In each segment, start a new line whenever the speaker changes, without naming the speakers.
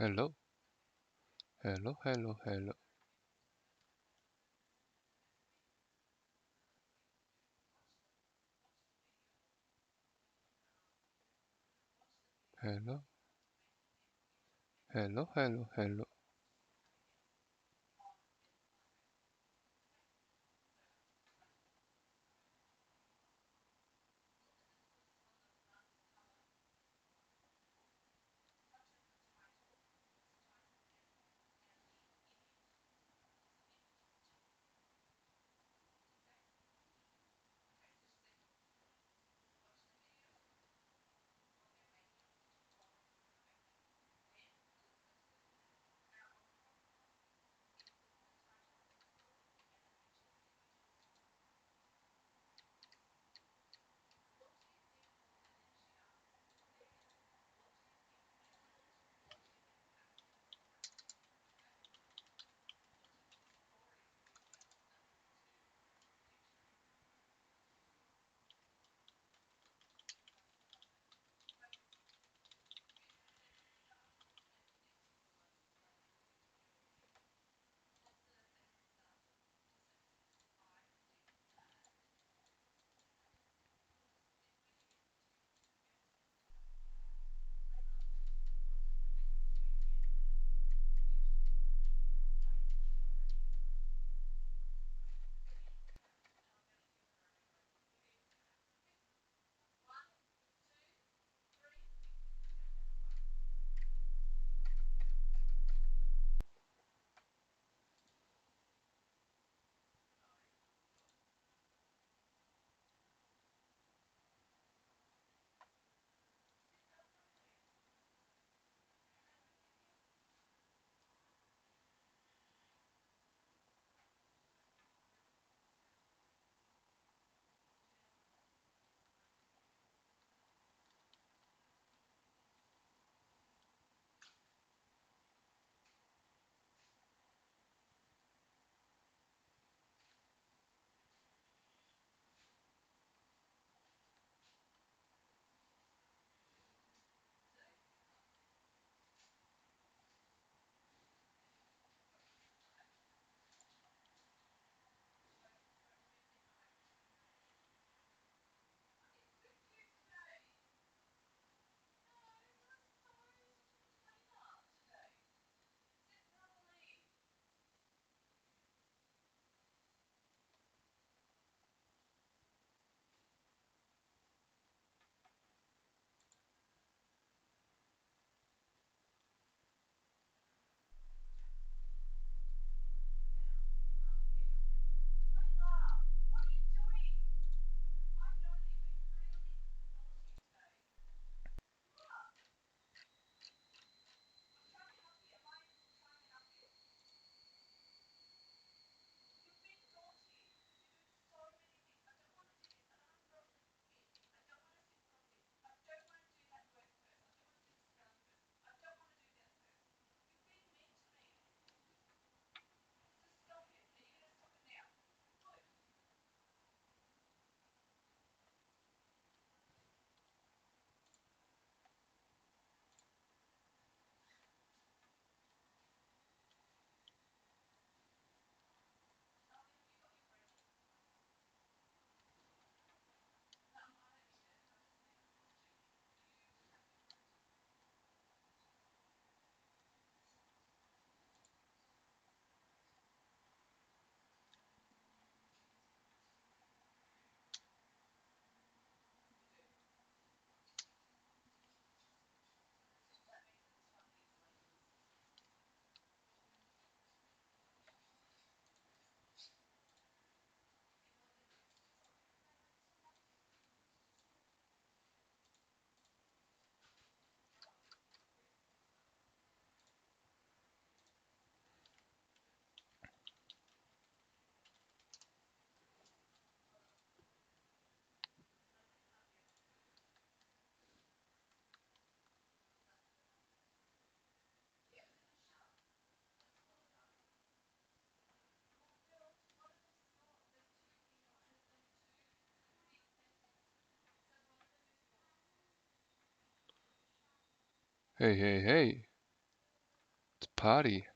Hello, hello, hello, hello, hello, hello, hello, hello. Hey, hey, hey. It's party.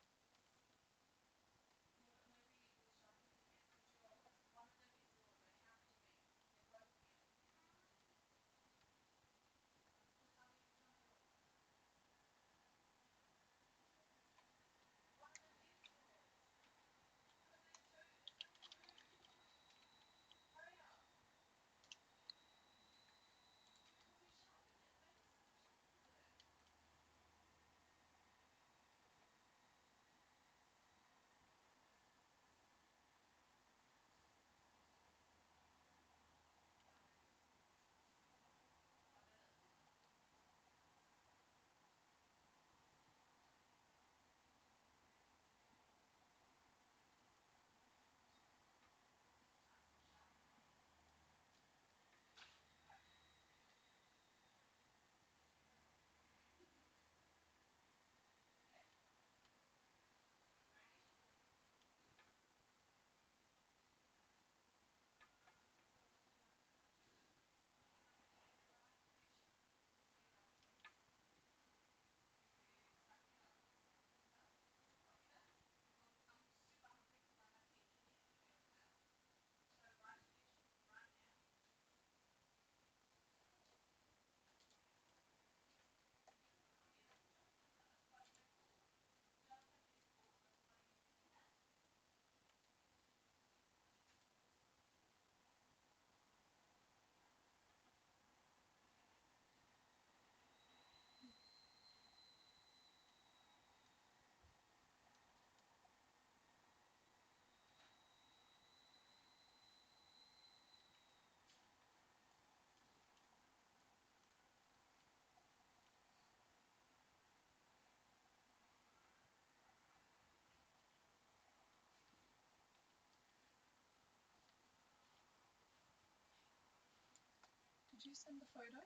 Did you send the photo?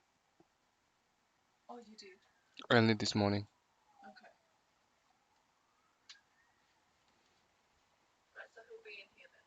Oh, you did.
Early this morning.
Okay. Right, so he'll be in here then.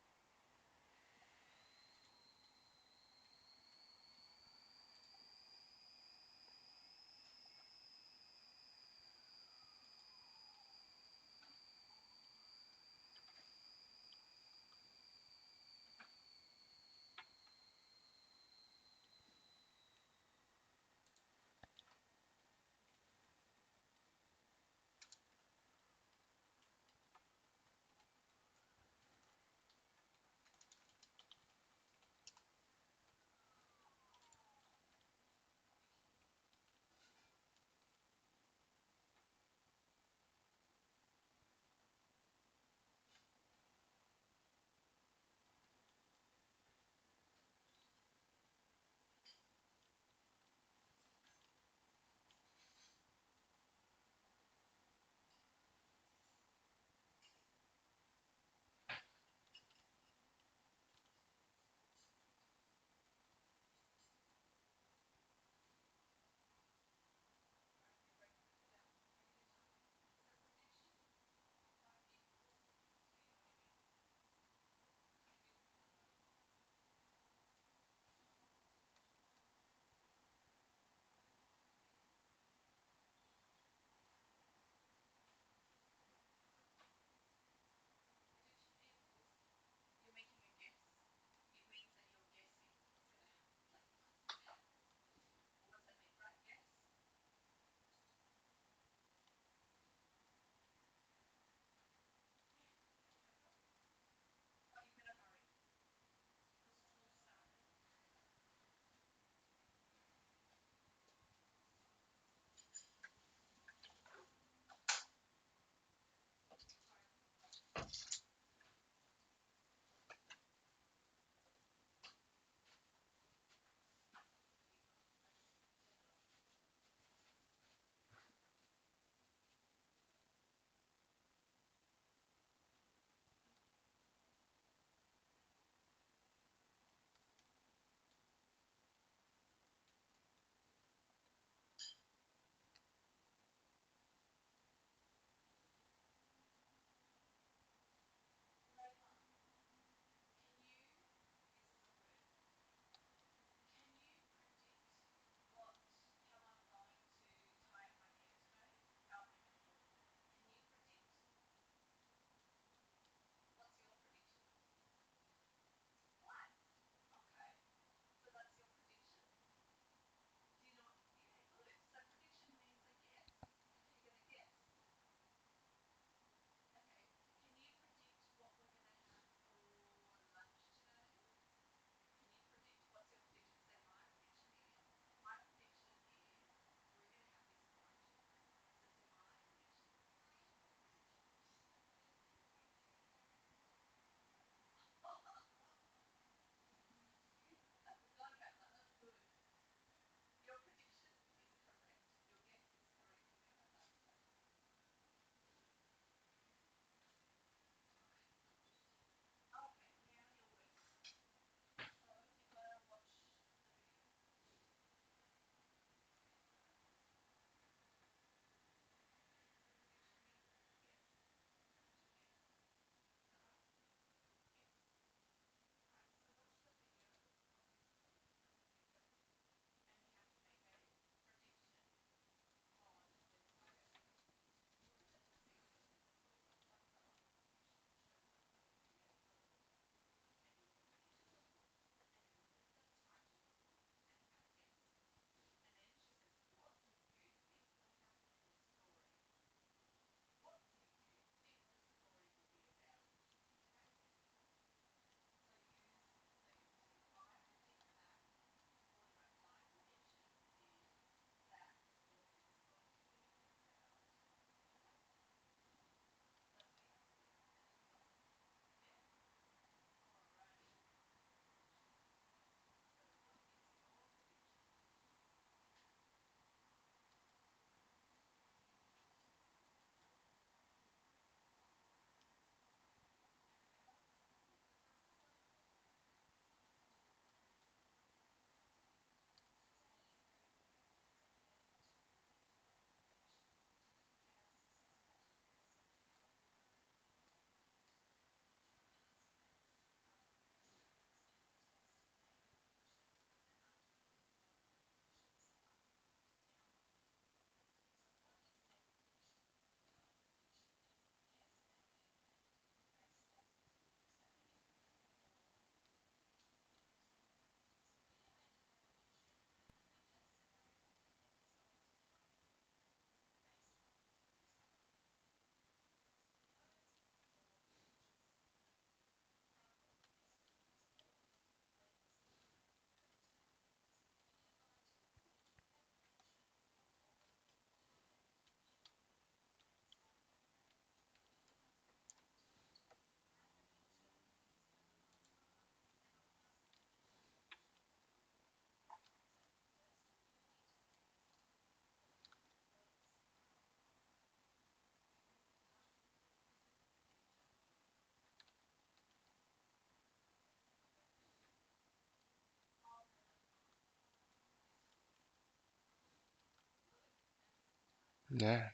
Yeah.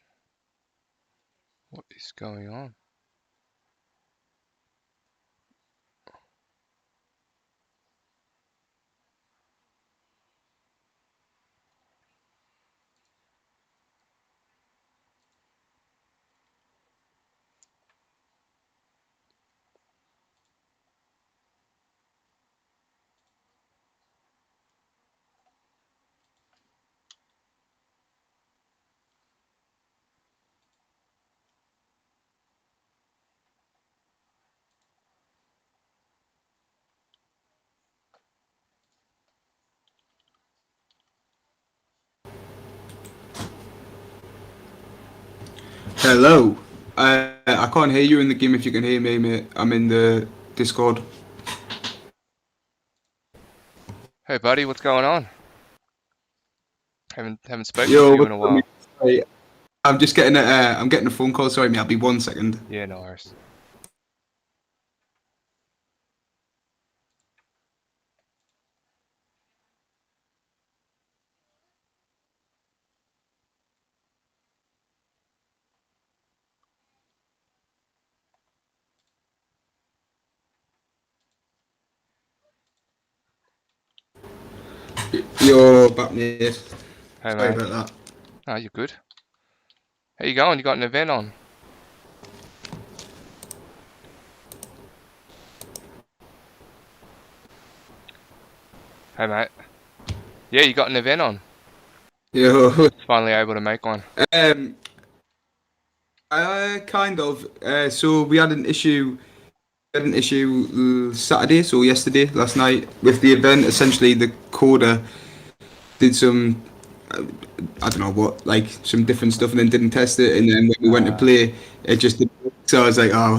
What is going on?
Hello. I can't hear you in the game if you can hear me, mate. I'm in the Discord.
Hey, buddy, what's going on? Haven't spoken to
Yo,
you in
what's
a
up, mate?
while.
Sorry, I'm just getting I'm getting a phone call. Sorry, mate. I'll be 1 second.
Yeah, no worries.
Yo, back, mate.
Hey,
Sorry
mate.
about that.
Oh, you're good. How you going? You got an event on? Hey, mate. Yeah, you got an event on.
Yo,
Finally able to make one.
um, kind of. So we had an issue. We had an issue Saturday, so yesterday, last night, with the event. Essentially, the coder did some I don't know what, like some different stuff, and then didn't test it. And then when we went to
Uh,
play, it just didn't work. So I was like, oh,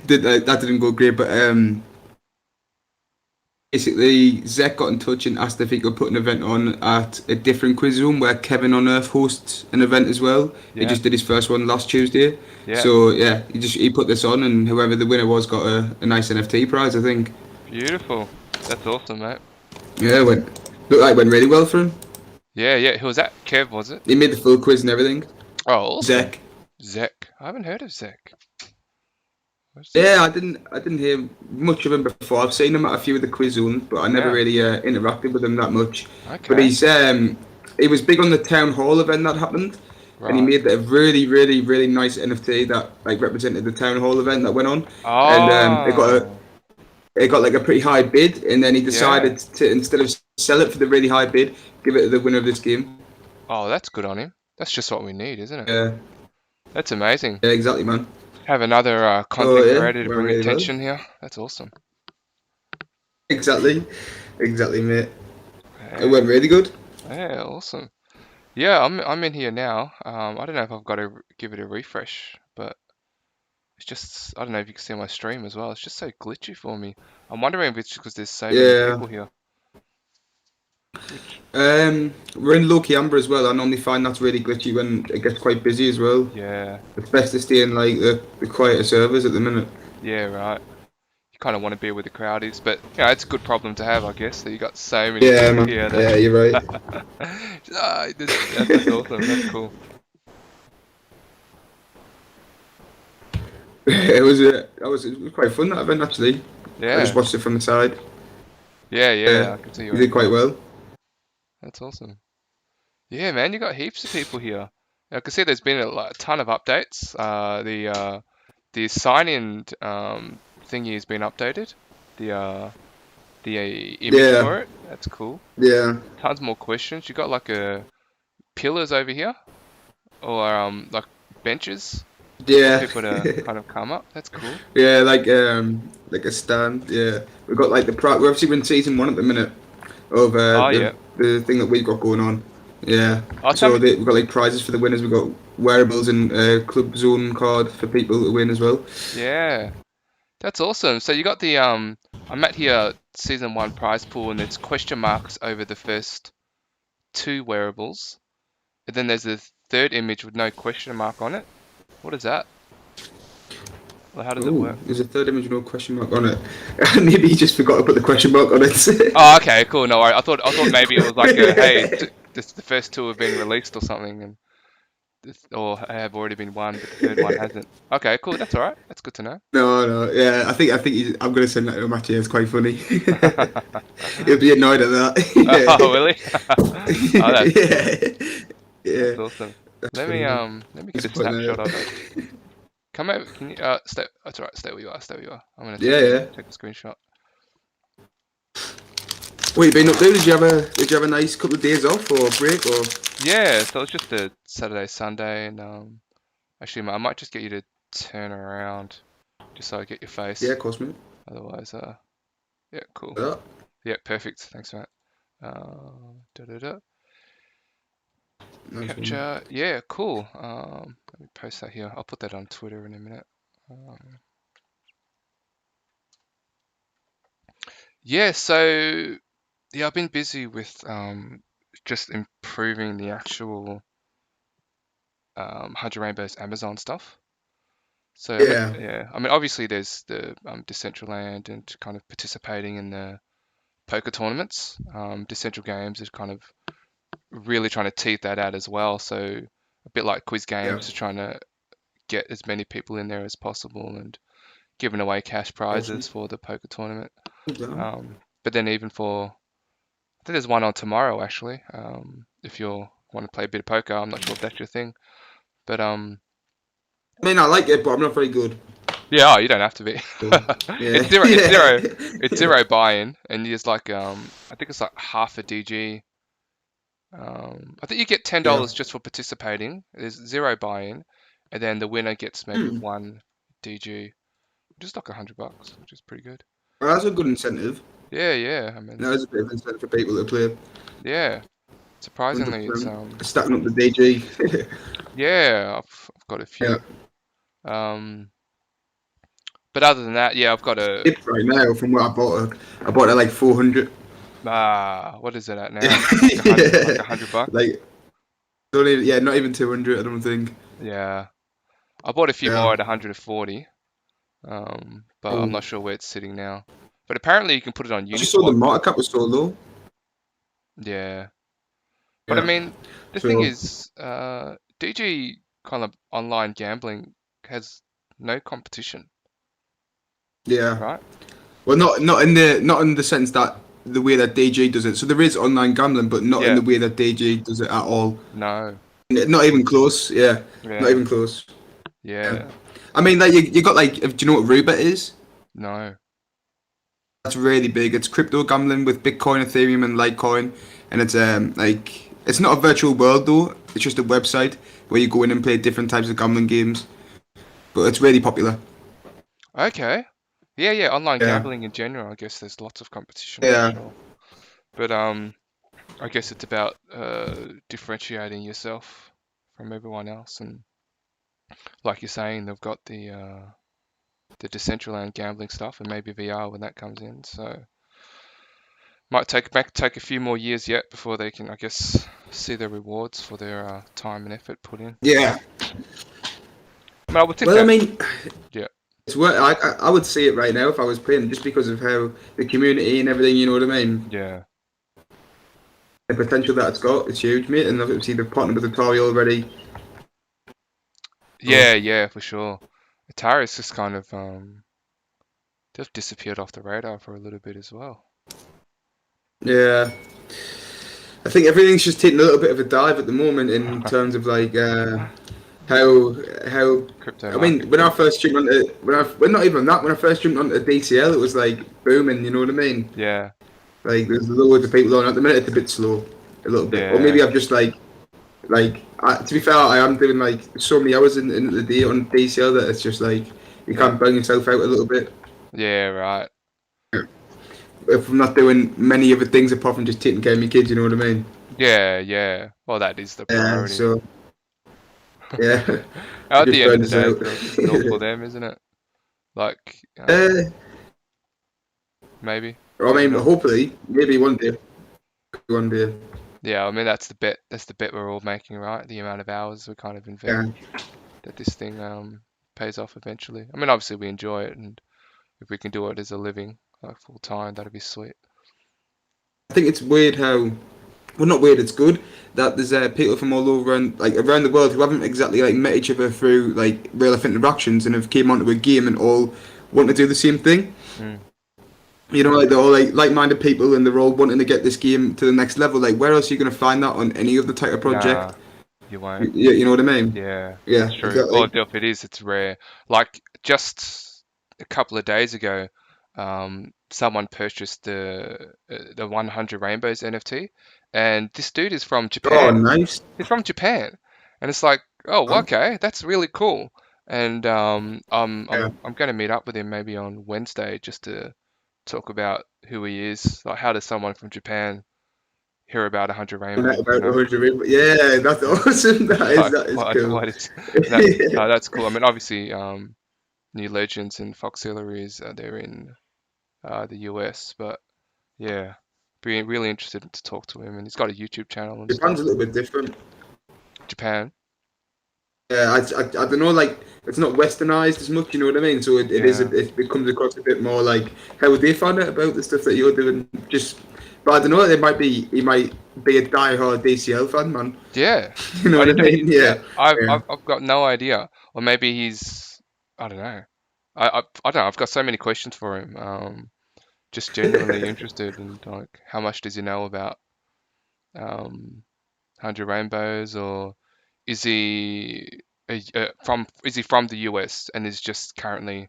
that didn't go great. But basically, Zach got in touch and asked if he could put an event on at a different quiz zone where Kevin on Earth hosts an event as well. He
yeah,
just did his first one last Tuesday.
yeah.
So yeah, he put this on, and whoever the winner was got a nice NFT prize, I think.
Beautiful. That's awesome, mate.
Yeah, looked like it went really well for him.
Yeah, yeah. Who was that? Kev, was it?
He made the full quiz and everything.
Oh, awesome.
Zach.
Zek. I haven't heard of Zek. Where's Zek?
Yeah, I didn't hear much of him before. I've seen him at a few of the quiz zones, but I never
Yeah.
really interacted with him that much. But
Okay.
he was big on the town hall event that happened, and he
Right.
made a really really really nice NFT that like represented the town hall event that went on, and
Oh,
it got like a pretty high bid, and then he
yeah.
decided to, instead of sell it for the really high bid, give it to the winner of this game.
Oh, that's good on him. That's just what we need, isn't it?
Yeah,
That's amazing.
yeah, exactly, man.
Have another
Oh
content
yeah,
creator to
went
bring
really well.
attention here. That's awesome.
Exactly, exactly, mate. It
Yeah.
went really good.
Yeah, awesome. Yeah, I'm in here now. I don't know if I've got to give it a refresh, but it's just I don't know if you can see my stream as well. It's just so glitchy for me. I'm wondering if it's because there's so many
Yeah.
people here. Which,
We're in low key amber as well. I normally find that's really glitchy when it gets quite busy as well.
yeah,
It's best to stay in like the quieter servers at the minute.
yeah, right. You kind of want to be where the crowd is, but yeah, it's a good problem to have, I guess. That you got so many
Yeah,
people
man.
here
Yeah,
that
you're right.
that's awesome. That's cool.
It was quite fun that event actually. I just
Yeah,
watched it from the side.
yeah,
Yeah,
yeah. I can see you
you
having
did quite
fun.
well.
That's awesome. Yeah, man, you got heaps of people here. I can see there's been a ton of updates. The sign-in thingy has been updated. The image
Yeah,
for it. That's cool.
yeah,
Tons more questions. You got like a pillars over here, or like benches for
yeah,
people to kind of come up. That's cool.
yeah. Like a stand. Yeah, we got like we're obviously in season one at the minute of
Oh yeah.
the thing that we've got going on. Yeah.
Oh, tell
So
me.
we've got like prizes for the winners. We've got wearables and club zone card for people to win as well.
Yeah, that's awesome. So you got the I'm at here season one prize pool, and it's question marks over the first two wearables. And then there's a third image with no question mark on it. What is that? Well, how does it
Oh,
work?
there's a third image with no question mark on it. Maybe you just forgot to put the question mark on it.
Oh, okay, cool. No, I thought maybe it was like a hey, this the first two have been released or something. And or have already been won, but the third one hasn't. Okay, cool. That's all right. That's good to know.
No, no, yeah. I think I'm gonna send that to Matty. It's quite funny. He'll be annoyed at
Oh,
that.
really? Oh, that's cool.
Yeah,
That's
yeah.
awesome.
That's
Let
funny,
me
man.
let me get
Just
a
putting
snapshot
that
of
out.
it. Come over. Can you stay? That's all right. Stay where you are. Stay where you are. I'm gonna
Yeah, yeah.
take a screenshot.
What you been up to? Did you have a nice couple of days off or break or?
Yeah, so it's just a Saturday, Sunday, and actually, I might just get you to turn around just so I get your
Yeah,
face.
of course, mate.
Otherwise, yeah, cool.
Yeah,
Yeah, perfect. Thanks, Matt. Da da da.
nice one.
Capture. Yeah, cool. Let me post that here. I'll put that on Twitter in a minute. Yeah, so yeah, I've been busy with just improving the actual 100 Rainbows Amazon stuff. So
Yeah,
yeah, I mean, obviously there's the Decentraland and kind of participating in the poker tournaments. Decentral Games is kind of really trying to tease that out as well. So a bit like quiz
yeah,
games, just trying to get as many people in there as possible and giving away cash
awesome.
prizes for the poker tournament.
Yeah.
But then even for, I think there's one on tomorrow actually. If you want to play a bit of poker, I'm not sure if that's your thing, but
I mean, I like it, but I'm not very good.
yeah, oh, you don't have to be.
So, yeah,
It's zero. It's zero. It's
yeah,
zero buy-in, and there's like I think it's like half a DG. I think you get
yeah.
$10 just for participating. There's zero buy-in, and then the winner gets maybe
Hmm.
one DG, just like $100, which is pretty good.
Well, that's a good incentive.
Yeah, yeah. I mean,
That is a bit of incentive for people to play.
yeah. Surprisingly, it's
100%. Stacking up the DG.
yeah. I've got a
Yeah.
few. Um, but other than that, yeah, I've got a
Tip right now from what I bought. I bought it like 400.
what is it at now? Like
Yeah.
$100.
Like, don't even, yeah, not even 200, I don't think.
Yeah. I bought a few
Yeah.
more at 140, but I'm
Oh.
not sure where it's sitting now. But apparently you can put it on
I just saw the
Uniswap.
market cap was so low.
Yeah. But I
Yeah.
mean, the thing
So,
is, DG kind of online gambling has no competition,
yeah.
right?
Well, not in the sense that the way that DG does it. So there is online gambling, but not in
Yeah.
the way that DG does it at all.
No.
Not even close. Yeah. Not
Yeah.
even close. Yeah.
Yeah.
I mean, like you got like, do you know what Roobet is?
No.
That's really big. It's crypto gambling with Bitcoin, Ethereum, and Litecoin, and it's like it's not a virtual world though. It's just a website where you go in and play different types of gambling games. But it's really popular.
Okay. Yeah, yeah. Online
Yeah,
gambling in general, I guess there's lots of competition for
yeah.
sure. But I guess it's about differentiating yourself from everyone else, and like you're saying, they've got the Decentraland gambling stuff and maybe VR when that comes in. So might take a few more years yet before they can, I guess, see the rewards for their time and effort put in.
Yeah.
I mean, I would think
Well, I
that,
mean,
yeah,
it's what I would see it right now if I was playing, just because of how the community and everything. You know what I mean?
yeah,
The potential that it's got, it's huge, mate. And obviously they've partnered with Atari already. So,
yeah, for sure. Atari's just kind of they've disappeared off the radar for a little bit as well.
yeah. I think everything's just taking a little bit of a dive at the moment in terms of like how how
Crypto
I mean,
market.
when I first jumped onto when not even that, when I first jumped onto DCL, it was like booming. You know what I mean?
Yeah,
Like there's loads of people on. At the minute, it's a bit slow, a little bit. Or
yeah,
maybe I've just to be fair, I am doing like so many hours in the day on DCL that it's just like you
yeah,
can't burn yourself out a little bit.
yeah, right.
If I'm not doing many other things apart from just taking care of my kids, you know what I mean?
Yeah, yeah. Well, that is the
Yeah.
priority.
So yeah, it
At
just
the end of the
burns us
day,
out.
it's all for them, isn't it? Like,
uh,
maybe,
I
maybe
mean,
not.
hopefully, maybe one day, one day.
Yeah, I mean that's the bet. That's the bet we're all making, right? The amount of hours we kind of invest
Yeah.
that this thing pays off eventually. I mean, obviously we enjoy it, and if we can do it as a living, like full time, that'd be sweet.
I think it's weird how well, not weird, it's good that there's people from all over and like around the world who haven't exactly like met each other through like real life interactions and have came onto a game and all want to do the same thing.
Mm.
You know, like they're all like-minded people and they're all wanting to get this game to the next level. Like, where else are you going to find that on any other type of project?
Nah, you won't.
You know what I mean?
Yeah,
Yeah,
that's true. Or
exactly.
if it is, it's rare. Like just a couple of days ago, someone purchased the 100 Rainbows NFT, and this dude is from
Oh,
Japan.
nice.
He's from Japan, and it's like, oh,
Oh,
okay, that's really cool. And
yeah.
I'm going to meet up with him maybe on Wednesday just to talk about who he is. Like, how does someone from Japan hear about 100
Met
Rainbows, you
about
know?
100. Yeah, that's
Yeah.
awesome.
Like,
That is cool.
what is that? No, that's cool. I mean, obviously, New Legends and Foxilleries, they're in the US, but yeah, being really interested to talk to him, and he's got a YouTube channel and
Japan's
stuff.
a little bit different.
Japan,
Yeah, I don't know, like it's not westernized as much, you know what I mean? So it is
yeah,
it comes across a bit more like how would they find out about the stuff that you're doing? Just, but I don't know. It might be he might be a diehard DCL fan, man.
yeah.
You know
I
what I
didn't,
mean?
yeah,
Yeah, yeah,
I've got no idea, or maybe he's, I don't know. I don't know. I've got so many questions for him. Just genuinely interested in like how much does he know about um 100 Rainbows, or is he is he from the US and is just currently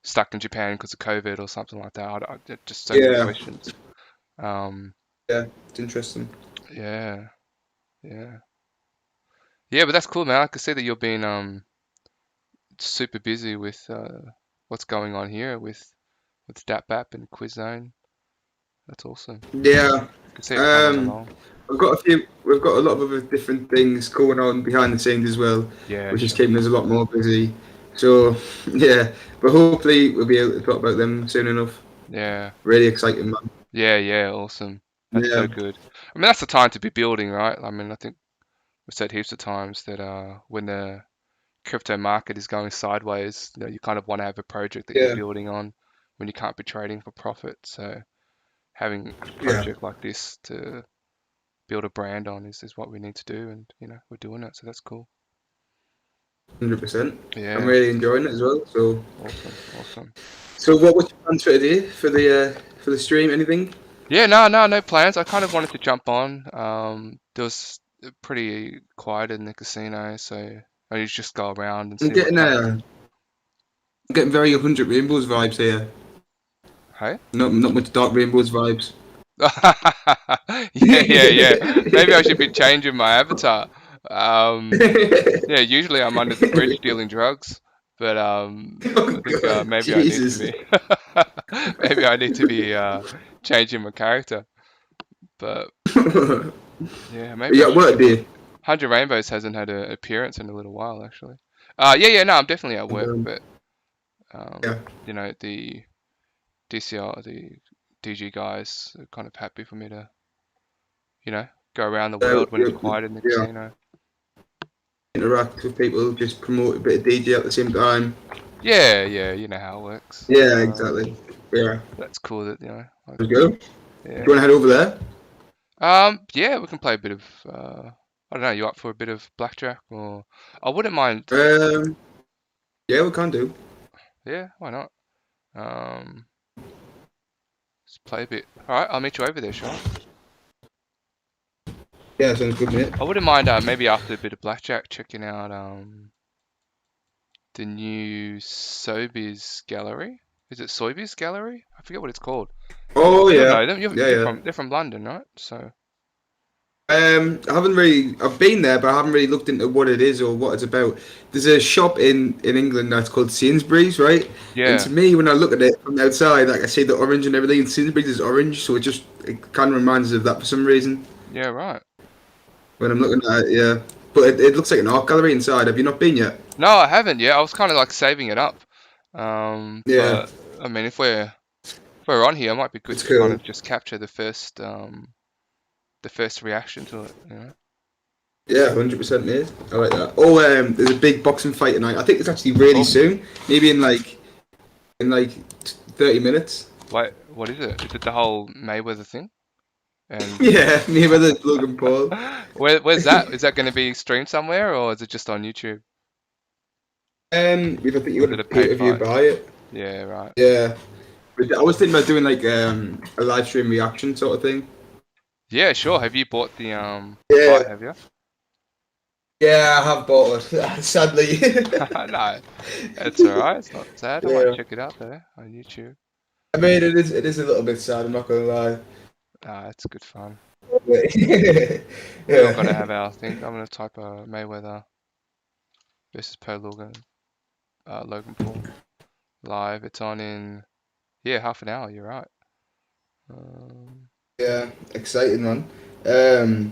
stuck in Japan because of COVID or something like that? Just so many
yeah,
questions. Um,
yeah. It's interesting.
yeah, yeah, yeah. But that's cool, man. I can see that you're being super busy with what's going on here with DatBap and Quiz Zone. That's awesome.
Yeah.
I can see it coming
Um,
along.
we've got a lot of other different things going on behind the scenes as well,
Yeah,
which is
sure.
keeping us a lot more busy. So yeah, but hopefully we'll be able to talk about them soon enough.
Yeah,
Really exciting, man.
yeah, yeah. Awesome. That's so
Yeah,
good. I mean, that's the time to be building, right? I mean, I think we've said heaps of times that when the crypto market is going sideways, you know, you kind of want to have a project that you're
yeah,
building on when you can't be trading for profit. So having a
yeah,
project like this to build a brand on is what we need to do, and you know, we're doing it. So that's cool.
100%. I'm
Yeah,
really enjoying it as well. So,
awesome, awesome.
what was your plans for today for the stream? Anything?
Yeah, no plans. I kind of wanted to jump on. There was pretty quiet in the casino, so I need to just go around and
I'm
see what's happening.
getting very 100 Rainbows vibes here.
Hey?
Not much Dark Rainbows vibes.
Yeah, yeah, yeah. Maybe I should be changing my avatar. Yeah, usually I'm under the bridge dealing drugs, but
Oh
I think
God,
maybe I need to
Jesus.
be maybe I need to be changing my character. But yeah, maybe I
Yeah,
should.
what day?
100 Rainbows hasn't had an appearance in a little while, actually. Yeah, yeah, no, I'm definitely at work, but
Yeah,
you know, the DCR, the DG guys are kind of happy for me to, you know, go around the world when it's quiet in the
yeah.
casino.
Interact with people, just promote a bit of DJ at the same time.
Yeah, yeah, you know how it works.
Yeah, exactly. Yeah.
That's cool that, you know, like,
Let's go. Do you
yeah.
want to head over there?
Yeah, we can play a bit of, I don't know, you up for a bit of blackjack, or I wouldn't mind.
Um, yeah, we can do.
Yeah, why not? Um, let's play a bit. All right, I'll meet you over there, Sean.
Yeah, sounds good, mate.
I wouldn't mind maybe after a bit of blackjack checking out the new Sobeys gallery. Is it Sobeys gallery? I forget what it's called.
Oh
You'll
yeah,
know them.
yeah, yeah.
They're from London, right? So
I haven't really. I've been there, but I haven't really looked into what it is or what it's about. There's a shop in England that's called Sainsbury's, right? And to
yeah,
me, when I look at it from the outside, like I see the orange and everything, and Sainsbury's is orange, so it kind of reminds us of that for some reason
yeah, right.
when I'm looking at it. Yeah, but it looks like an art gallery inside. Have you not been yet?
No, I haven't yet. I was kind of like saving it up.
Yeah,
But I mean, if we're on here, it might be good
it's
to kind
cool.
of just capture the first reaction to it. You know?
Yeah, 100%, mate. I like that. Oh, there's a big boxing fight tonight. I think it's actually really
Oh,
soon. Maybe in like 30 minutes.
wait, what is it? Is it the whole Mayweather thing? And
Yeah, Mayweather, Logan Paul.
where's that? Is that going to be streamed somewhere, or is it just on YouTube?
If I think you
Or is
got
it
to
a
pay
paid
per view
fight?
buy it.
Yeah, right.
Yeah, but I was thinking about doing like a live stream reaction sort of thing.
Yeah, sure. Have you bought the fight?
Yeah,
Have you?
yeah, I have bought it. Sadly.
No, it's alright. It's not sad. I might
Yeah,
check it out there on YouTube.
I mean it is a little bit sad. I'm not gonna lie.
Ah, it's good fun. We all got to
Yeah,
have our thing. I'm gonna type Mayweather versus Logan Paul live. It's on in half an hour. You're right. Um,
yeah, exciting man. Um,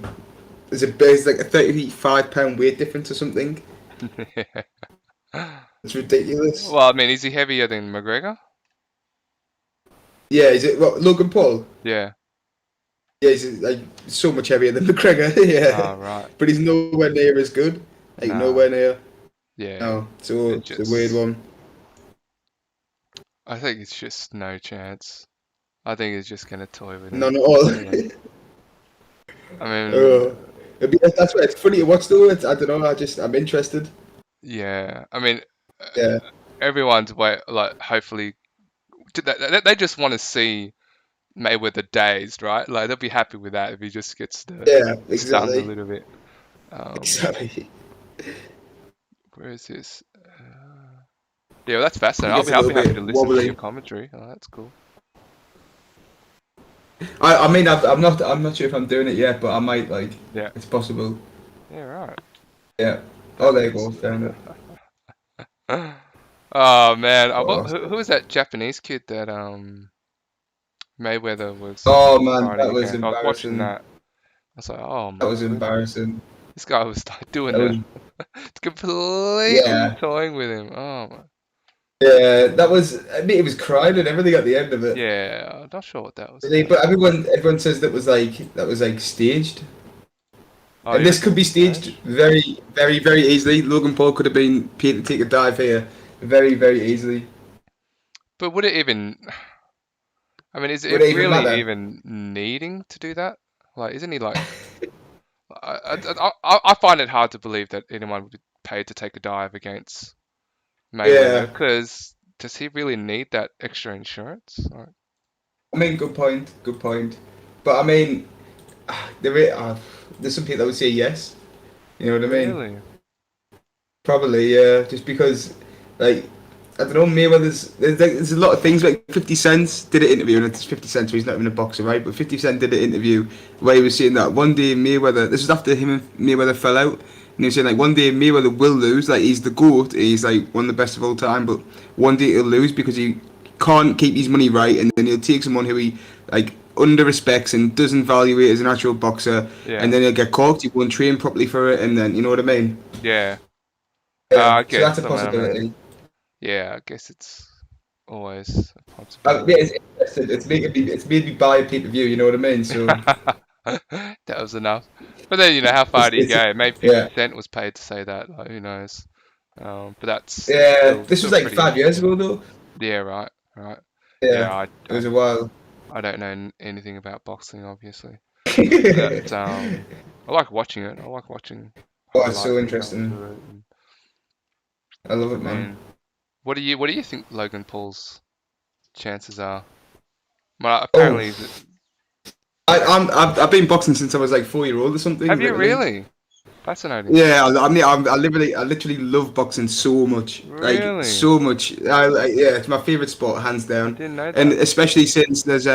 there's like a £35 weight difference or something. It's ridiculous.
well, I mean, is he heavier than McGregor?
Yeah, is it Logan Paul?
Yeah.
Yeah, he's like so much heavier than McGregor. Yeah,
Ah, right.
but he's nowhere near as good. Like
Nah.
nowhere near.
Yeah.
No, so
It
it's a weird
just.
one.
I think it's just no chance. I think he's just gonna toy with him.
None at all.
Really. I mean,
Oh. That's why it's funny to watch though. I don't know. I'm interested.
yeah. I mean,
Yeah,
everyone's like hopefully they just want to see Mayweather dazed, right? Like they'll be happy with that if he just gets
yeah,
stunned a
exactly,
little bit.
exactly.
Where is this? Yeah, well, that's
He
fascinating.
gets a
I'll
little
be happy
bit
to listen to
wobbly.
your commentary. Oh, that's cool.
I mean, I'm not sure if I'm doing it yet, but I might like.
Yeah.
It's possible.
Yeah, right.
Yeah. Oh,
That'd
there
be
you go.
awesome.
Found it.
Oh man,
Oh,
who was that Japanese kid that Mayweather was
oh man,
fighting
that was
against? I was watching
embarrassing.
that. I was like, oh
That
my
was
goodness,
embarrassing.
this guy was like doing
That was
completely
yeah,
toying with him. Oh my,
yeah. That was. I mean, it was crying and everything at the end of it.
yeah, I'm not sure what that was
Really,
about.
but everyone says that was like staged,
Oh,
and
you
this
reckon
could
it
be
was
staged
staged?
very, very, very easily. Logan Paul could have been paid to take a dive here, very, very easily.
But would it even? I mean, is
Would
it
it even
really
matter?
even needing to do that? Like, isn't he like? I find it hard to believe that anyone would be paid to take a dive against Mayweather
Yeah,
because does he really need that extra insurance? Like,
I mean, good point, good point. But I mean, there's some people that would say yes. You know what I mean?
really?
Probably, yeah. Just because, like, I don't know, Mayweather's. There's a lot of things. Like 50 Cent did an interview, and it's 50 Cent, so he's not even a boxer, right? But 50 Cent did an interview where he was saying that one day Mayweather. This was after him and Mayweather fell out, and he was saying like one day Mayweather will lose. Like he's the goat. He's like one of the best of all time, but one day he'll lose because he can't keep his money right, and then he'll take someone who he like under respects and doesn't value it as an actual boxer, and
Yeah,
then he'll get caught. He won't train properly for it, and then you know what I mean.
yeah.
Yeah,
I
so that's a
guess. I mean,
possibility.
yeah. I guess it's always a
Yeah,
possibility.
it's interesting. It's made me buy a pay per view. You know what I mean? So
That was enough. But then how far do you
it's
go? Maybe 50
yeah,
Cent was paid to say that. Like, who knows? But that's
yeah.
still
This was
still
like
pretty
5 years
interesting.
ago though.
Yeah, right, right. Yeah,
Yeah, it was a while.
I don't know anything about boxing, obviously. But I like watching it. I like watching
Oh, it's so
highlights and going
interesting.
through it. And,
I love
I
it, man.
mean, what do you think Logan Paul's chances are? Well,
Oh,
apparently,
I've been boxing since I was like 4 year old or something.
have you
Literally.
really? Fascinating.
Yeah, I mean, I literally love boxing so much, like
Really?
so much. Yeah, it's my favorite sport, hands
I
down,
didn't know
and
that.
especially since there's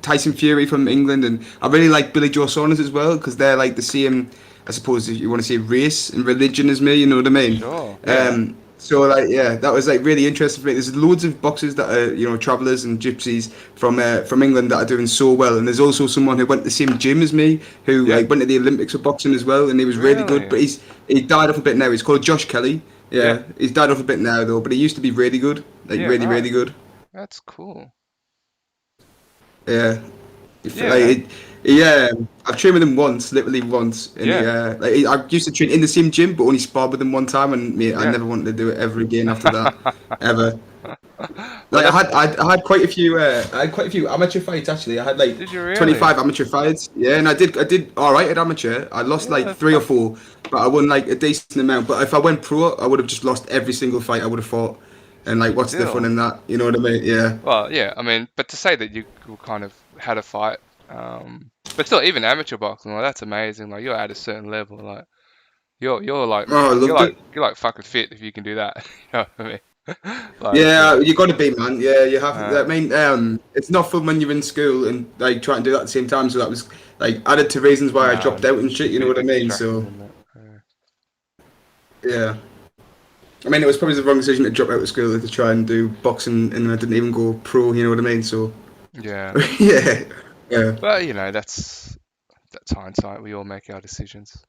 Tyson Fury from England, and I really like Billy Joe Saunders as well because they're like the same, I suppose if you want to say race and religion as me, you know what I mean?
Sure. Yeah.
So like yeah, that was like really interesting for me. There's loads of boxers that are travelers and gypsies from England that are doing so well, and there's also someone who went to the same gym as me who
Yeah.
like went to the Olympics for boxing as well, and he was really good.
Really?
But he died off a bit now. He's called Josh Kelly.
Yeah.
Yeah, he's died off a bit now though, but he used to be really good, like
Yeah.
really
Right.
really good.
That's cool.
Yeah,
Yeah,
like
man.
yeah, I've trained with him once, literally once, and
Yeah.
I used to train in the same gym, but only sparred with him one time, and I
Yeah.
never wanted to do it ever again after that, ever. Like
Well,
I had quite a few amateur fights actually. I had like
did you really?
25 amateur fights. Yeah, and I did all right at amateur. I lost
Yeah,
like
that's
three or
fucking.
four, but I won like a decent amount. But if I went pro, I would have just lost every single fight I would have fought. And like, what's the fun
Still.
in that? You know what I mean? Yeah.
Well, yeah. I mean, but to say that you kind of had a fight, but still, even amateur boxing, like that's amazing. Like you're at a certain level. Like you're like
Oh, I loved it.
you're like fucking fit if you can do that. You know what I mean? Like,
Yeah, you got to be, man. Yeah, you have. I
uh,
mean, it's not fun when you're in school and like trying to do that at the same time. So that was like added to reasons why I
no,
dropped out and shit. You know
bit of
what I
a
mean?
distraction
So
in that.
yeah. I mean, it was probably the wrong decision to drop out of school to try and do boxing, and I didn't even go pro. You know what I mean? So
Yeah,
yeah, yeah,
but you know that's hindsight. We all make our decisions.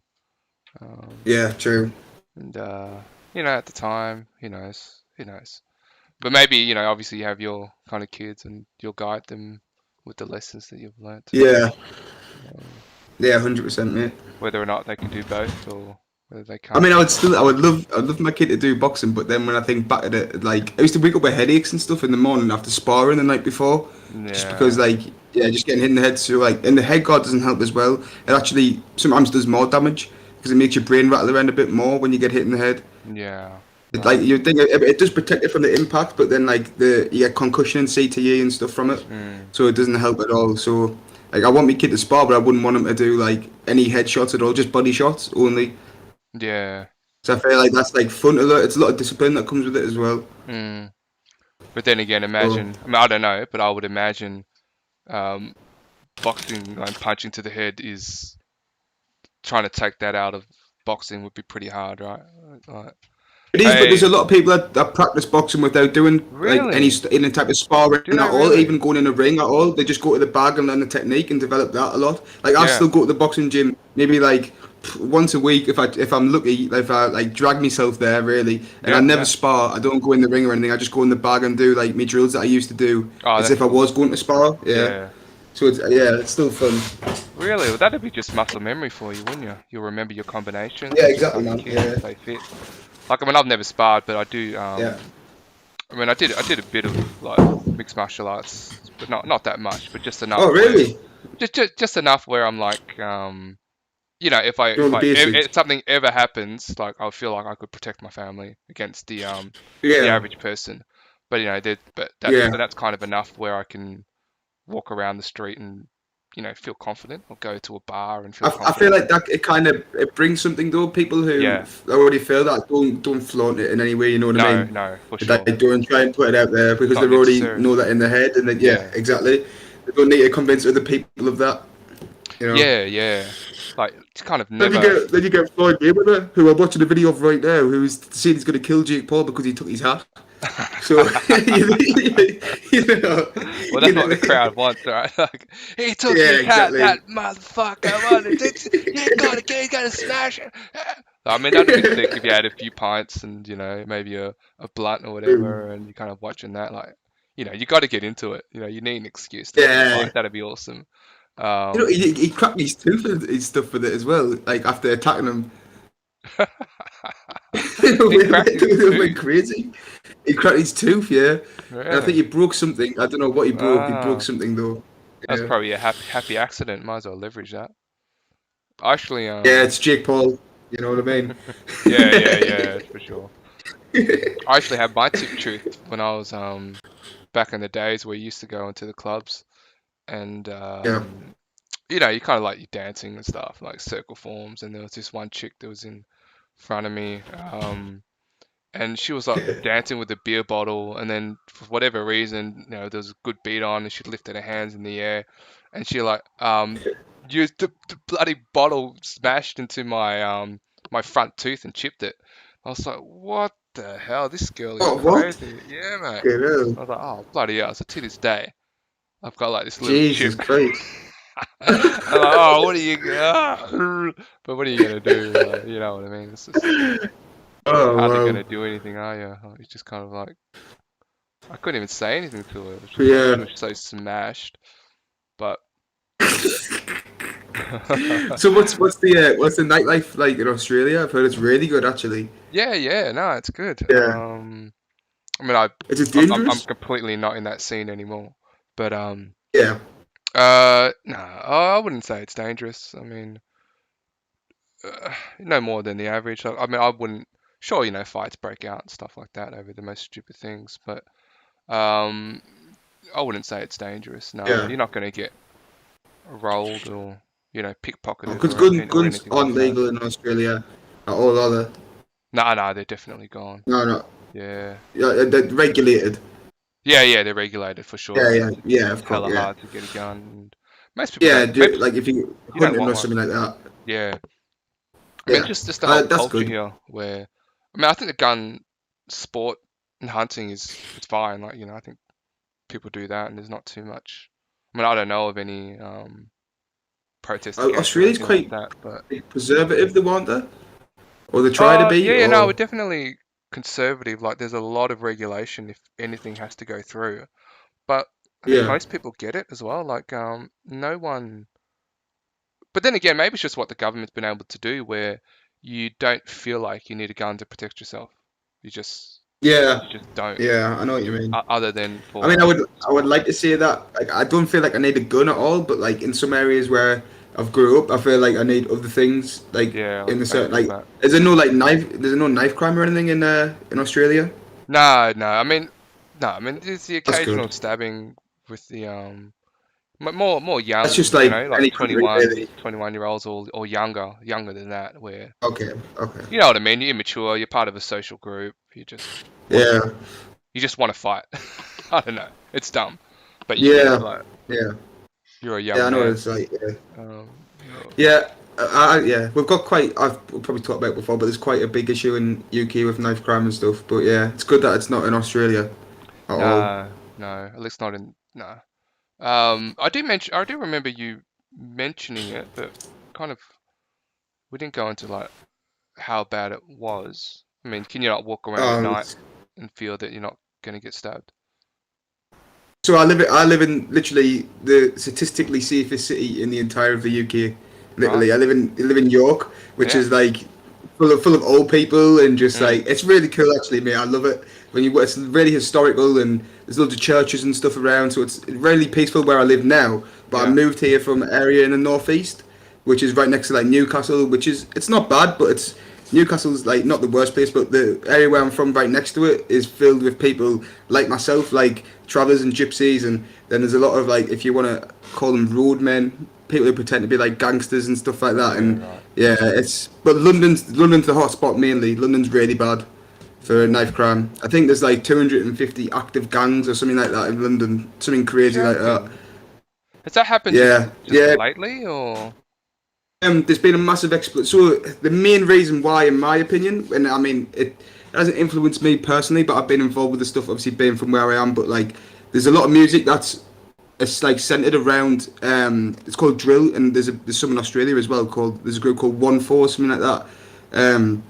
Um,
yeah, true.
and you know, at the time, who knows? Who knows? But maybe, you know, obviously you have your kind of kids and you'll guide them with the lessons that you've learnt,
Yeah,
um,
yeah, 100%, mate.
whether or not they can do both or whether they
I
can't.
mean, I'd love my kid to do boxing, but then when I think back at it, like I used to wake up with headaches and stuff in the morning after sparring the night before, just because
Yeah,
like yeah, just getting hit in the head. So like, and the head guard doesn't help as well. It actually sometimes does more damage because it makes your brain rattle around a bit more when you get hit in the head.
yeah,
It,
no,
like you think it does protect it from the impact, but then like you get concussion and CTE and stuff from it,
mm,
so it doesn't help at all. So like I want my kid to spar, but I wouldn't want him to do like any headshots at all, just body shots only.
yeah,
So I feel like that's like fun to learn. It's a lot of discipline that comes with it as well.
mm. But then again,
So
imagine, I mean, I don't know, but I would imagine um, boxing and punching to the head is trying to take that out of boxing would be pretty hard, right? Like,
it is, but there's a
hey,
lot of people that practice boxing without doing like
really?
any type of sparring
Do
at
they
all,
really?
even going in a ring at all. They just go to the bag and learn the technique and develop that a lot. Like I
Yeah,
still go to the boxing gym maybe like once a week if I'm lucky, if I like drag myself there really, and I
yeah,
never
yeah.
spar. I don't go in the ring or anything. I just go in the bag and do like me drills that I used to do
Oh,
as
that's
if I
cool.
was going to spar. Yeah.
Yeah.
So it's yeah, it's still fun.
Really? Well, that'd be just muscle memory for you, wouldn't you? You'll remember your combinations
Yeah,
and just
exactly,
kind of
man.
keep
Yeah,
stay fit. Like, I mean, I've never sparred, but I do.
yeah.
I mean, I did a bit of like mixed martial arts, but not that much, but just enough
Oh,
where
really?
just enough where I'm like, you know,
Doing the basics.
if something ever happens, like I feel like I could protect my family against the
Yeah,
average person. But you know,
yeah.
that's kind of enough where I can walk around the street and feel confident, or go to a bar and feel
I feel
confident.
like that it kind of it brings something though. People who
Yeah,
already feel that don't flaunt it in any way. You know what I
no,
mean?
no, for
They
sure,
don't try and put it out there because they
not
already
necessary.
know that in their head, and then yeah,
Yeah,
exactly. They don't need to convince other people of that. You know.
yeah, yeah. Like it's kind of
Then
never.
you get Floyd Mayweather, who I'm watching a video of right now, who's saying he's going to kill Jake Paul because he took his hat. So you know,
Well,
you
that's what the
know,
crowd wants, right? Like, he took
yeah,
his hat,
exactly.
that motherfucker. He's gotta smash it. I mean, that'd be sick if you had a few pints and maybe a blunt or whatever, and you're kind of watching that. Like, you got to get into it. You need an excuse to have a
Yeah,
fight. That'd be awesome.
you know,
Um,
he cracked his tooth and stuff with it as well. Like after attacking him,
he cracked his
it went
tooth.
crazy. He cracked his tooth, yeah. And I think
Really?
he broke something. I don't know what he broke. He broke
Ah,
something though.
that's
Yeah,
probably a happy accident. Might as well leverage that. Actually,
yeah. It's Jake Paul. You know what I mean?
yeah, yeah, yeah, for sure. I actually had my tooth when I was back in the days where you used to go into the clubs, and
Yeah,
you kind of like you dancing and stuff, like circle forms, and there was this one chick that was in front of me, and she was like dancing with a beer bottle, and then for whatever reason, there was a good beat on, and she lifted her hands in the air, and she like used the bloody bottle, smashed into my front tooth and chipped it. I was like, what the hell? This girl is
Oh, what?
crazy. Yeah, mate.
Okay, no.
I was like, oh bloody hell! So to this day, I've got like this little chip.
Jesus Christ.
I'm like, oh, what are you? But what are you gonna do? Like, you know what I mean? It's just
Oh,
hardly
wow.
gonna do anything, are you? Like, it's just kind of like I couldn't even say anything to her. It was just like she
Yeah.
was so smashed. But
So what's the nightlife like in Australia? I've heard it's really good actually.
yeah, yeah, no, it's good.
Yeah.
I mean,
Is it
I'm
dangerous?
completely not in that scene anymore. But
Yeah.
no, I wouldn't say it's dangerous. I mean, no more than the average. I mean, I wouldn't. Sure, fights break out and stuff like that over the most stupid things, but um, I wouldn't say it's dangerous. No,
Yeah.
you're not going to get rolled or pickpocketed
Because
or or
guns
anything like
aren't
that.
legal in Australia at all, are they?
No, no, they're definitely gone.
No, no.
Yeah.
Yeah, they're regulated.
Yeah, they're regulated for sure.
Yeah,
Like
yeah,
it's
yeah. Of course,
hella
yeah.
hard to get a gun, and most people
Yeah,
don't.
do like if you
You don't
hunting
want
or
one.
something like that.
Yeah, I mean
Yeah,
just the whole
that's
culture
good.
here, where I mean I think the gun sport and hunting is it's fine. Like I think people do that, and there's not too much. I mean I don't know of any protests against it or
Australia's
anything like
quite
that, but
preservative, they want they, or they try to be,
yeah, no, we're
or
definitely conservative. Like there's a lot of regulation if anything has to go through, but I think
yeah,
most people get it as well. Like no one. But then again, maybe it's just what the government's been able to do, where you don't feel like you need a gun to protect yourself. You just
yeah,
you just don't.
yeah. I know what you mean.
Other than
I
for
mean, I would
sport.
like to say that like I don't feel like I need a gun at all, but like in some areas where I've grew up, I feel like I need other things. Like
Yeah,
in
like
a certain
basic
like,
that.
is there no like knife? There's no knife crime or anything in Australia?
No, no. I mean, no. I mean, there's the
That's
occasional
good.
stabbing with the more
That's
young,
just like
like
any country, really.
21 year olds or younger than that, where
Okay, okay.
you know what I mean. You're immature. You're part of a social group. Want
Yeah,
you just want to fight. I don't know. It's dumb, but you get it.
yeah,
Like
yeah,
you're a
yeah.
young
I know what
man.
it's like. Yeah.
You're,
Yeah, yeah, we've got quite. I've probably talked about it before, but there's quite a big issue in UK with knife crime and stuff. But yeah, it's good that it's not in Australia at all.
no, no, at least not in no. I do remember you mentioning it, but kind of we didn't go into like how bad it was. I mean, can you not walk around at night
It's
and feel that you're not going to get stabbed?
So I live in literally the statistically safest city in the entire of the UK.
Right?
Literally, I live in York, which
Yeah.
is like full of old people and just
Mm,
like it's really cool actually, mate. I love it when you it's really historical and there's loads of churches and stuff around, so it's really peaceful where I live now. But I
yeah.
moved here from an area in the northeast, which is right next to like Newcastle, which is it's not bad, but it's Newcastle's like not the worst place, but the area where I'm from, right next to it, is filled with people like myself, like travellers and gypsies, and then there's a lot of like, if you want to call them roadmen, people who pretend to be like gangsters and stuff like that.
Yeah.
And
Right.
yeah, but London's the hotspot mainly. London's really bad for
Yeah.
knife crime. I think there's like 250 active gangs or something like that in London, something
You're
crazy like that.
joking. Has that happened
Yeah,
just
yeah.
lately or?
There's been a massive explosion. So the main reason why, in my opinion, and I mean it hasn't influenced me personally, but I've been involved with the stuff, obviously being from where I am. But like, there's a lot of music that's it's like centered around. It's called drill, and there's some in Australia as well called. There's a group called One Four, something like that. Um,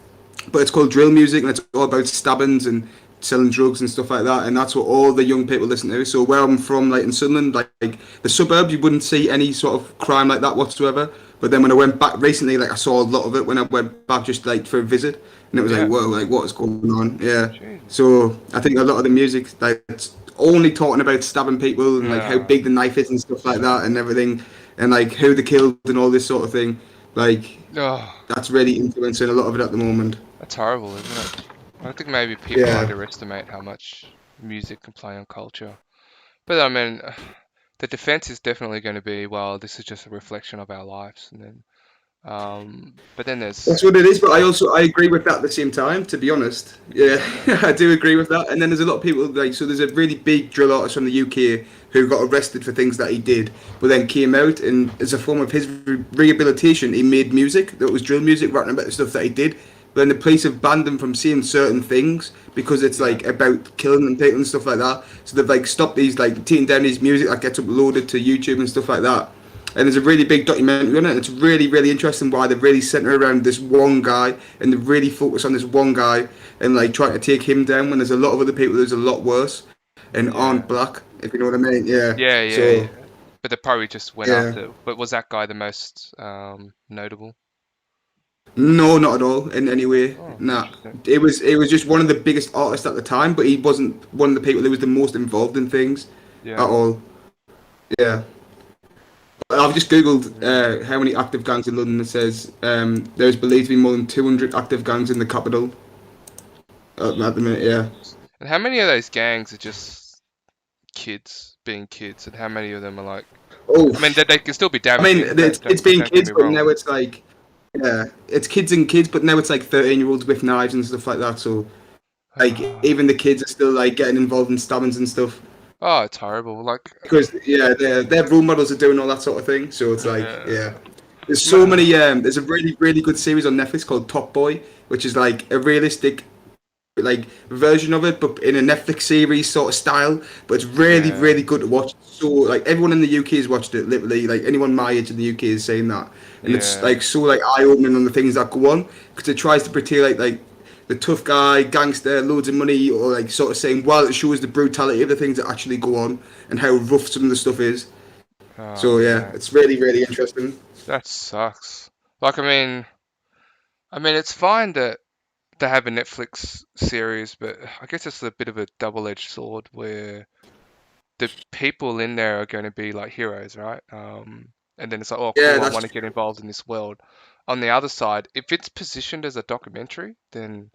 but it's called drill music, and it's all about stabbings and selling drugs and stuff like that. And that's what all the young people listen to. So where I'm from, like in Sunderland, like the suburbs, you wouldn't see any sort of crime like that whatsoever. But then when I went back recently, like I saw a lot of it when I went back just like for a visit, and it was like,
Yeah.
whoa, like what is going on? Yeah.
Jesus.
So I think a lot of the music, like it's only talking about stabbing people and like how
No.
big the knife is and stuff like that and everything, and like who they killed and all this sort of thing. Like
Oh,
that's really influencing a lot of it at the moment.
that's horrible, isn't it? I think maybe people
Yeah.
underestimate how much music can play on culture. But I mean, the defense is definitely going to be, well, this is just a reflection of our lives, and then, but then
That's
there's,
what it is, but I agree with that at the same time. To be honest, yeah, I do agree with that. And then there's a lot of people like so. There's a really big drill artist from the UK who got arrested for things that he did, but then came out and as a form of his rehabilitation, he made music that was drill music, writing about the stuff that he did. But then the police have banned him from saying certain things because it's
yeah,
like about killing and people and stuff like that. So they've like stopped these like taking down his music that gets uploaded to YouTube and stuff like that. And there's a really big documentary on it. And it's really, really interesting why they really center around this one guy and they really focus on this one guy and like trying to take him down when there's a lot of other people who's a lot worse and
yeah,
aren't black, if you know what I mean. Yeah.
yeah.
So
But they probably just went
yeah.
after. But was that guy the most notable?
No, not at all in any way.
Oh,
Nah,
interesting.
it was just one of the biggest artists at the time, but he wasn't one of the people who was the most involved in things at
Yeah.
all. Yeah, I've just googled
Mm.
how many active gangs in London. It says there's believed to be more than 200 active gangs in the capital at the minute. Yeah.
And how many of those gangs are just kids being kids, and how many of them are like?
Oh,
I mean, they can still be
I mean,
damaging.
it's being
Don't get
kids,
me
but
wrong.
now it's like, yeah, it's kids and kids, but now it's like 13-year-olds with knives and stuff like that. So like even the kids are still like getting involved in stabbings and stuff
Oh, it's horrible. Like,
because yeah, their role models are doing all that sort of thing. So it's like yeah, there's so
ma-
many. There's a really good series on Netflix called Top Boy, which is like a realistic like version of it, but in a Netflix series sort of style. But it's
yeah,
really good to watch. So like everyone in the UK has watched it. Literally, like anyone my age in the UK is saying that, and it's
yeah.
like so like eye opening on the things that go on because it tries to portray like the tough guy, gangster, loads of money, or like sort of saying while it shows the brutality of the things that actually go on and how rough some of the stuff is.
Oh
So yeah,
man,
it's really interesting.
that sucks. Like, I mean, it's fine that they have a Netflix series, but I guess it's a bit of a double-edged sword where the people in there are going to be like heroes, right? And then it's like, oh,
Yeah,
cool, I
that's
want to get involved in this world. On the other side, if it's positioned as a documentary, then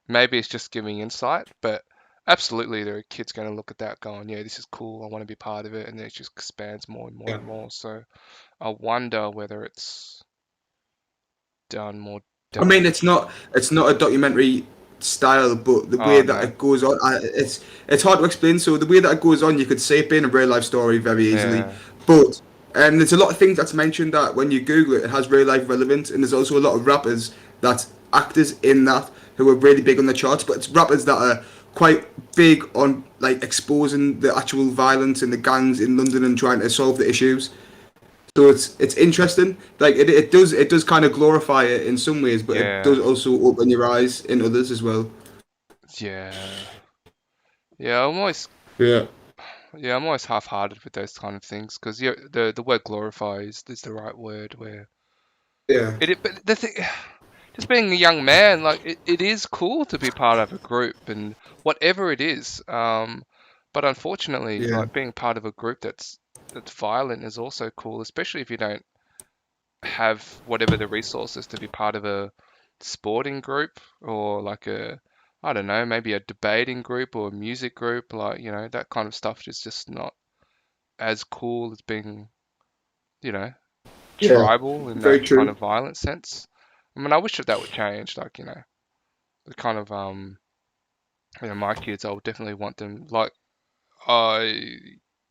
maybe it's just giving insight, but absolutely there are kids going to look at that going, yeah, this is cool, I want to be part of it, and then it just expands more and more
yeah.
and more. So I wonder whether it's done more
I mean,
damage.
it's not a documentary style, but the way
Oh
that
no.
it goes on, it's hard to explain. So the way that it goes on, you could say it being a real life story very easily,
Yeah.
but there's a lot of things that's mentioned that when you Google it, it has real life relevance, and there's also a lot of rappers that actors in that who are really big on the charts, but it's rappers that are quite big on like exposing the actual violence in the gangs in London and trying to solve the issues. So it's interesting. Like it does kind of glorify it in some ways, but it
Yeah.
does also open your eyes in others as well.
Yeah. Yeah,
Yeah.
I'm always half-hearted with those kind of things because yeah, the word glorify is the right word where
Yeah.
but the thing just being a young man, like it is cool to be part of a group and whatever it is. But unfortunately,
Yeah.
like being part of a group that's violent is also cool, especially if you don't have whatever the resources to be part of a sporting group or like I don't know, maybe a debating group or a music group, like, that kind of stuff is just not as cool as being, you know,
Yeah.
tribal in
Very
that kind
true.
of violent sense. I mean, I wish that would change, like, the kind of my kids, I would definitely want them like I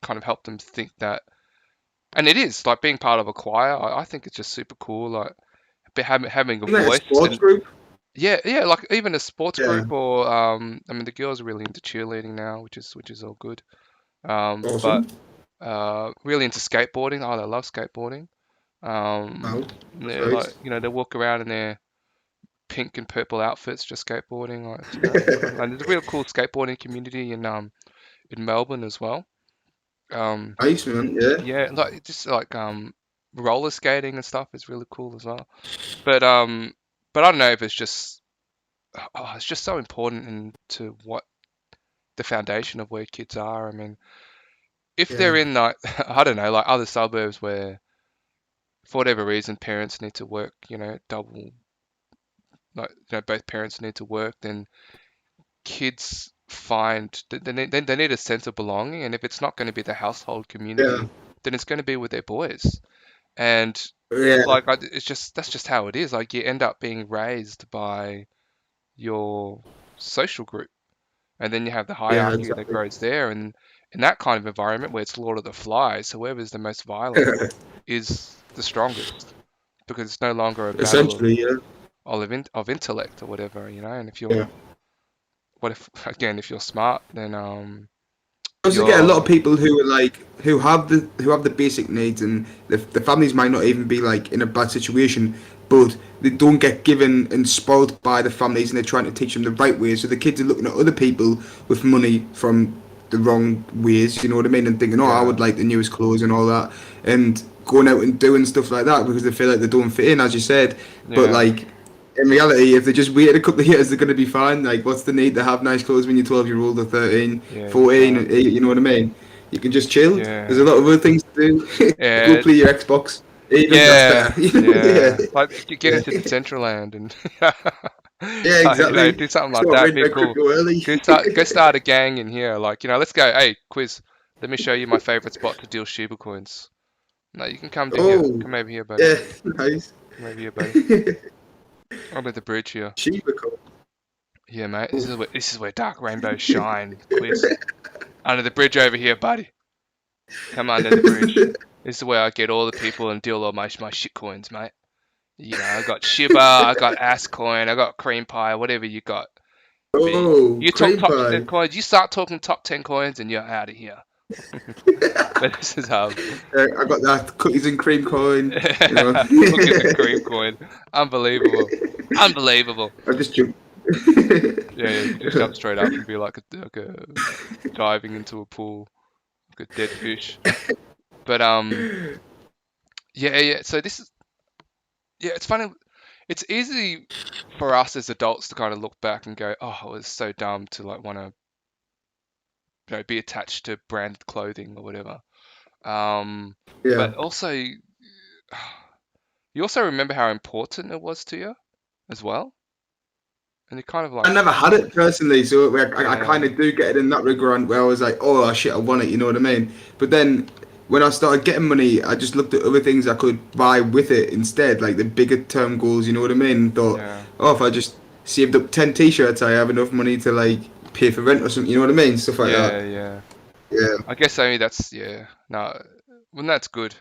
kind of help them think that, and it is like being part of a choir. I think it's just super cool, like having a
Isn't that a
voice
sports
and
group?
yeah, like even a sports
Yeah.
group or I mean the girls are really into cheerleading now, which is all good. But
Awesome.
really into skateboarding. Oh, they love skateboarding.
Wow. That's
They're like
nice.
they walk around in their pink and purple outfits just skateboarding. Like it's kind of, and there's a real cool skateboarding community in Melbourne as well. Um,
Nice man. Yeah.
yeah, like just like roller skating and stuff is really cool as well. But I don't know if it's just so important into what the foundation of where kids are. I mean, if
Yeah.
they're in like I don't know, like other suburbs where for whatever reason parents need to work, double like both parents need to work, then kids find they need a sense of belonging, and if it's not going to be the household
Yeah.
community, then it's going to be with their boys. And
Yeah.
like it's just that's just how it is. Like you end up being raised by your social group, and then you have the
Yeah.
hierarchy that
Exactly.
grows there. And in that kind of environment where it's Lord of the Flies, whoever's the most violent is the strongest because it's no longer a battle
Essentially. Yeah.
of intellect or whatever, And if
Yeah.
you're what if again if you're smart, then
Also get a lot of
you're
people who are like who have the basic needs and the families might not even be like in a bad situation, but they don't get given and spoiled by the families and they're trying to teach them the right way. So the kids are looking at other people with money from the wrong ways, you know what I mean, and thinking, oh, I would
yeah
like the newest clothes and all that, and going out and doing stuff like that because they feel like they don't fit in, as you said. But
yeah
like in reality, if they just waited a couple of years, they're going to be fine. Like, what's the need to have nice clothes when you're 12-year-old or 13,
Yeah,
14,
exactly.
you know what I mean? You can just chill. There's a
Yeah.
lot of other things to do. Go
Yeah.
play your Xbox. Even that's
Yeah.
better. You know?
Yeah.
Yeah.
Like get into Decentraland and
Yeah,
like,
exactly.
do something like
Start
that.
reading
Be
about
cool.
crypto early.
Go start a gang in here. Like, let's go. Hey, quiz. Let me show you my favorite spot to deal Shiba coins. No, you can come in here.
Oh,
Come over here, buddy.
yeah, nice.
Come over here, buddy. I'm at the bridge here.
Shiba coin.
Yeah, mate. This is
Oof.
where dark rainbows shine. Quiz. Under the bridge over here, buddy. Come under the bridge. This is where I get all the people and deal all my shit coins, mate. I got Shiba, I got Ass Coin, I got Cream Pie, whatever you got. But
Oh,
you talk
cream
top 10
pie.
coins, you start talking top 10 coins and you're out of here. But this is
I got that cookies and cream coin. You know.
cookies and cream coin. Unbelievable. Unbelievable.
I just jumped.
Yeah, you just jump straight up and be like a diving into a pool, like a dead fish. But yeah. So this is it's funny. It's easy for us as adults to kind of look back and go, "Oh, I was so dumb to like want to, be attached to branded clothing or whatever."
Yeah.
But also, you also remember how important it was to you as well, and you kind of
I
like,
never had it personally, so like, I kind
yeah,
of do get it in that regard where I was like, oh shit, I want it, you know what I mean? But then when I started getting money, I just looked at other things I could buy with it instead, like the bigger term goals, you know what I mean? And thought,
yeah,
oh, if I just saved up 10 t-shirts, I have enough money to like pay for rent or something, you know what I mean? Stuff like that.
yeah.
Yeah.
I guess I mean that's no, well that's good,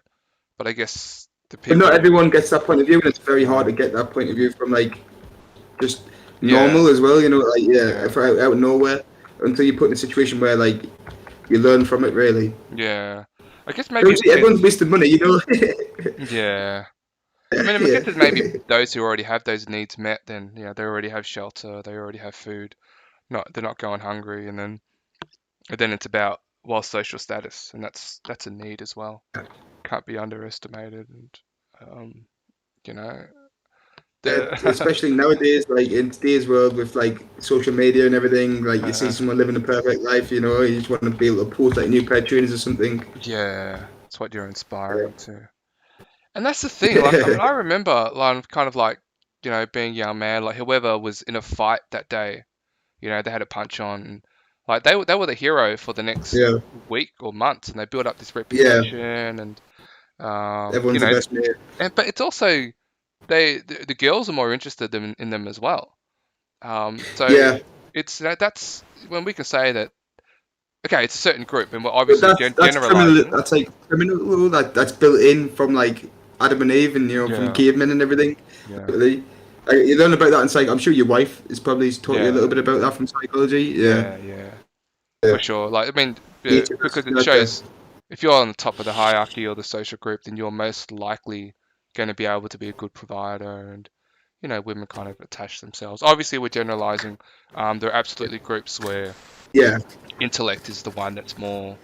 but I guess the
But not
people,
everyone gets that point of view, and it's very hard to
yeah,
get that point of view from like just
yeah,
normal as well, you know, like yeah,
yeah,
if out of nowhere until you put in a situation where like you learn from it really.
yeah. I guess maybe it
Obviously, everyone's
depends.
wasting money, you know.
Yeah. I guess
Yeah,
it's maybe those who already have those needs met, then they already have shelter, they already have food, they're not going hungry, and then it's about social status, and that's a need as well. Can't be underestimated, and um, you know the
especially nowadays, like in today's world with like social media and everything, like you see
uh,
someone living a perfect life, you know, you just want to be able to post like a new pair of trainers or something.
yeah, it's what you're inspiring to. And that's the thing. Like, I mean, I remember, like, kind of like, being a young man, like whoever was in a fight that day, they had a punch on. And, like they were the hero for the next
Yeah,
week or months, and they built up this
yeah,
reputation, and
everyone's the best mate.
but it's also the girls are more interested in them as well. So
Yeah,
that's when we can say that. Okay, it's a certain group, and we're
but
obviously
that's criminal.
generalizing.
That's like criminal. That's built in from like Adam and Eve, and from
Yeah,
cavemen and everything.
yeah,
Really, you learn about that in psych. I'm sure your wife has probably taught you a little
yeah,
bit about that from psychology. Yeah,
yeah.
yeah.
For sure. Like, I mean,
Nature
because
versus
it
nurture.
shows if you're on the top of the hierarchy or the social group, then you're most likely going to be able to be a good provider. And, women kind of attach themselves. Obviously, we're generalizing. There are absolutely groups where
Yeah.
intellect is the one that's more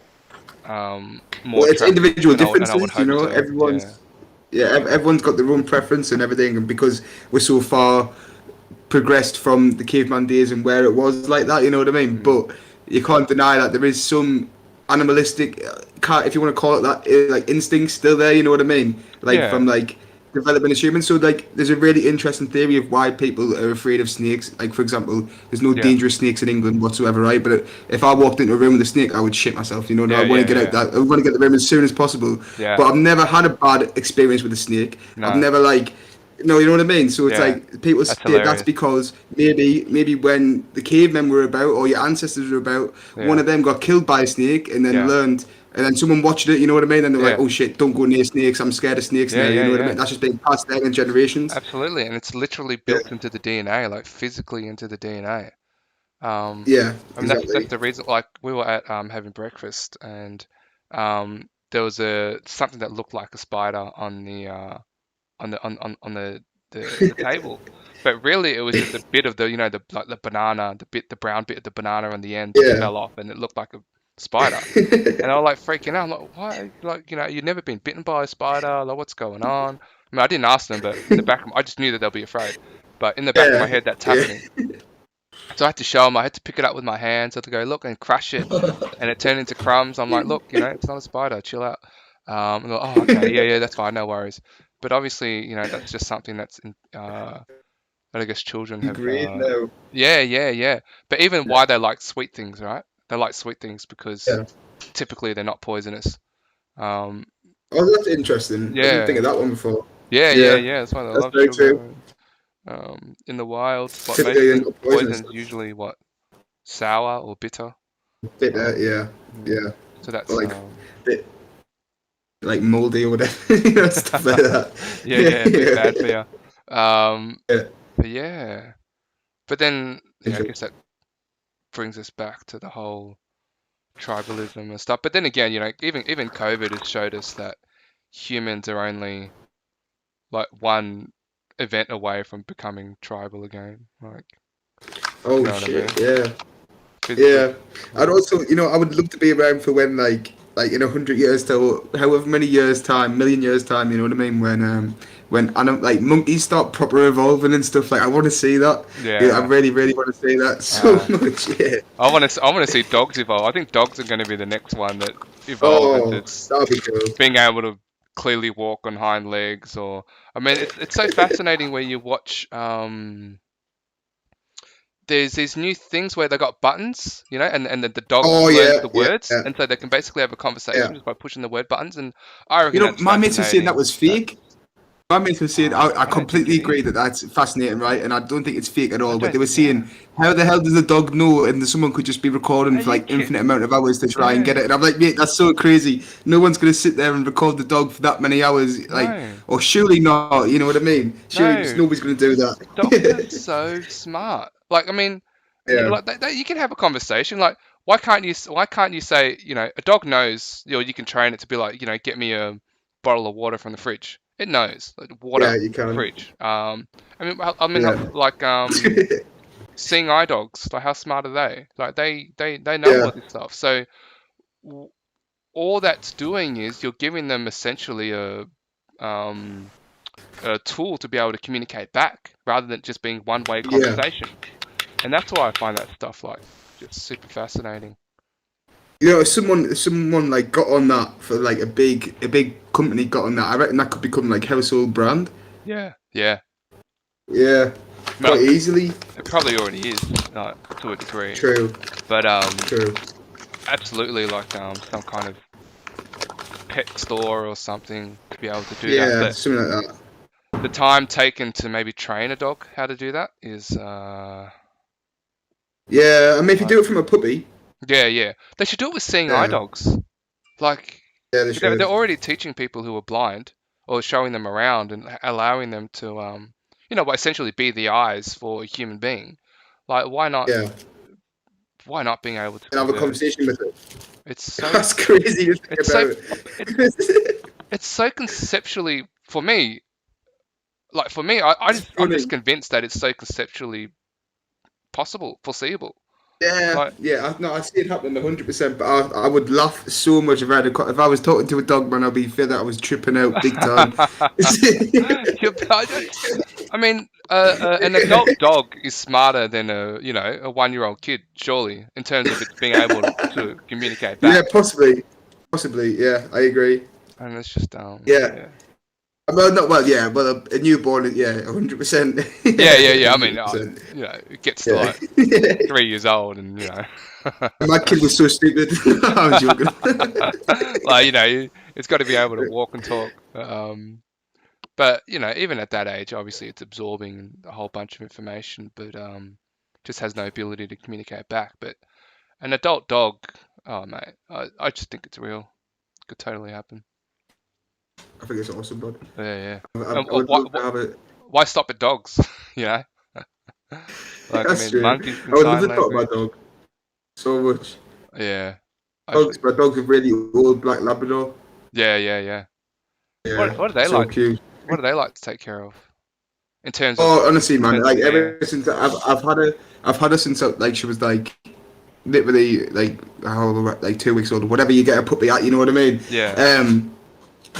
Well, it's
attractive,
individual
and I would
differences, you
hope
know.
so. Yeah,
Everyone's got their own preference and everything, and because we're so far progressed from the caveman days and where it was like that, you know what I mean?
mm.
But you can't deny that there is some animalistic, if you want to call it that, like instinct still there, you know what I mean? Like
Yeah,
from like development as humans. So like, there's a really interesting theory of why people are afraid of snakes. Like for example, there's no
yeah,
dangerous snakes in England whatsoever, right? But if I walked into a room with a snake, I would shit myself. You know, I
yeah,
want to
yeah,
get out.
yeah,
That I want to get the room as soon as possible.
yeah.
But I've never had a bad experience with a snake. I've
No,
never like no, you know what I mean. So it's
yeah,
like people
that's
say that's
hilarious.
because maybe when the cavemen were about or your ancestors were about, one
Yeah,
of them got killed by a snake and then
yeah,
learned, and then someone watched it. You know what I mean? And they're like,
yeah,
oh shit, don't go near snakes. I'm scared of snakes
yeah,
now. You
yeah,
know what I mean?
yeah.
That's just been passed down in generations.
Absolutely, and it's literally
Yeah,
built into the DNA, like physically into the DNA. Um,
yeah,
I mean that's
exactly.
the reason. Like we were at having breakfast, and there was a something that looked like a spider on on the table, but really it was just a bit of the like the banana, the brown bit of the banana on the end just
Yeah.
fell off, and it looked like a spider. And I was like freaking out. I'm like, why? Like, you've never been bitten by a spider. Like, what's going on? I mean, I didn't ask them, but in the back of I just knew that they'll be afraid. but in the back of my
Yeah.
head that's
Yeah.
happening. So I had to show him. I had to pick it up with my hands. I had to go look and crush it, and it turned into crumbs. I'm like, look, it's not a spider. Chill out. And they're like, oh, okay, yeah, that's fine, no worries. But obviously, that's just something that's that I guess children have.
Great now.
Yeah. But even
Yeah.
why they like sweet things, right? They like sweet things because
Yeah.
typically they're not poisonous. Um,
Oh, that's interesting. I didn't think
yeah,
of that one before.
yeah, yeah,
Yeah,
yeah. That's why they
that's
love
very true.
sugar. In the wild, what
Typically,
makes
they're
them
not poisonous.
poison's usually what sour or bitter.
Bitter, yeah,
Mm.
yeah.
So that's
Or like bit like moldy or whatever, stuff like that.
yeah, a bit bad for you.
Yeah.
But yeah, but then I
Interesting.
guess that brings us back to the whole tribalism and stuff. But then again, even COVID has showed us that humans are only like one event away from becoming tribal again. Like, you
Oh
know what I mean?
shit, yeah.
'Cause
Yeah, I'd also, I would love to be around for when, like in 100 years to however many years time, million years time. You know what I mean? When like monkeys start proper evolving and stuff. Like I want to see that. Yeah, I
yeah.
really, really want to see that so
Uh,
much. Yeah.
I want to see dogs evolve. I think dogs are going to be the next one that evolve into
Oh, that'd be cool.
being able to clearly walk on hind legs. Or I mean, it's so fascinating where you watch. There's these new things where they got buttons, and the dog
Oh
learns
yeah,
the
yeah,
words,
yeah,
and so they can basically have a conversation
yeah.
just by pushing the word buttons. And I reckon that's
My mates were saying that
fascinating.
was fake. My mates were saying, I
I don't think
completely
it
agree
is.
that that's fascinating, right? And I don't think it's fake at
I
all. But they
don't.
were
Yeah.
saying, how the hell does a dog know? And someone could just be recording
Are
for
you
like infinite
kidding?
amount of hours to try and get
Yeah.
it. And I'm like, mate, that's so crazy. No one's gonna sit there and record the dog for that many hours, like,
No.
or surely not. You know what I mean? Surely just
No.
nobody's gonna do
Dogs are
that.
so smart. Like, I mean,
Yeah,
like you can have a conversation. Like, why can't you say, a dog knows, you can train it to be like, get me a bottle of water from the fridge. It knows, like, water,
yeah, you can.
fridge. I mean,
Yeah,
like seeing eye dogs. Like, how smart are they? Like, they know
yeah,
all this stuff. So w- all that's doing is you're giving them essentially um a tool to be able to communicate back rather than just being one-way
yeah.
conversation. And that's why I find that stuff like just super fascinating.
If someone like got on that for like a big company got on that, I reckon that could become like household brand.
Yeah, yeah.
Yeah,
Well,
quite easily.
it probably already is, to a degree,
True,
but
true.
absolutely like some kind of pet store or something to be able to do that.
Yeah,
But
something like that.
the time taken to maybe train a dog how to do that is
Yeah, I mean, if you
like,
do it from a puppy,
yeah. They should do it with seeing eye
yeah,
dogs. Like,
yeah, they
they're
should.
already teaching people who are blind or showing them around and allowing them to essentially be the eyes for a human being. Like,
Yeah,
why not being able to
and have a
converse?
conversation with it.
It's so
That's crazy to think
it's so
about.
it, it's so conceptually for me. Like, for me,
It's
I'm just
funny.
convinced that it's so conceptually possible, foreseeable.
Yeah,
Like,
yeah. No, I see it happening 100%. But I would laugh so much if if I was talking to a dog, man. I'd be fear that I was tripping out big time.
I mean, an adult dog is smarter than a 1-year-old kid, surely, in terms of its being able to communicate
Yeah,
back.
possibly. Yeah, I agree.
And it's just,
Yeah.
yeah.
Well, not well. Yeah, well, a newborn. Yeah, 100%.
Yeah. I mean,
100%.
it gets to
Yeah.
like 3 years old, and
My kid was so stupid. I was joking.
like, it's got to be able to walk and talk. But even at that age, obviously, it's absorbing a whole bunch of information, but just has no ability to communicate back. But an adult dog, oh mate, I just think it's real. Could totally happen.
I think it's awesome, bud.
Yeah.
I would
Why,
love to have it.
why stop at dogs? you know, like, I
That's
mean,
true.
monkeys
I
can
would love
sign
to talk about
language.
dog so much.
Yeah, I should.
My dog's a really old black Labrador.
Yeah.
Yeah,
What do they
so
like?
cute.
What do they like to take care of in terms of
Oh, honestly, man, like
care?
ever since I've had her since like she was like literally like how old, like 2 weeks old, whatever you get a puppy at, you know what I mean?
Yeah,
Um,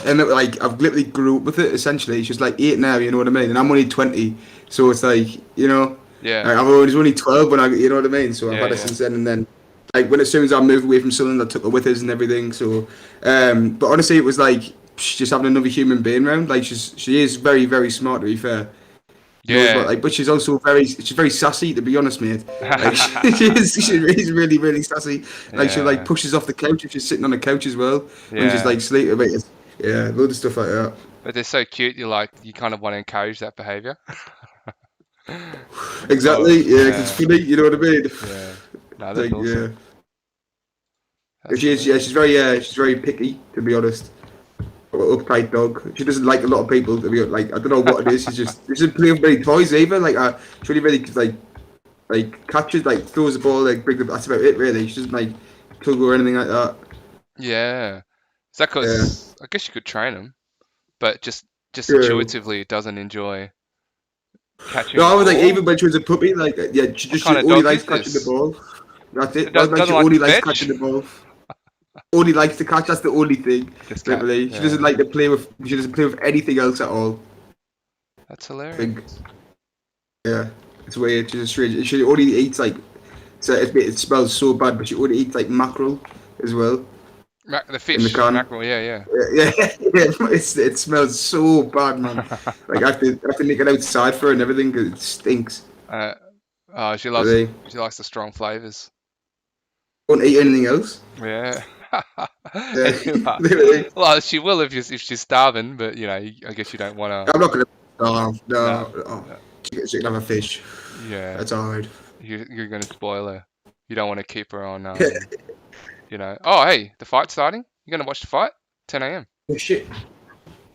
And like I've literally grew up with it. Essentially, she's like 8 now. You know what I mean? And I'm only 20, so it's like
Yeah,
like, I was only 12 when you know what I mean. So I've
yeah,
had her
yeah.
since then. And then like as soon as I moved away from Sunderland, I took her with us and everything. So, but honestly, it was like just having another human being around. Like she is very very smart, to be fair. Knows what
Yeah.
like, but she's very sassy, to be honest, mate. Like she's really really sassy. Like she like
Yeah,
pushes off the couch if she's sitting on the couch as well when she's
yeah.
like sleeping. Like, yeah, loads of stuff like that.
But they're so cute, you kind of want to encourage that behavior. Oh,
Exactly. Yeah, 'cause it's
yeah,
funny. You know what I mean?
yeah. No, that's
Like yeah,
awesome. That's
she is. Yeah,
hilarious.
she's very picky, to be honest. Uptight dog. She doesn't like a lot of people. To be like, I don't know what it is. She doesn't play with many toys either. Like, she only really like catches, like throws the ball, like brings the. That's about it, really. She doesn't like tug or anything like that.
Yeah. Is that
Yeah.
because I guess you could train them, but just
Yeah.
intuitively it doesn't enjoy catching
No,
the
I was like,
ball?
even when she was a puppy, like, yeah,
What
she
kind of
only
dog
likes
is
catching the
this?
ball. That's it.
It
That's like
doesn't
she
like to
only likes
fetch?
catching the ball. Only likes to catch. That's the only thing.
Just catch.
Literally, she doesn't
Yeah.
like to play with. She doesn't play with anything else at all.
That's
I think.
hilarious.
Yeah, it's weird. She's a strange. She only eats like. So it smells so bad, but she only eats like mackerel as well
The
in the
fish,
can.
mackerel, yeah,
Yeah, it smells so bad, man. Like I have to make it outside for her and everything because it stinks.
yeah. She
But
loves
they
she likes the strong flavors.
won't eat anything else.
Yeah.
Yeah,
And
literally.
well, she will if she's starving, but I guess you don't want to.
I'm not gonna. No,
No,
no. Oh,
no,
she can have a fish.
yeah,
That's alright.
you're gonna spoil her. You don't want to keep her on. Oh, hey, the fight's starting. You gonna watch the fight? 10 a.m.
Oh, shit.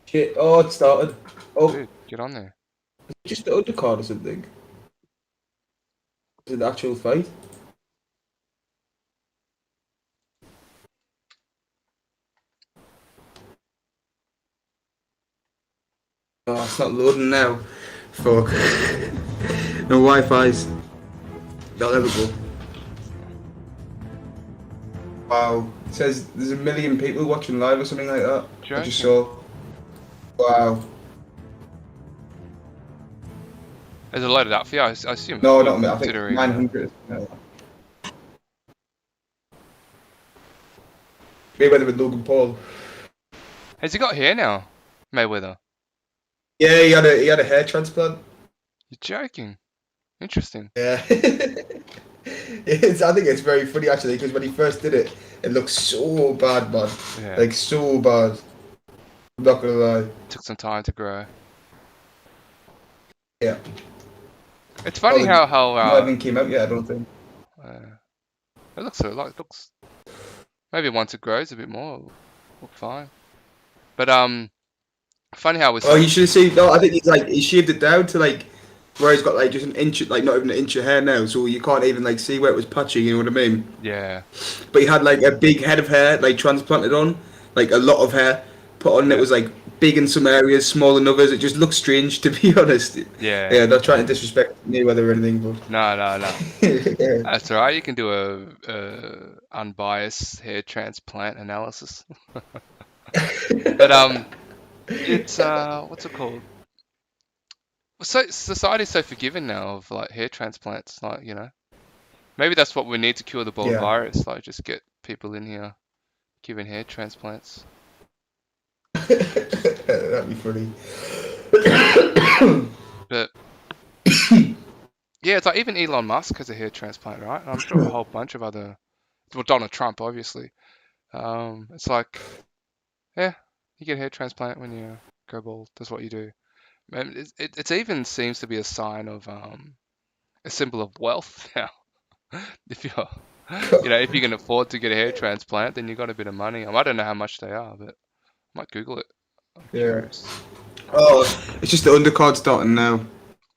Shit. Oh, it started. Oh,
Dude, get on there.
just the undercard or something. Is it the actual fight? Oh, it's not loading now. Fuck. No Wi-Fi's. They'll ever go. Wow. It says there's a million people watching live or something like that. I just
Joking.
saw. Wow.
Is it loaded up for you? I assume it
No,
would,
not me. I think
considering.
900. No. Mayweather with Logan Paul.
Has he got hair now, Mayweather?
Yeah, he had a hair transplant.
You're joking. Interesting.
Yeah. I think it's very funny actually because when he first did it, it looked so bad, man.
Yeah.
Like so bad. I'm not gonna lie.
Took some time to grow.
Yeah.
It's funny
Well,
how
not even came out yet. I don't think.
it looks maybe once it grows a bit more, it'll look fine. But funny how with
Oh, you
some
should have seen. No, I think he shaved it down to like where he's got like just an inch, like not even an inch of hair now, so you can't even like see where it was patchy. You know what I mean?
yeah,
But he had like a big head of hair like transplanted on, like a lot of hair put on. It
yeah,
was like big in some areas, small in others. It just looked strange, to be honest.
yeah.
Yeah, not trying to disrespect Mayweather or anything,
No, no, no.
but yeah.
That's all right. You can do a unbiased hair transplant analysis. But it's what's it called? So society's so forgiving now of like hair transplants. Like maybe that's what we need to cure the bald
Yeah.
virus. Like just get people in here giving hair transplants.
That'd be funny.
But yeah, it's like even Elon Musk has a hair transplant, right? And I'm sure a whole bunch of other, well, Donald Trump, obviously. It's like, yeah, you get a hair transplant when you go bald. That's what you do. And it even seems to be a sign of a symbol of wealth now. If you're, if you can afford to get a hair transplant, then you got a bit of money. I don't know how much they are, but I might Google it. I'm
Yeah.
curious.
Oh, it's just the undercard starting now.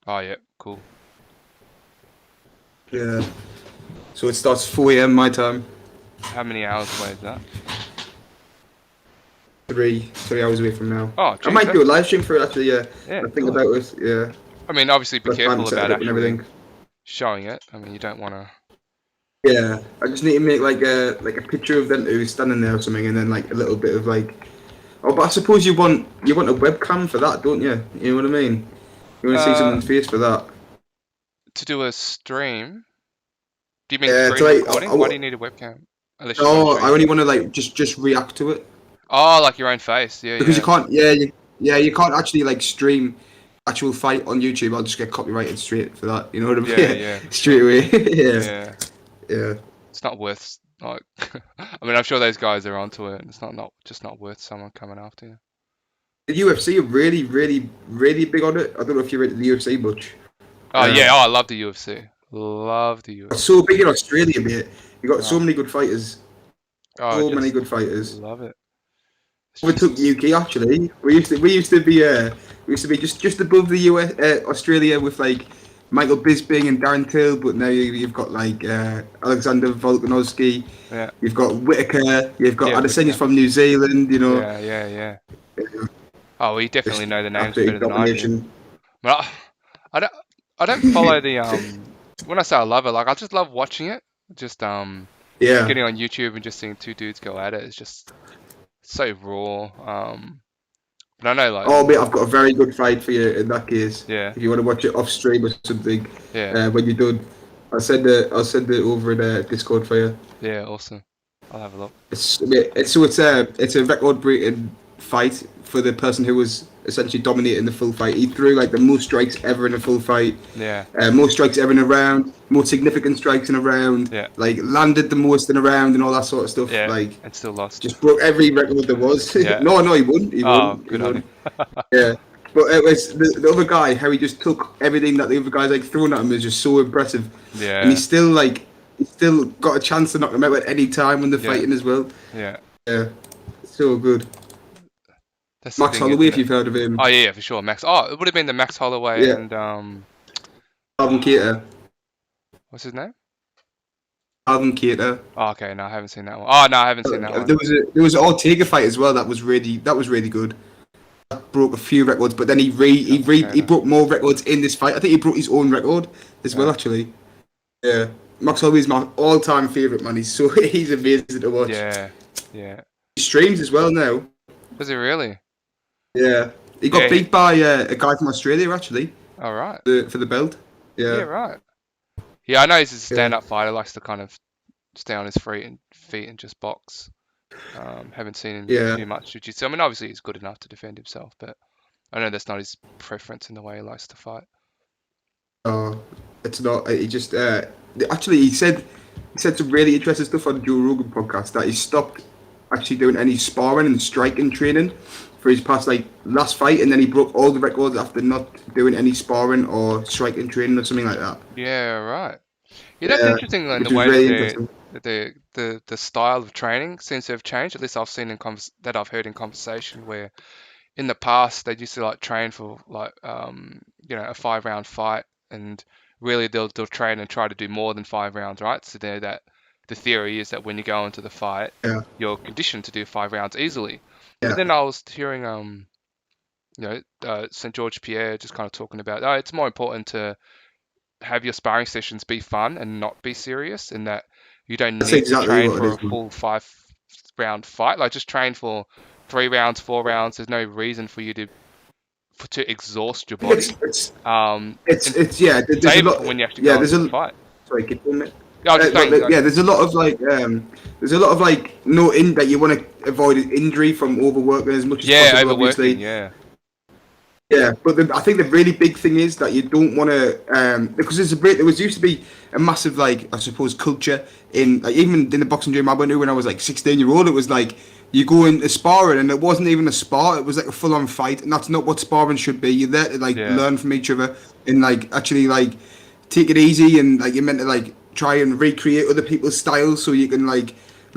Oh yeah, cool.
Yeah. So it starts 4 a.m. my time.
How many hours away is that?
3 hours away from now.
Oh,
I
geez,
might do a live stream for it actually. Yeah.
yeah,
I think
do it.
about it. Yeah.
I mean, obviously be
Got time
careful
to set
about
it up and
actually
everything.
showing it. I mean, you don't want to.
Yeah. I just need to make like a picture of them two standing there or something, and then like a little bit of like Oh, but I suppose you want a webcam for that, don't you? You know what I mean? You want to see
Uh,
someone's face for that.
to do a stream. Do you mean
Yeah,
screen
to like,
recording? Why do you need a webcam? Unless you want to
no,
show
I
your
only
face.
want to like just react to it
Oh, like your own face. Yeah,
because you
yeah.
can't. Yeah, you can't actually like stream actual fight on YouTube. I'll just get copyrighted straight for that. You know what I mean?
Yeah,
Yeah,
yeah, for
straight
sure.
away. Yeah,
Yeah.
yeah.
It's not worth like I mean I'm sure those guys are onto it and it's not just not worth someone coming after you.
The UFC are really, really, really big on it. I don't know if you're into the UFC much.
Oh yeah,
Um,
oh I love the UFC. Love the
it's
UFC.
so big in Australia, mate. You got so
Oh,
many good fighters.
oh
So many
just
good fighters.
love it. It's
Overtook the
just
UK actually. We used to be just above the US Australia with like Michael Bisping and Darren Till, but now you've got like Alexander Volkanovski,
yeah.
you've got Whitaker, you've got
Yeah,
Adesanya's
Whitaker.
from New Zealand. You know,
Yeah, yeah, yeah. Oh well you definitely
just
know the names
absolutely
better than I do.
domination.
But I don't I don't follow the when I say I love it, like I just love watching it. Just
Yeah.
getting on YouTube and just seeing two dudes go at it is just so raw. But I know like
Oh mate, I've got a very good fight for you in that case.
yeah,
If you want to watch it off stream or something,
yeah,
when you're done, I'll send it over in Discord for you.
yeah, awesome. I'll have a look.
It's a record breaking fight for the person who was essentially dominating the full fight. He threw like the most strikes ever in a full fight,
Yeah,
most strikes ever in a round, most significant strikes in a round,
yeah,
like landed the most in a round and all that sort of stuff.
yeah,
Like
and still lost.
just broke every record there was.
Yeah.
No, he wouldn't. He
Oh,
wouldn't. He
good on him.
wouldn't. Yeah. But it was the other guy, how he just took everything that the other guys like thrown at him was just so impressive. And
Yeah,
he's still got a chance to knock him out at any time when they're
yeah,
fighting as well.
yeah.
Yeah. So good.
That's the
Max
thing,
Holloway,
isn't
if
it?
you've heard of him.
Oh yeah, for sure. Max. Oh, it would have been the Max Holloway
Yeah.
and
Alvin Cater.
what's his name?
Alvin Cater.
Oh, okay, no, I haven't seen that one. Oh no, I haven't seen that one.
There was an Ortega fight as well that was really good. That broke a few records, but then he broke more records in this fight. I think he broke his own record as well,
Yeah.
actually. Yeah. Max Holloway's my all-time favorite man. He's amazing to watch.
Yeah, yeah.
He streams as well now.
Was it really?
Yeah. He
Yeah.
got beat by a guy from Australia actually
All right.
for the belt.
Yeah,
Yeah.
right. Yeah, I know he's a
Yeah.
stand-up fighter. Likes to kind of stay on his feet and just box. Haven't seen him
Yeah.
do much jiu-jitsu. I mean, obviously he's good enough to defend himself, but I know that's not his preference in the way he likes to fight.
Oh, it's not. He just actually he said some really interesting stuff on Joe Rogan podcast that he stopped actually doing any sparring and striking training for his past last fight, and then he broke all the records after not doing any sparring or striking training or something like that.
Yeah, right. Yeah, that's
Yeah,
interesting in
which
the
was
way
really
that
interesting.
the style of training seems to have changed. At least I've seen that I've heard in conversation where in the past they used to like train for like a 5 round fight and really they'll train and try to do more than 5 rounds, right? So the theory is that when you go into the fight,
Yeah,
you're conditioned to do 5 rounds easily.
yeah,
But then I was hearing St. George Pierre just kind of talking about it's more important to have your sparring sessions be fun and not be serious, and that you don't
that's
need to
exactly
train
what
for
it
a
is, man.
full 5 round fight. Like just train for 3 rounds, 4 rounds. There's no reason for you to exhaust your body.
It's
And
it's yeah. There's a
save it
lot.
for when you have to
Yeah,
go
there's
into the
a.
fight.
Sorry, keep going, mate.
Yeah, I was just saying, like,
Yeah, there's a lot of no in that you want to avoid injury from overworking as much as
yeah,
possible.
overworking,
Obviously,
yeah,
yeah. But I think the really big thing is that you don't want to because there was used to be a massive I suppose culture in even in the boxing gym I went to when I was 16-year-old. It was you go into sparring and it wasn't even a spar. It was a full on fight, and that's not what sparring should be. You're there to
yeah,
learn from each other and actually take it easy, and you're meant to try and recreate other people's styles so you can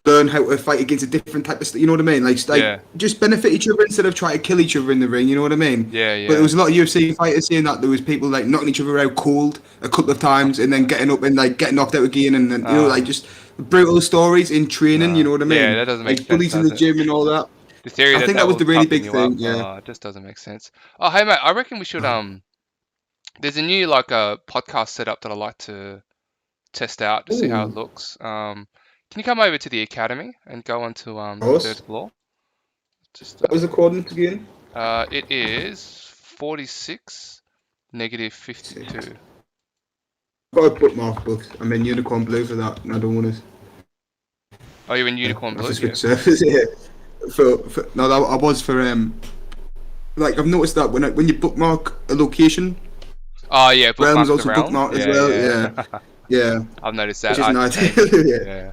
learn how to fight against a different type of you know what I mean,
yeah,
just benefit each other instead of trying to kill each other in the ring, you know what I mean.
yeah,
But there
yeah.
was a lot of UFC fighters saying that there was people knocking each other out cold a couple of times and then getting up and getting knocked out again, and then just brutal stories in training, you know what I
Yeah,
mean,
that doesn't make sense,
bullies in the
does it?
gym and all that.
The theory
I
that
think that was
will
the really
toughen
big
you
thing.
up,
Yeah.
it just doesn't make sense. Oh, hey mate, I reckon we should there's a new a podcast setup that I like to test out to see how it
Ooh,
looks. Can you come over to the academy and go onto
of
the third
course.
floor? Just
What was the coordinates again?
it is 46 negative 52.
I've got a bookmark, but I'm in unicorn blue for that, and I don't want to.
Oh, you're in unicorn
I have
blue?
to switch
Yeah.
servers. Yeah. For no, that, I was for like I've noticed that when you bookmark a location,
Oh yeah,
realms
bookmark the
also
realm.
bookmark as
Yeah,
well.
yeah.
Yeah, yeah,
I've noticed
which
that. I had
isn't
to
ideal.
change it.
Yeah,
Yeah,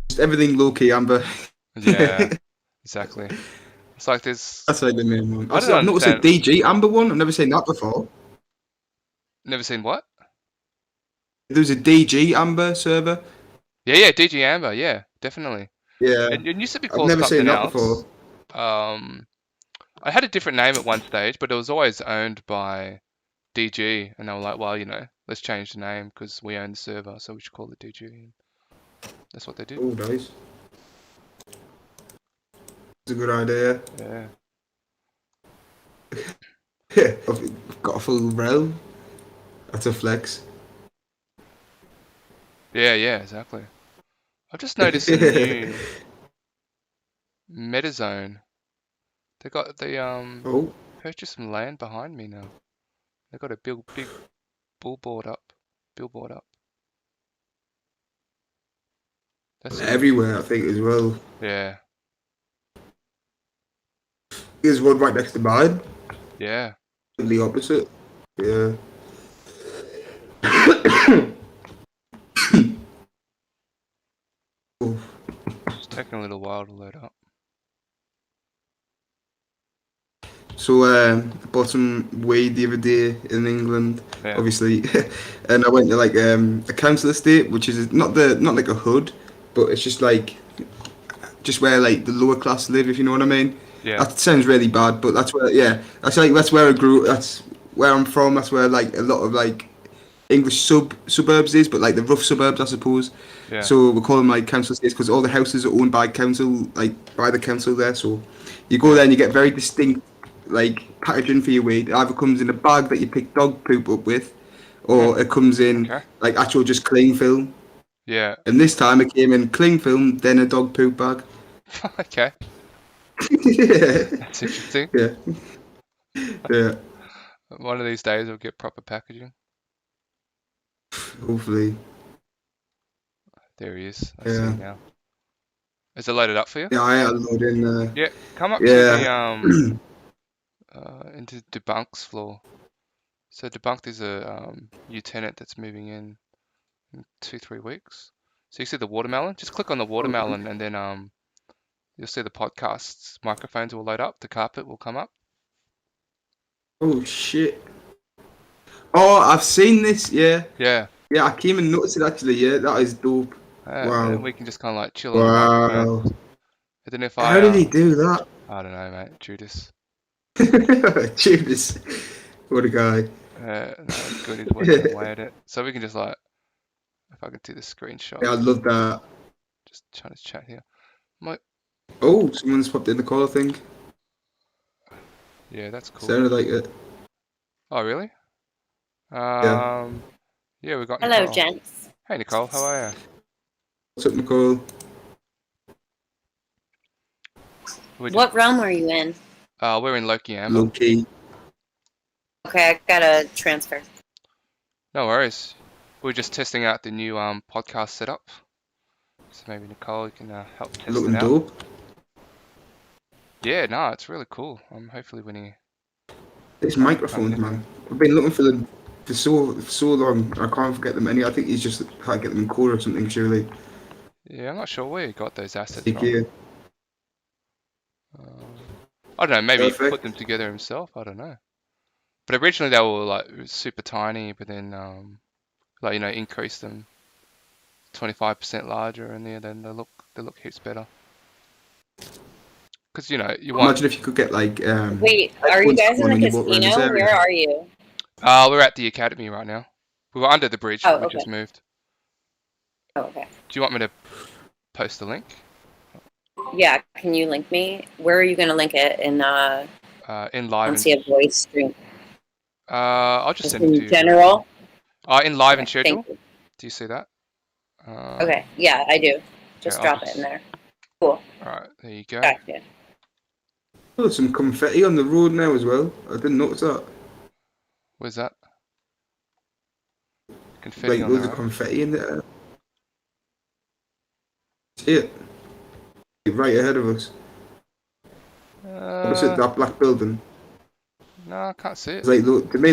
just everything low key amber.
yeah, exactly. It's like there's.
That's like the main one.
I don't
Also, I've noticed a
understand.
DG amber one. I've never seen that before.
Never seen what?
There's a DG amber server.
Yeah, yeah, DG Amber. Yeah, definitely.
Yeah,
It used to be
I've
called
never seen
something
that before.
else. Um, I had a different name at one stage, but it was always owned by DG, and they were like, well, let's change the name because we own the server, so we should call it DG. And that's what they did.
Oh, nice. It's a good idea.
Yeah.
I've got a full realm. That's a flex.
Yeah, yeah, exactly. I've just noticed a new meta zone. They
Oh,
purchased some land behind me now. They got a big billboard up. Billboard up. That's new.
everywhere I think as well.
Yeah.
There's one right next to mine.
Yeah.
The opposite. Yeah. Oh.
It's taking a little while to load up.
So I bought some weed the other day in England,
Yeah.
obviously, and I went to like a council estate, which is not like a hood, but it's just where like the lower class live, if you know what I mean.
Yeah.
That sounds really bad, but that's where that's where I grew. That's where I'm from. That's where like a lot of like English suburbs is, but like the rough suburbs, I suppose.
Yeah.
So we call them like council estates because all the houses are owned by council, like by the council there. So you go there and you get very distinct like packaging for your weed. It either comes in a bag that you pick dog poop up with, or it comes in
Okay.
like actual just cling film.
Yeah.
And this time it came in cling film, then a dog poop bag.
Okay.
Yeah.
That's interesting.
Yeah. Yeah.
One of these days we'll get proper packaging.
Hopefully.
There he is. I see
Yeah.
now. Is it loaded up for you?
Yeah, I had a load in
Yeah. Come up to
yeah.
the into Debunk's floor. So Debunked is a new tenant that's moving in 2-3 weeks. So you see the watermelon? Just click on the watermelon and then you'll see the podcast's microphones will load up. The carpet will come up.
Oh shit. Oh, I've seen this, yeah.
Yeah.
Yeah, I came and noticed it actually, yeah. That is dope. Wow.
And we can just kind of like chill on the microphones.
Wow.
And then if
How did he do that?
I don't know, mate. Judas.
Judas. What a guy.
No, good. He's working away at it. So we can just like, if I can do the screenshot.
Yeah, I love that.
Just trying to chat here.
Oh, someone's popped in the call, I think.
Yeah, that's cool.
Sounded like it.
Oh, really?
Yeah.
Yeah, we got
Hello,
Nicole.
gents.
Hey, Nicole. How are you?
What's up, Nicole?
What realm are you in?
We're in Loki Amber.
Low key.
Okay, I gotta transfer.
No worries. We're just testing out the new podcast setup. So maybe Nicole, you can help test
Looking
it out.
dope.
Yeah, no, it's really cool. Hopefully when he...
It's microphones, man. I've been looking for them for so long. I can't forget them. I think he's just had to get them in core or something, surely.
Yeah, I'm not sure where he got those assets
Take
from.
care.
I don't know, maybe he
Perfect.
put them together himself. I don't know. But originally they were like super tiny, but then like increase them 25% larger, and then they look heaps better. Because you want.
Imagine if you could get like.
Wait, are you guys in
when
the
you walk around this
casino?
area.
Where are you?
We're at the academy right now. We were under the bridge.
Oh,
We
okay.
just moved.
Oh, okay.
Do you want me to post the link?
Yeah, can you link me? Where are you gonna link it? In
In
I
live.
don't see a voice stream.
I'll just
Just
send it to
in
you.
general.
In live and
Okay,
schedule.
thank you.
Do you see that?
Okay, yeah, I do. Just
I'll
drop it in there. Cool.
Alright, there you go.
Gotcha.
Oh, there's some confetti on the road now as well. I didn't notice that.
Where's that? Confetti
Like
on the
loads of
road.
confetti in there. See it? Right ahead of us. Opposite that black building.
No, I can't see it.
It's like, look, to me,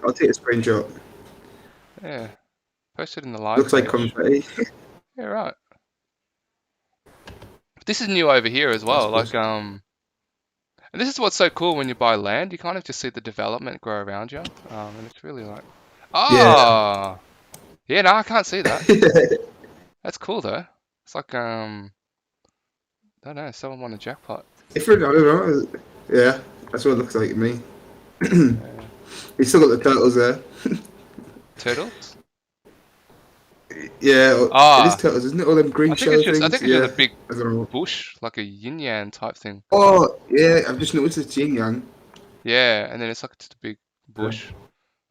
I'll take a screenshot.
Yeah. Posted in the live
Looks like
page.
confetti.
Yeah, right. This is new over here as well.
That's
Like, and this is what's so cool when you buy land. You kind of just see the development grow around you. And it's really like,
Yeah.
yeah, no, I can't see that. That's cool though. It's like, I don't know, someone won a jackpot.
Different, I don't know. Yeah, that's what it looks like to me.
Yeah.
You still got the turtles there.
Turtles?
Yeah, it is
Ah,
turtles, isn't it? All them green
I think
shell
it's just,
things.
a
Yeah,
big
I don't know.
bush, like a yin yang type thing.
Oh, yeah, I've just noticed it's yin yang.
Yeah, and then it's like just a big
Yeah.
bush.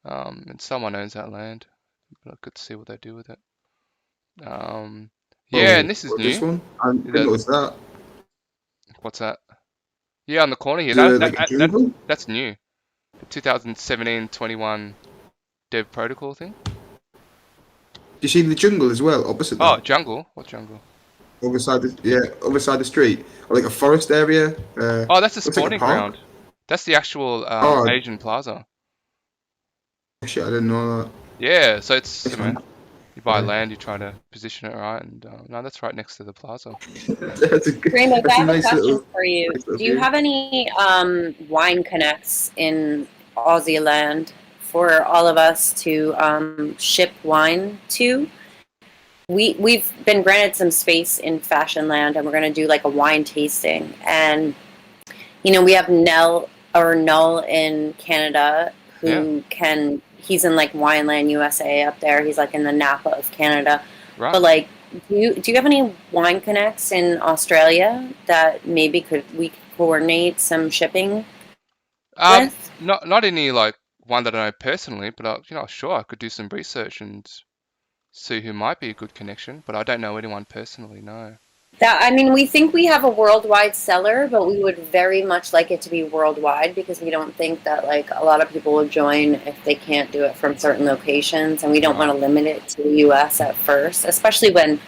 And someone owns that land. But I could see what they do with it. Yeah, and this is
This
new.
one? I didn't
The,
notice that.
what's that? Yeah, on the corner here.
Is it like a jungle?
That's new. The 2017-21 Dev Protocol thing.
Do you see the jungle as well, opposite
Oh,
that?
jungle. What jungle?
Other side the street. Or like a forest area.
Oh, that's the
looks like a
spawning
park.
ground. That's the actual
Oh,
Asian Plaza.
shit, I didn't know that.
Yeah, so it's,
This
you know,
one.
you buy
Yeah.
land, you try to position it right, and no, that's right next to the plaza.
That's a good,
Rainbows,
that's
I
a
have a
nice
question
little,
for you.
nice little
Do you
view.
have any wine connects in Aussie land for all of us to ship wine to? We've been granted some space in Fashion Land, and we're going to do like a wine tasting. And we have Null in Canada who he's in like Wineland USA up there. He's like in the Napa of Canada.
Right.
But like, do you have any wine connects in Australia that maybe we could coordinate some shipping with?
Not any like one that I know personally, but sure, I could do some research and see who might be a good connection, but I don't know anyone personally, no.
We think we have a worldwide seller, but we would very much like it to be worldwide because we don't think that like a lot of people will join if they can't do it from certain locations, and we don't want to limit it to the U.S. at first, especially when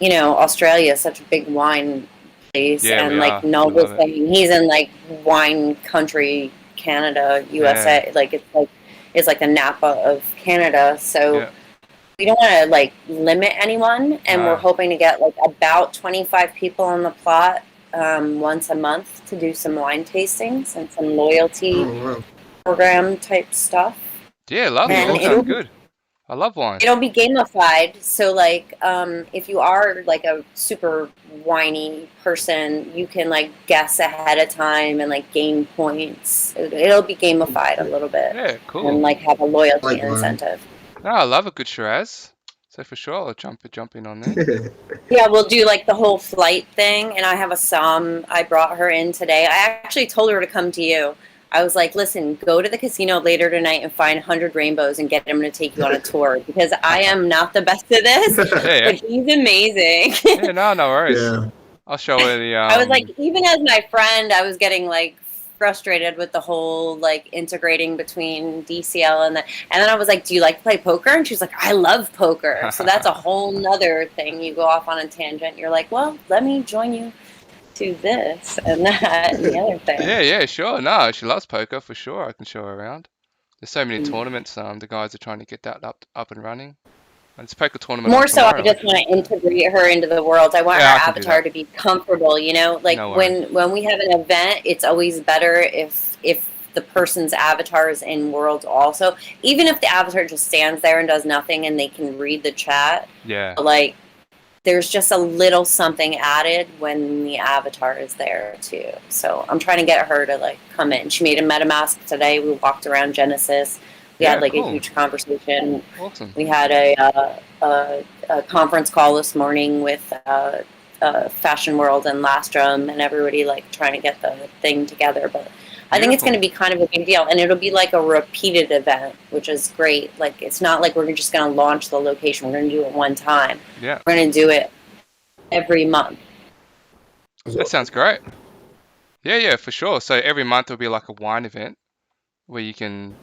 Australia is such a big wine place, and like Noel was saying, he's in like wine country, Canada, USA, like it's like the Napa of Canada, so.
Yeah.
We don't want to like limit anyone, and we're hoping to get like about 25 people on the plot once a month to do some wine tastings and some loyalty program type stuff.
Yeah, lovely. All sounds good. I love wine.
It'll be gamified, so like if you are like a super whiny person, you can like guess ahead of time and like gain points. It'll be gamified a little bit.
Yeah, cool.
And like have a loyalty incentive.
No, I love a good Shiraz. So for sure, I'll jump in on there.
Yeah, we'll do like the whole flight thing, and I have a Som. I brought her in today. I actually told her to come to you. I was like, listen, go to the casino later tonight and find 100 rainbows and get him to take you on a tour because I am not the best at this, but he's amazing.
Yeah, no worries. Yeah. I'll show her the.
I was like, even as my friend, I was getting like frustrated with the whole like integrating between DCL and then I was like, do you like to play poker? And she's like, I love poker. So that's a whole nother thing. You go off on a tangent. You're like, well, let me join you to this and that and the other thing.
Yeah, sure. No, she loves poker for sure. I can show her around. There's so many tournaments. The guys are trying to get that up and running. And it's a poker tournament.
More so, I just want to integrate her into the world. I want her avatar to be comfortable. Like when we have an event, it's always better if the person's avatar is in world also. Even if the avatar just stands there and does nothing and they can read the chat.
Yeah.
Like there's just a little something added when the avatar is there too. So I'm trying to get her to like come in. She made a MetaMask today. We walked around Genesis. We had like a huge conversation.
Awesome.
We had a conference call this morning with Fashion World and Lastrum and everybody like trying to get the thing together. But I think it's going to be kind of a big deal, and it'll be like a repeated event, which is great. Like it's not like we're just going to launch the location. We're going to do it one time.
Yeah.
We're going to do it every month.
That sounds great. Yeah, for sure. So every month there'll be like a wine event where you can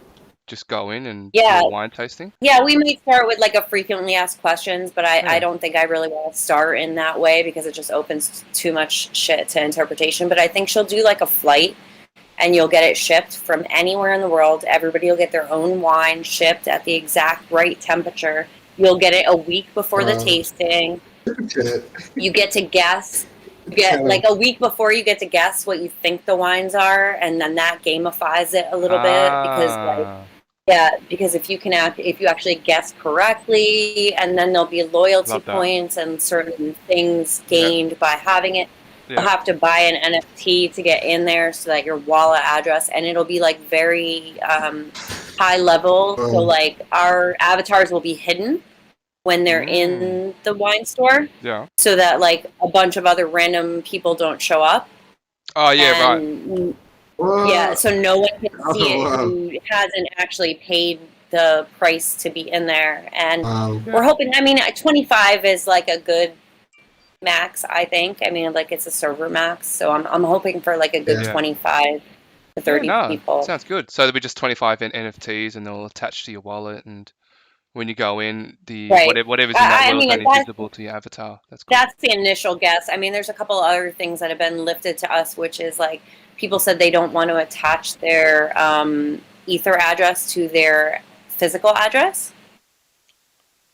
just go in and do
Yeah,
a wine tasting.
yeah, we might start with like a frequently asked questions, but I
Yeah.
don't think I really want to start in that way because it just opens too much shit to interpretation. But I think she'll do like a flight and you'll get it shipped from anywhere in the world. Everybody will get their own wine shipped at the exact right temperature. You'll get it a week before the tasting. You get to guess. You get like a week before you get to guess what you think the wines are, and then that gamifies it a little bit because like
Ah,
yeah, because if you can if you actually guess correctly, and then there'll be loyalty
love that.
points and certain things
Yeah,
gained by having it. You'll
yeah.
have to buy an NFT to get in there, so that your wallet address, and it'll be like very high level. So like our avatars will be hidden when they're
Mm,
in the wine store,
yeah.
so that like a bunch of other random people don't show up.
Oh, yeah, right.
And yeah, so no one can see it who hasn't actually paid the price to be in there. And we're hoping, I mean, 25 is like a good max, I think. I mean, like it's a server max. So I'm hoping for like a good
Yeah.
25 to
Yeah,
30
no,
people.
sounds good. So there'll be just 25 NFTs and they'll attach to your wallet, and when you go in, the
Right.
whatever's in that
I
world is
mean,
only visible to your avatar. That's cool.
that's the initial guess. I mean, there's a couple other things that have been lifted to us, which is like people said they don't want to attach their Ether address to their physical address.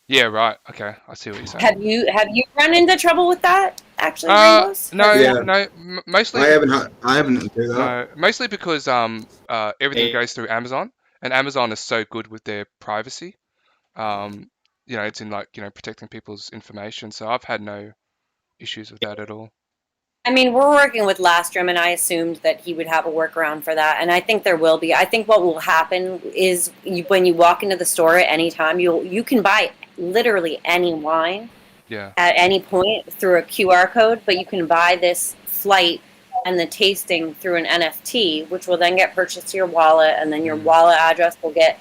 Yeah, right. Okay, I see what you're saying.
Have you run into trouble with that actually, Rainbows?
No,
Yeah.
no, mostly.
I haven't had to do that.
No, mostly because everything goes through Amazon, and Amazon is so good with their privacy. Um, it's in like, protecting people's information. So I've had no issues with that at all.
I mean, we're working with Lastrom, and I assumed that he would have a workaround for that, and I think there will be. I think what will happen is when you walk into the store at any time, you can buy literally any wine
Yeah.
at any point through a QR code, but you can buy this flight and the tasting through an NFT, which will then get purchased to your wallet, and then your wallet address will get,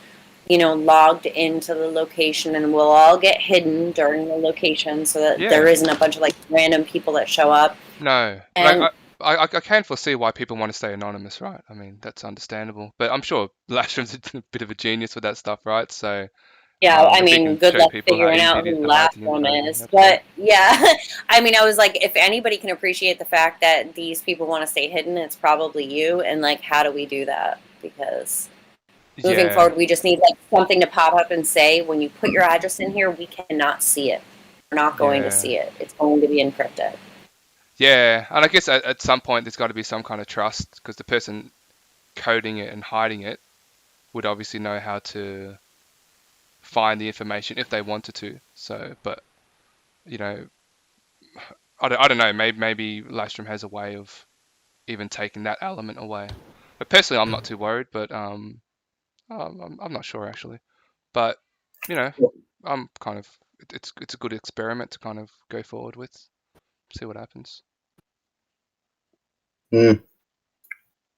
logged into the location, and we'll all get hidden during the location so that
Yeah.
there isn't a bunch of like random people that show up.
No,
And
like I can foresee why people want to stay anonymous, right? I mean, that's understandable. But I'm sure Lashram's a bit of a genius with that stuff, right? So
yeah, I
if he
mean,
can
good
show
luck
people how
figuring
easy
out
it is
who
to hide
last
the
one
info, then
is.
that's cool.
But yeah, I mean, I was like, if anybody can appreciate the fact that these people want to stay hidden, it's probably you. And like, how do we do that? Because moving
Yeah,
forward, we just need like something to pop up and say, when you put your address in here, we cannot see it. We're not going to
yeah,
see it. It's going to be encrypted.
yeah. And I guess at some point there's got to be some kind of trust, because the person coding it and hiding it would obviously know how to find the information if they wanted to. So, but you know, I don't know. Maybe Lastrom has a way of even taking that element away. But personally, I'm not too worried. But I'm not sure actually. But you know, I'm kind of it's a good experiment to kind of go forward with, see what happens.
Mm.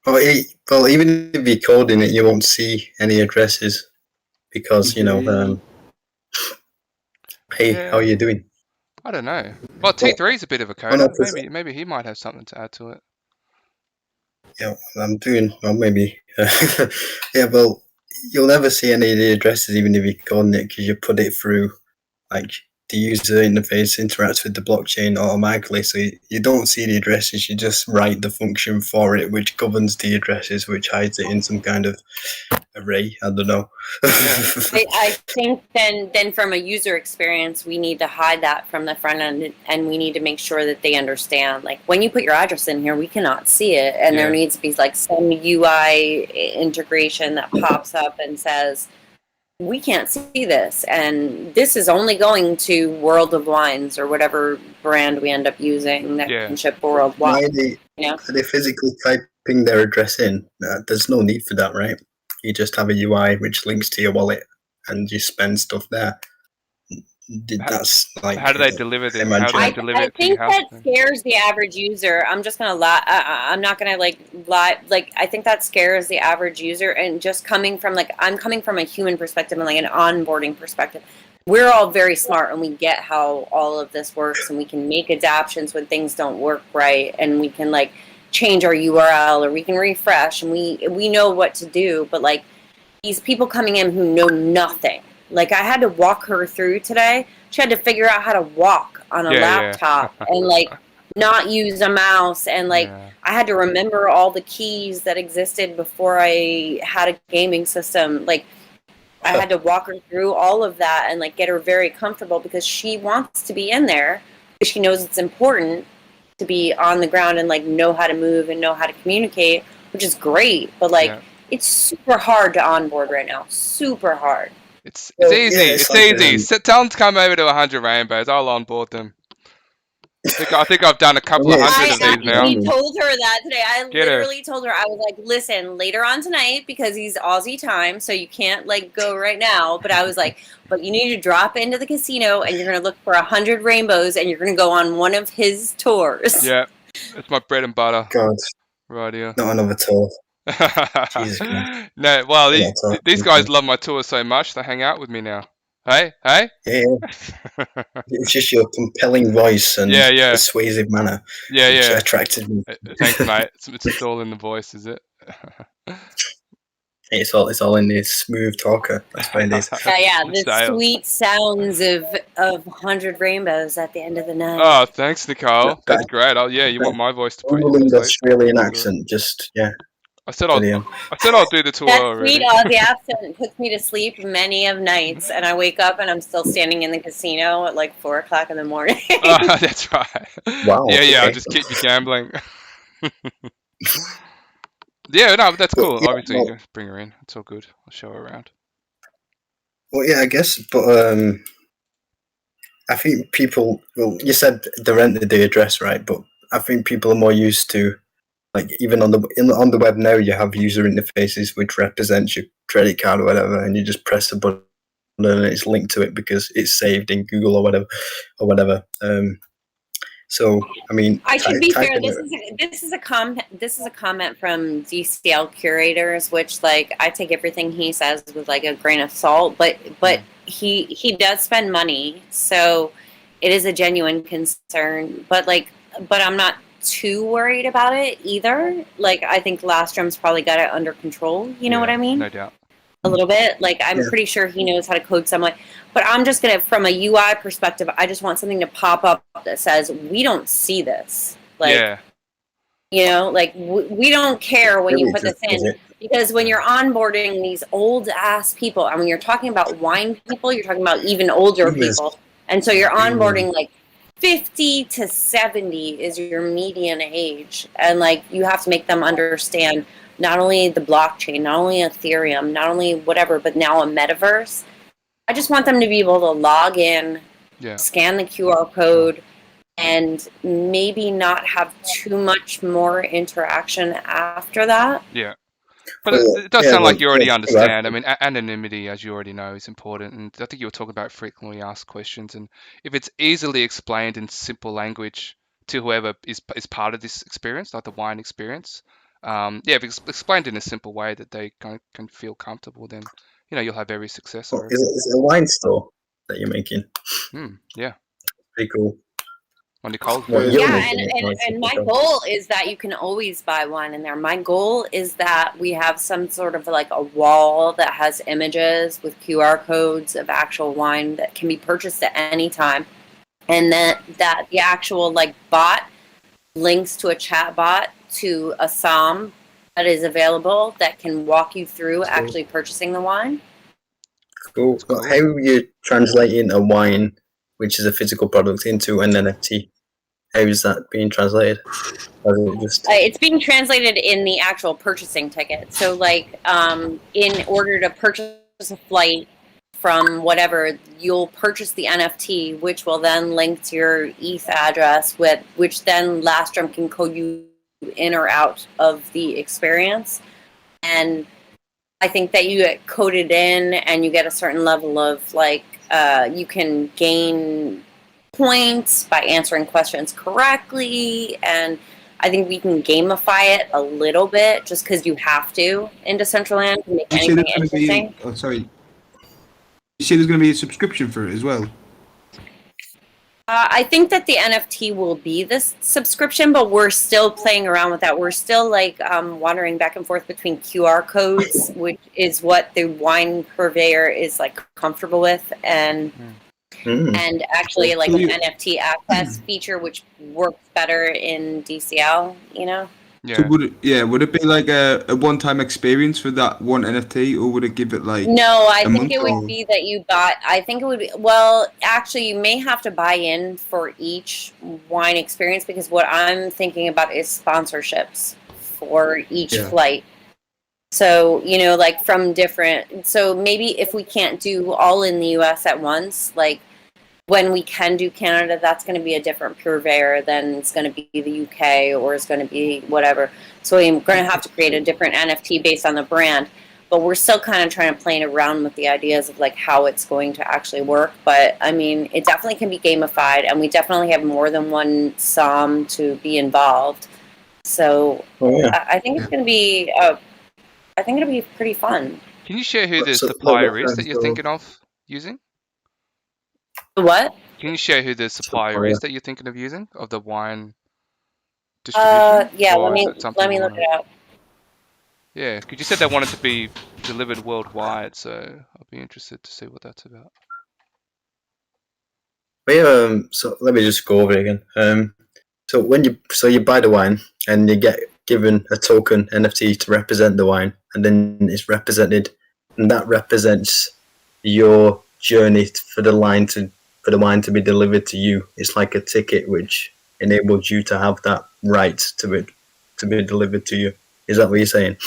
Well, even if you're coding it, you won't see any addresses because hey, how are
Yeah,
you doing?
I don't know. Well,
Well,
T3 is a bit of a
oh no,
coder. Maybe he might have something to add to it.
yeah, I'm doing well. Maybe, yeah. Well, you'll never see any of the addresses, even if you're coding it, because you put it through like the user interface interacts with the blockchain automatically, so you don't see the addresses. You just write the function for it, which governs the addresses, which hides it in some kind of array. I don't know.
Yeah.
I think then from a user experience, we need to hide that from the front end, and we need to make sure that they understand. Like when you put your address in here, we cannot see it, and there
Yeah.
needs to be like some UI integration that pops up and says, we can't see this, and this is only going to World of Wines or whatever brand we end up using that
Yeah.
can ship
Why
worldwide.
are they physically typing their address in? There's no need for that, right? You just have a UI which links to your wallet, and you spend stuff there. That's like
How do they deliver the? How do
imagine.
they deliver
I
it to your
think
house?
that scares the average user. I'm just gonna lie. I'm not gonna lie. Like I think that scares the average user, and just coming from I'm coming from a human perspective and like an onboarding perspective. we're all very smart and we get how all of this works, and we can make adaptations when things don't work right, and we can like change our URL, or we can refresh, and we know what to do. But like these people coming in who know nothing, like I had to walk her through today. She had to figure out how to walk on a laptop and like not use a mouse, and like I had to remember all the keys that existed before I had a gaming system. Like I had to walk her through all of that and like get her very comfortable, because she wants to be in there. She knows it's important to be on the ground and like know how to move and know how to communicate, which is great. But like it's super hard to onboard right now. Super hard.
It's easy. It's easy. Tell them to come over to 100 Rainbows. I'll onboard them. I think I've done a couple of hundred of these now.
I told her that today. I literally told her, I was like, listen, later on tonight, because he's Aussie time, so you can't like go right now. But I was like, but you need to drop into the casino, and you're going to look for 100 Rainbows, and you're going to go on one of his tours.
Yeah, it's my bread and butter.
God.
Right here.
Not another tour. Jesus Christ.
No, well, these guys love my tours so much, they hang out with me now. Hey?
Yeah. It's just your compelling voice and persuasive manner. Which attracted me.
Thanks, mate. It's all in the voice, is it?
It's all in this smooth talker. That's what it is.
The sweet sounds of 100 Rainbows at the end of the night.
Oh, thanks, Nicole. That's great. You want my voice to put you
in Australian accent, just
I said I'll do the tour.
That sweet Aussie accent puts me to sleep many of nights, and I wake up and I'm still standing in the casino at like 4 o'clock in the morning.
Oh, that's right.
Wow.
Yeah. I'll just keep you gambling. But that's cool. Obviously, you bring her in. It's all good. I'll show her around.
Well, yeah, I guess, but I think people. Well, you said the rent the address, right? But I think people are more used to. Like even on the web now, you have user interfaces which represents your credit card or whatever, and you just press the button and it's linked to it because it's saved in Google or whatever. So I mean,
I should be fair. This is a comment from DCL curators, which like I take everything he says with like a grain of salt, but he does spend money, so it is a genuine concern. But I'm not too worried about it either. Like I think Lastrom's probably got it under control. You know what I mean?
No doubt.
A little bit. Like I'm pretty sure he knows how to code some way. But I'm just gonna, from a UI perspective, I just want something to pop up that says we don't see this. Like, you know, like we don't care when you put this in, because when you're onboarding these old ass people, and when you're talking about wine people, you're talking about even older people, and so you're onboarding like 50 to 70 is your median age, and like you have to make them understand not only the blockchain, not only Ethereum, not only whatever, but now a metaverse. I just want them to be able to log in, scan the QR code, and maybe not have too much more interaction after that.
Yeah. But it does sound like you already understand. I mean, anonymity, as you already know, is important. And I think you were talking about frequently asked questions. And if it's easily explained in simple language to whoever is part of this experience, like the wine experience, if it's explained in a simple way that they can feel comfortable, then, you'll have every success.
Is it a wine store that you're making?
Yeah.
Pretty cool.
On Nicole's
and my goal is that you can always buy wine in there. My goal is that we have some sort of like a wall that has images with QR codes of actual wine that can be purchased at any time, and then that the actual like bot links to a chat bot to a SOM that is available that can walk you through actually purchasing the wine.
Cool. But how are you translating a wine, which is a physical product, into an NFT? How is that being translated?
It's being translated in the actual purchasing ticket. So, like, in order to purchase a flight from whatever, you'll purchase the NFT, which will then link to your ETH address, which then Lastrom can code you in or out of the experience. And I think that you get coded in and you get a certain level of, like, you can gain points by answering questions correctly, and I think we can gamify it a little bit just because you have to in Decentraland to make anything interesting.
Sorry. You say there's going to be a subscription for it as well.
I think that the NFT will be this subscription, but we're still playing around with that. We're still like wandering back and forth between QR codes, which is what the wine purveyor is like comfortable with, and actually like an NFT access feature, which works better in DCL. You know.
So
Yeah.
would it be like a one-time experience for that one NFT, or would it give it like?
No, I
a
think
month
it would
or-
be that you bought. I think it would be. Well, actually, you may have to buy in for each wine experience because what I'm thinking about is sponsorships for each flight. So, you know, like from different. So maybe if we can't do all in the US at once, like when we can do Canada, that's going to be a different purveyor than it's going to be the UK or it's going to be whatever. So we're going to have to create a different NFT based on the brand. But we're still kind of trying to play around with the ideas of like how it's going to actually work. But I mean, it definitely can be gamified, and we definitely have more than one SOM to be involved. So I think it's going to be. I think it'll be pretty fun.
Can you share who the
So-
supplier is that you're thinking of using?
What?
Can you share who the supplier is that you're thinking of using of the wine distribution?
Yeah.
Or
Let
is
me
it something you
look
wanna-
it up.
Yeah, because you said they wanted to be delivered worldwide, so I'll be interested to see what that's about.
So let me just go over it again. So when you buy the wine and you get given a token NFT to represent the wine, and then it's represented, and that represents your journey for the wine to be delivered to you. It's like a ticket which enables you to have that right to be delivered to you. Is that what you're saying?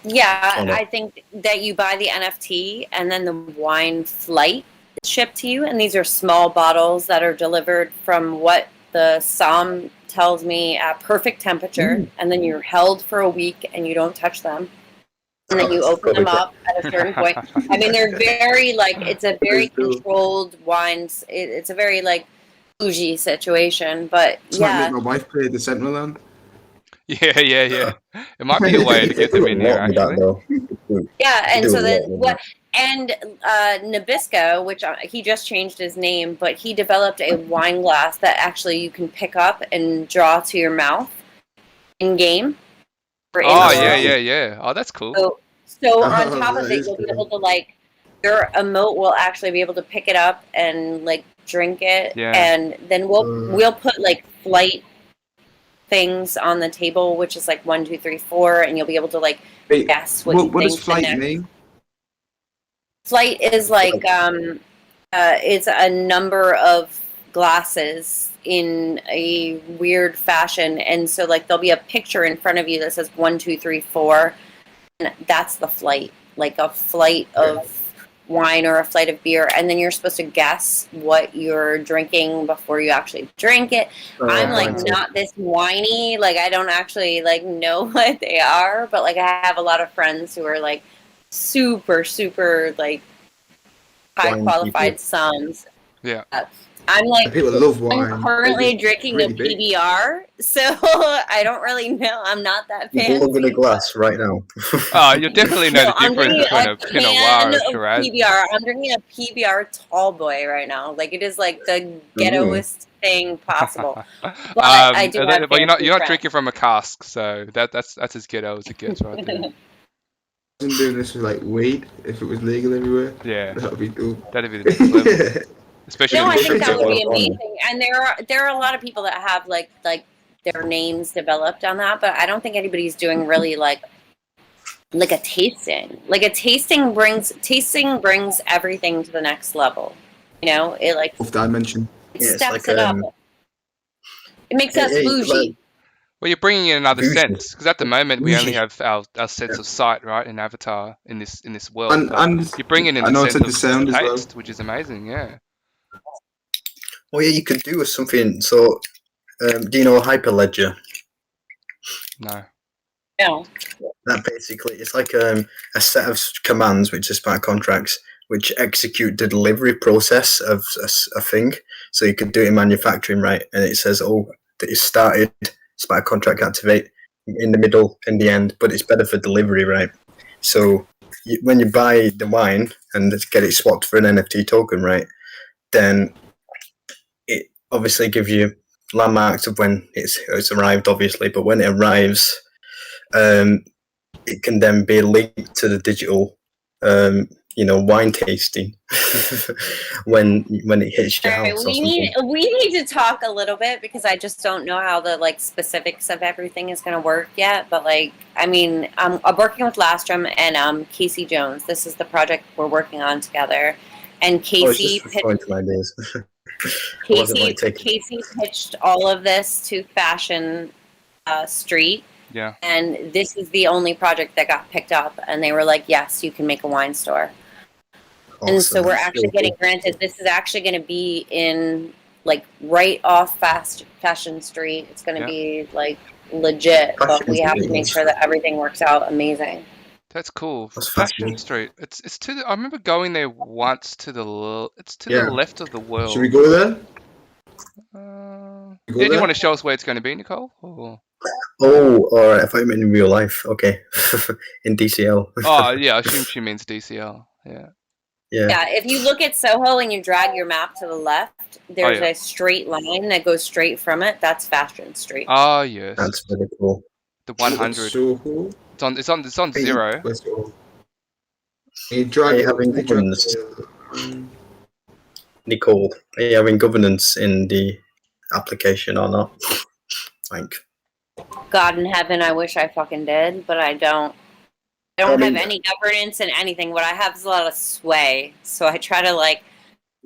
Yeah, I think that you buy the NFT and then the wine flight is shipped to you, and these are small bottles that are delivered from what the SOM tells me at perfect temperature, and then you're held for a week and you don't touch them. And then you open them up at a certain point. I mean, they're very like it's a very controlled wines. It's a very like bougie situation, but
It's like
yeah.
make my wife play Decentraland.
Yeah. It might be a way to get them in there, actually.
Yeah, and so then what? And Nabisco, which he just changed his name, but he developed a wine glass that actually you can pick up and draw to your mouth in game.
Oh yeah. Oh, that's cool.
So on top of it, you'll be able to like your emote will actually be able to pick it up and like drink it, and then we'll put like flight things on the table, which is like 1, 2, 3, 4, and you'll be able to like guess what
does flight mean?
Flight is like it's a number of glasses in a weird fashion, and so like there'll be a picture in front of you that says 1, 2, 3, 4, and that's the flight, like a flight of wine or a flight of beer, and then you're supposed to guess what you're drinking before you actually drink it. I'm like not this whiny, like I don't actually like know what they are, but like I have a lot of friends who are like super like high qualified SOMs.
Yeah.
I'm like,
people love wine.
I'm currently drinking
really
a
big.
PBR, so I don't really know. I'm not that fancy.
You're holding a glass right now.
Oh, you definitely know the
I'm
difference
drinking
between a Pinot Noir and a Shiraz.
PBR. I'm drinking a PBR tall boy right now. Like it is like the ghettoest thing possible. But I do have
but you're not
friends.
drinking from a cask, so that's as ghetto as it gets right there.
Wasn't doing this with like weed if it was legal everywhere.
Yeah,
That would be cool.
that'd be the next level. Especially
No,
in
I think that would be
California.
amazing. And there are a lot of people that have like their names developed on that, but I don't think anybody's doing really like a tasting. Like a tasting brings everything to the next level. You know, it like
Fourth dimension.
it
Yeah, it's
steps
like,
it up. It makes us bougie.
Well, you're bringing in another
Bougie.
sense because at the moment we only
Bougie.
have our sense of sight, right, in Avatar in this world.
And-
but
and
you're bringing in
I
the
know
sense
it's
of
the sound as well.
taste, which is amazing. Yeah.
Well, yeah, you could do something. So, do you know Hyperledger?
No.
No.
That basically it's like a set of commands, which are smart contracts, which execute the delivery process of a thing. So you could do it in manufacturing, right? And it says, oh, that it started, smart contract activate, in the middle, in the end, but it's better for delivery, right? So when you buy the wine and get it swapped for an NFT token, right? Then it obviously gives you landmarks of when it's arrived, obviously, but when it arrives, it can then be linked to the digital, wine tasting when it hits your
All right,
house or
we need to talk a little bit because I just don't know how the like specifics of everything is going to work yet. But like, I mean, I'm working with Lastrom and Casey Jones. This is the project we're working on together, and Casey
going to my days.
Casey pitched all of this to Fashion Street.
Yeah.
And this is the only project that got picked up, and they were like, "Yes, you can make a wine store." Awesome. And so we're actually getting granted. This is actually going to be in like right off Fashion Street. It's going to be like legit, but we have to make sure that everything works out amazing.
That's cool. Fashion Street. It's to the, I remember going there once to the the left of the world.
Should we go there?
Do you want to show us where it's going to be, Nicole? Or...
Oh, or if I'm in real life, okay, in DCL.
Oh yeah, I assume she means DCL. Yeah.
Yeah.
If you look at Soho and you drag your map to the left, there's a straight line that goes straight from it. That's Fashion Street.
Oh yes.
That's really cool.
The 100.
Soho.
It's on 0.
Having governance. Nicole, are you having governance in the application or not? Like,
God in heaven, I wish I fucking did, but I don't. I don't have any governance in anything. What I have is a lot of sway, so I try to like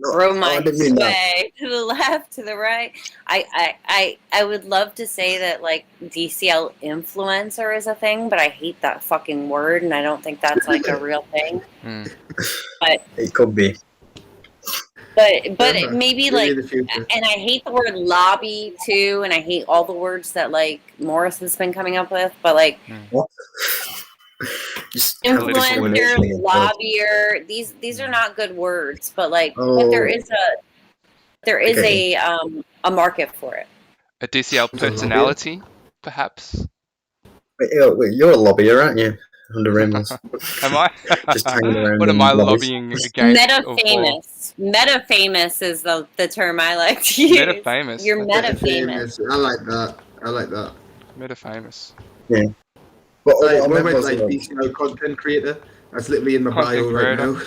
throw my sway to the left, to the right. I would love to say that like DCL influencer is a thing, but I hate that fucking word, and I don't think that's like a real thing. But
it could be.
But maybe like, and I hate the word lobby too, and I hate all the words that like Morris has been coming up with. But like, influencer, lobbyer, these are not good words. But like, but there is a market for it.
A DCL personality, perhaps.
Wait, you're a lobbyer, aren't you? Under Rainbows.
Am I?
Just hanging around.
What am I lobbying against?
Meta-famous. Meta-famous is the term I like to use.
Meta-famous.
You're meta-famous.
I like that.
Meta-famous.
Yeah. But
what about like DCL content creator? That's literally in my bio right now.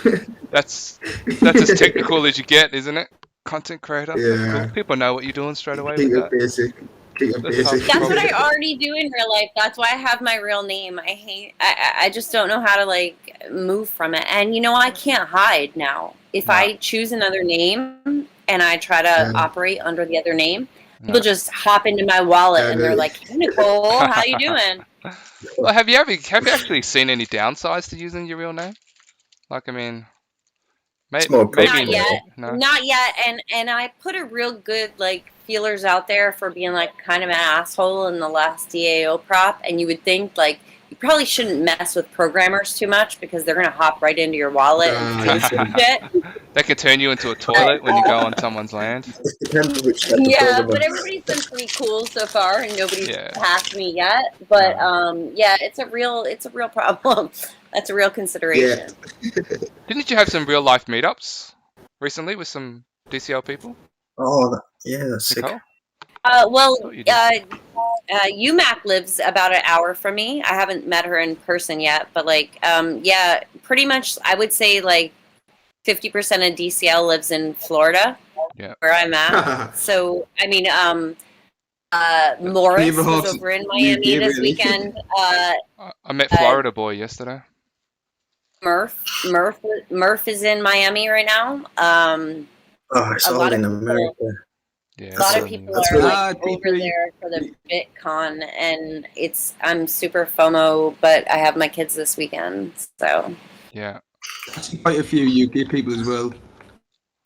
That's as technical as you get, isn't it? Content creator.
Yeah.
Cool. People know what you're doing straight away.
Keep it basic.
That's what I already do in real life. That's why I have my real name. I just don't know how to like move from it. And you know, I can't hide now. If I choose another name and I try to operate under the other name, people just hop into my wallet and they're like, "Hey, Nicole, how you doing?"
Well, have you actually seen any downsides to using your real name? Like, I mean, maybe
not yet. No? Not yet. And I put a real good like feelers out there for being like kind of an asshole in the last DAO prop, and you would think like you probably shouldn't mess with programmers too much because they're gonna hop right into your wallet and steal some shit.
That could turn you into a toilet when you go on someone's land.
Yeah, but everybody's been pretty cool so far, and nobody's passed me yet. But it's a real problem. That's a real consideration.
Yeah.
Didn't you have some real life meetups recently with some DCL people?
Oh, yeah, that's sick.
UMAC lives about an hour from me. I haven't met her in person yet, but like, pretty much I would say like 50% of DCL lives in Florida, where I'm at. So, I mean, Morris was over in Miami this weekend.
I met Florida boy yesterday.
Murph is in Miami right now.
It's all in America.
A lot of people are like over there for the BitCon, and I'm super FOMO, but I have my kids this weekend, so
yeah.
Quite a few UK people as well.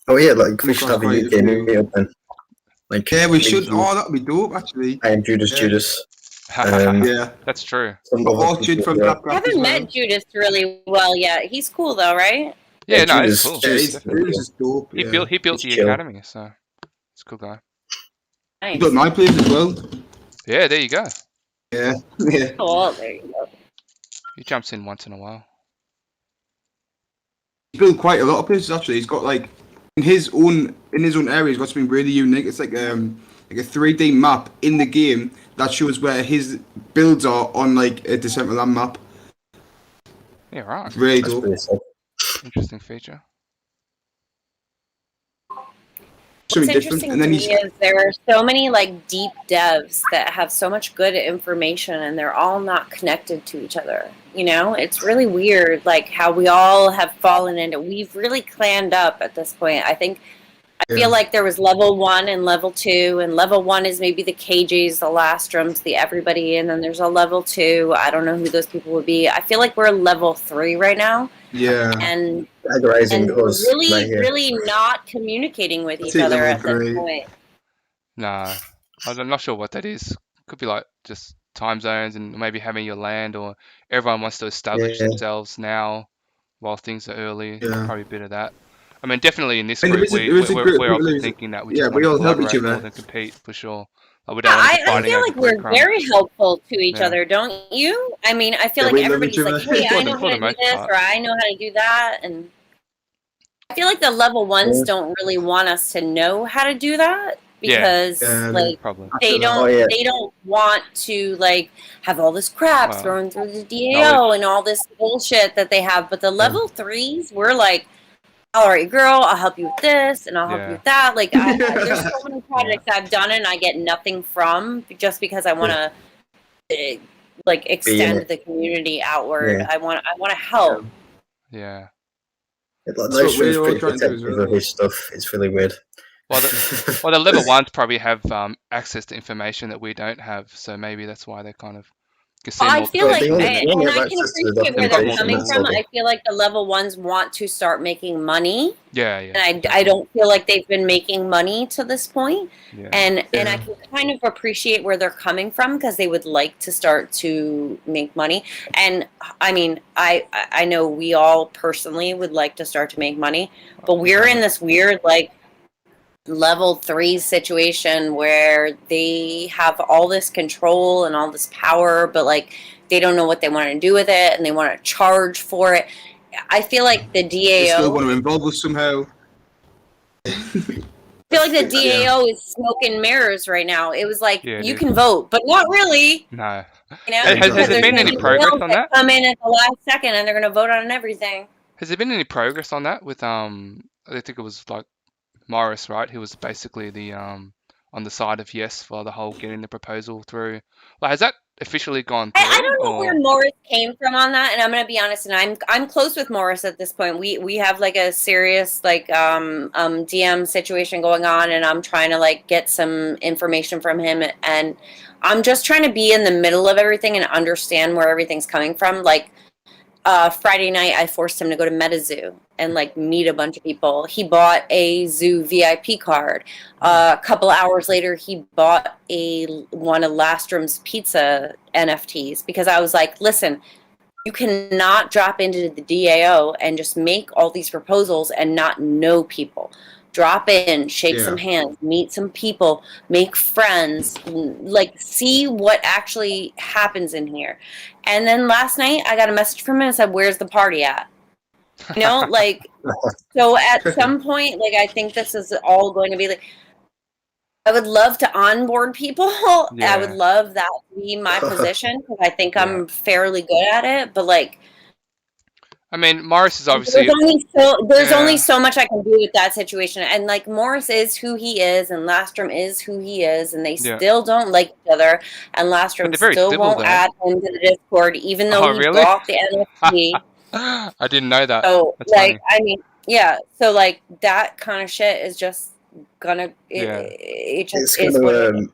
Oh yeah, like we should have a UK meetup then. Like
we should. Oh, that'd be dope actually.
I am Judas.
Yeah,
that's true.
Orchard from
I haven't met Judas really well yet. He's cool though, right?
Yeah, no, he's cool.
Judas is dope.
He built the academy, so he's a cool guy.
Nice.
He built my place as well.
Yeah, there you go.
Yeah.
Oh, there you go.
He jumps in once in a while.
built quite a lot of places actually. He's got like in his own area. He's got something really unique. It's like a 3D map in the game that shows where his builds are on like a Decentraland map.
Yeah, right.
It's really
That's
dope.
pretty sick.
Interesting feature.
What's
Something different.
interesting
And
to
then
me
he's
is there are so many like deep devs that have so much good information and they're all not connected to each other. You know, it's really weird like how we all have fallen into, we've really claned up at this point. I feel like there was level 1 and level 2, and level 1 is maybe the KJs, the Lastrums, the everybody, and then there's a level 2. I don't know who those people would be. I feel like we're level 3 right now.
yeah.
And
Categorizing
we're
us
really,
right here.
really not communicating with
I
each
think
other
level
at this
3.
point.
No, I'm not sure what that is. Could be like just time zones and maybe having your land, or everyone wants to establish
Yeah.
themselves now while things are early.
Yeah.
Probably a bit of that. I mean, definitely in this
I mean,
group,
there is a group
we're
of
of the
people
thinking that we
yeah,
just
we
want to
all help each
collaborate more
other.
than compete for sure. Like, we
Yeah,
don't want to be
I
fighting
feel
over
like we're
breadcrumbs.
very helpful to each
Yeah.
other, don't you? I mean, I feel
Yeah,
like
we love each
everybody's like,
other.
hey, I know how
For
to
the
do
most
this,
part.
or I know how to do that. And I feel like the level 1s
Yeah.
don't really want us to know how to do that because
Yeah,
like
Probably.
they don't
Oh, yeah.
they don't want to like have all this crap
Well,
thrown through the DAO
knowledge.
and all this bullshit that they have. But the level 3s, we're like, all right, girl, I'll help you with this and I'll help you
Yeah.
with that. Like, there's so many projects I've done and I get nothing from just because I want to like extend the community outward.
Yeah.
I want to help.
Yeah.
Like,
That's
Live
what
Stream's
we're all
pretty
trying to do as
protective
well.
of his stuff. It's really weird.
Well, the level 1s probably have access to information that we don't have, so maybe that's why they kind of can see
Well, I
more.
feel like,
they only
and
have
I can
access to the
appreciate where they're
documentation,
coming
that's
from.
all.
I feel like the level 1s want to start making money,
Yeah.
and I
definitely.
don't feel like they've been making money to this point.
Yeah.
And I
Yeah.
can kind of appreciate where they're coming from because they would like to start to make money. And I mean, I know we all personally would like to start to make money, but we're in this weird like level 3 situation where they have all this control and all this power, but like they don't know what they want to do with it and they want to charge for it. I feel like the
They still want
DAO
to involve us somehow.
I feel like the DAO is smoke and mirrors right now. It was like
Yeah, it
you
is.
can vote, but not really.
No.
You know,
Has
because
there
there's
been
gonna
any
be
progress
bills
on
that
that?
come in at the last second, and they're going to vote on everything.
Has there been any progress on that with I think it was like Morris, right? Who was basically the on the side of yes for the whole getting the proposal through. Like, has that officially gone through?
I don't know
or-
where Morris came from on that, and I'm going to be honest. And I'm close with Morris at this point. We have like a serious like DM situation going on, and I'm trying to like get some information from him, and I'm just trying to be in the middle of everything and understand where everything's coming from. Like Friday night, I forced him to go to MetaZoo and like meet a bunch of people. He bought a zoo VIP card. A couple hours later, he bought one of Lastrum's pizza NFTs because I was like, listen, you cannot drop into the DAO and just make all these proposals and not know people. Drop in, shake some hands, meet some people, make friends, like see what actually happens in here. And then last night I got a message from him and said, "Where's the party at?" You know, like, so at some point, like, I think this is all going to be like, I would love to onboard people. I would love that to be my position because I think I'm fairly good at it. But like,
I mean, Morris is obviously
there's only so much I can do with that situation. And like, Morris is who he is, and Lastrom is who he is, and they still don't like each other. And Lastrom still won't add him to the Discord, even though he bought the NFT.
I didn't know that.
So
That's
like,
funny.
I mean, yeah. So like that kind of shit is just gonna. It just is what it is.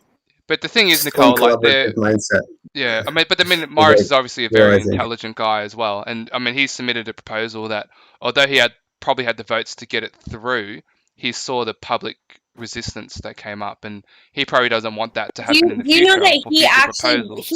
But the thing is, Nicole, like
mindset.
Yeah, I mean, Morris is obviously a very intelligent guy as well, and I mean, he submitted a proposal that, although he probably had the votes to get it through, he saw the public resistance that came up, and he probably doesn't want that to happen in the future.
You know that he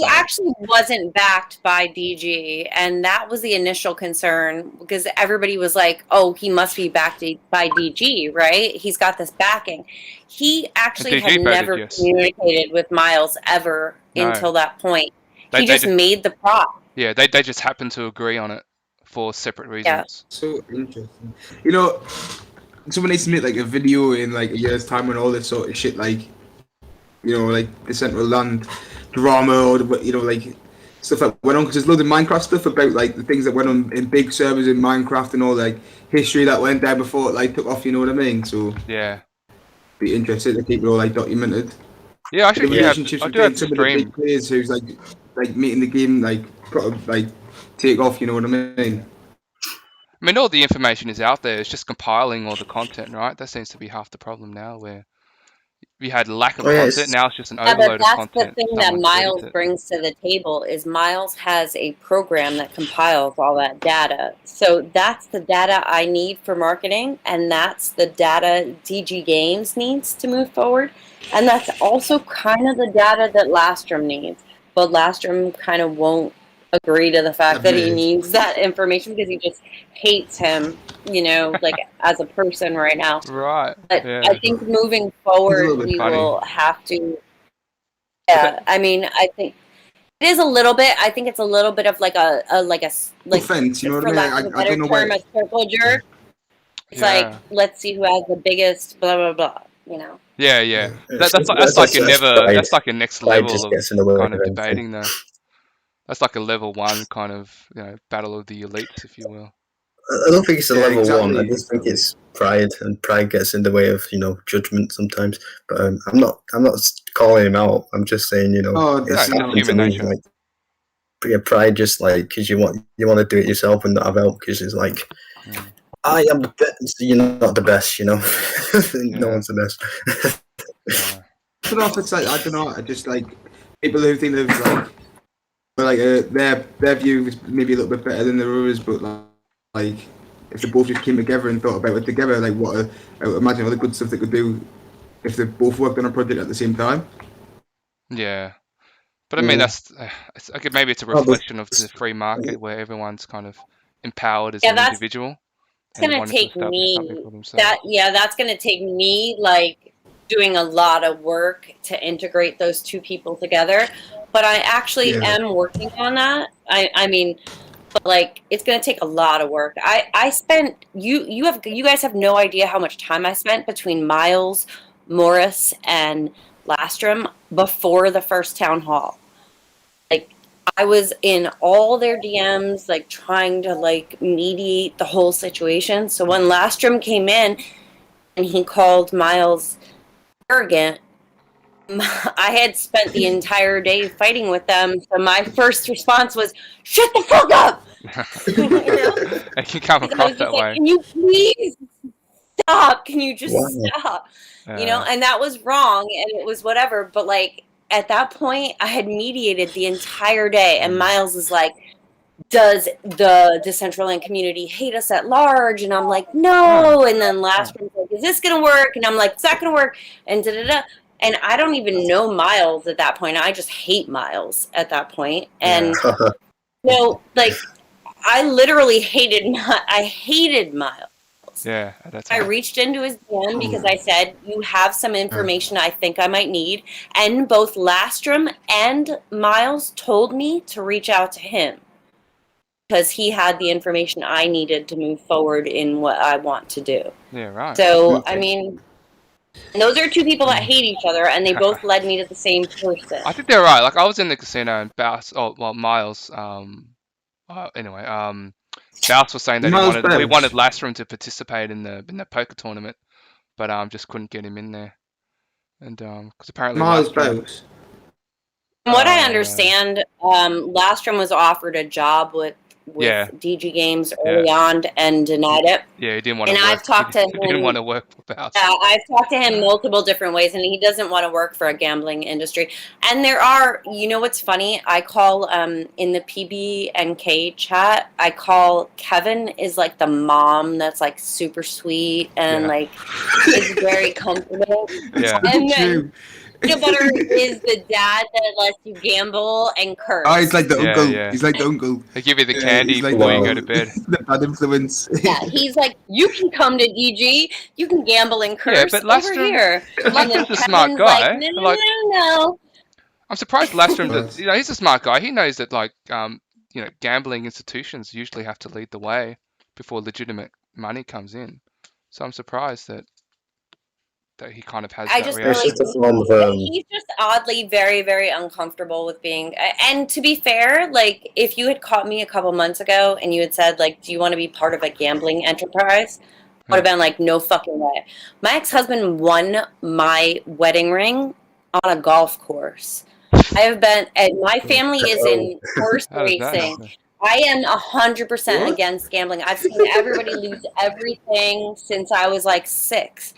actually wasn't backed by DG, and that was the initial concern because everybody was like, "Oh, he must be backed by DG, right? He's got this backing." He actually had never communicated with Miles ever until that point. He just made the prop.
Yeah, they just happened to agree on it for separate reasons.
So interesting. You know, someone needs to make like a video in like a year's time when all this sort of shit, like, you know, like Decentraland drama or you know, like stuff that went on, because there's loads of Minecraft stuff about like the things that went on in big servers in Minecraft and all like history that went there before it like took off. You know what I mean? So
Yeah.
be interested to keep it all like documented.
Yeah, I
The
should
relationships
I do
between
have
some
to
of the big
stream.
players who's like making the game like take off. You know what I mean?
I mean, all the information is out there. It's just compiling all the content, right? That seems to be half the problem now, where we had lack of
Oh yeah,
content. Now it's just an
Yeah, but
overload of
that's the
content.
thing that
Someone
Miles
edits it.
brings to the table is Miles has a program that compiles all that data. So that's the data I need for marketing, and that's the data DG Games needs to move forward. And that's also kind of the data that Lastrom needs. But Lastrom kind of won't agree to the fact that he
Admitted.
needs that information because he just hates him, you know, like as a person right now.
Right.
But
Yeah.
I think moving
little
forward,
bit
we
funny.
will have to.
But
Yeah, I mean, I think it is a little bit. I think it's a little bit of like a
Offense, you know what
for
I mean?
lack of a
I
better
don't know
term,
why.
a circle jerk. It's like,
Yeah.
let's see who has the biggest blah blah blah. You know.
Yeah.
Yeah.
That's
That's
like a
pride.
that's like a next
Pride
level
just
of
gets in the way
kind
of
of
everything.
debating though. That's like a level 1 kind of, you know, battle of the elites, if you will.
I don't think it's a
Yeah,
level
exactly,
1. I just think
exactly.
it's pride, and pride gets in the way of judgment sometimes. But I'm not calling him out. I'm just saying
Oh,
it's
No, it's just
happened to
human
me.
nature.
Like, yeah, pride just like because you want to do it yourself and not have help because it's like
Mm.
I am the best. You're not the best. No
Yeah.
one's the best.
No.
I don't know if it's like, I don't know. I just like people who think of their view is maybe a little bit better than the others, but like if they both just came together and thought about it together, like I would imagine all the good stuff they could do if they both worked on a project at the same time.
Yeah. But I mean,
Yeah.
okay, maybe it's a
Oh, but-
reflection of the free market where everyone's kind of empowered as
Yeah,
an
that's
individual
It's
and
gonna
wanting to
take
establish something
me
for themselves.
that's gonna take me like doing a lot of work to integrate those two people together. But I actually
Yeah.
am working on that. I mean, but like it's gonna take a lot of work. I spent you guys have no idea how much time I spent between Miles, Morris, and Lastrom before the first town hall. Like I was in all their DMs, like trying to like mediate the whole situation. So when Lastrom came in and he called Miles arrogant, I had spent the entire day fighting with them. So my first response was, "Shut the fuck up!" You know?
It can come
Because I
across
was just
that
like,
way.
"Can you please stop? Can you just
Wow.
stop?" You know, and that was wrong, and it was whatever. But like at that point, I had mediated the entire day, and Miles is like, "Does the Decentraland community hate us at large?" And I'm like, "No." And then last one's like, "Is this gonna work?" And I'm like, "It's not gonna work." And da da da. And I don't even know Miles at that point. I just hate Miles at that point. And no, like I literally I hated Miles.
Yeah, at that
I
time.
reached into his DM because I said, "You have some information I think I might need." And both Lastrom and Miles told me to reach out to him because he had the information I needed to move forward in what I want to do.
Yeah, right.
So, I mean, and those are two people that hate each other, and they both led me to the same person.
I think they're right. Like I was in the casino and Miles, anyway, Baus was saying that
Miles
we
Baus.
wanted Lastrom to participate in the poker tournament, but just couldn't get him in there. And because apparently
Miles
Lastrom,
Baus.
From what I understand, Lastrom was offered a job with
Yeah.
DG Games early on and denied it.
yeah, he didn't want to
And
work.
I've talked to
He didn't
him.
want to work for Baus.
I've talked to him multiple different ways, and he doesn't want to work for a gambling industry. And there are, you know what's funny? I call, in the PB and K chat, I call Kevin is like the mom that's like super sweet and
Yeah.
like is very comfortable.
Yeah.
And then
True.
Peanut Butter is the dad that lets you gamble and curse.
Oh, he's like the
Yeah,
uncle.
yeah.
He's like the uncle.
They give you the
Yeah,
candy
he's like
before you
the-
go to bed.
The bad influence.
Yeah, he's like, you can come to DG, you can gamble and curse
Yeah, but
over
Lastrom-
here. And then
Lastrom's a smart
Kevin's
guy.
Like, no,
Like-
no.
I'm surprised Lastrom.
Yes.
He's a smart guy. He knows that gambling institutions usually have to lead the way before legitimate money comes in. So I'm surprised that he kind of has
I
that
just
It's
really
reaction.
just a form of
he's just oddly very, very uncomfortable with being. And to be fair, like if you had caught me a couple months ago and you had said like, "Do you want to be part of a gambling enterprise?" I would have been like, "No fucking way." My ex-husband won my wedding ring on a golf course. I have been, and my family is in horse
How does that
racing.
happen?
I am 100%
What?
against gambling. I've seen everybody lose everything since I was like 6.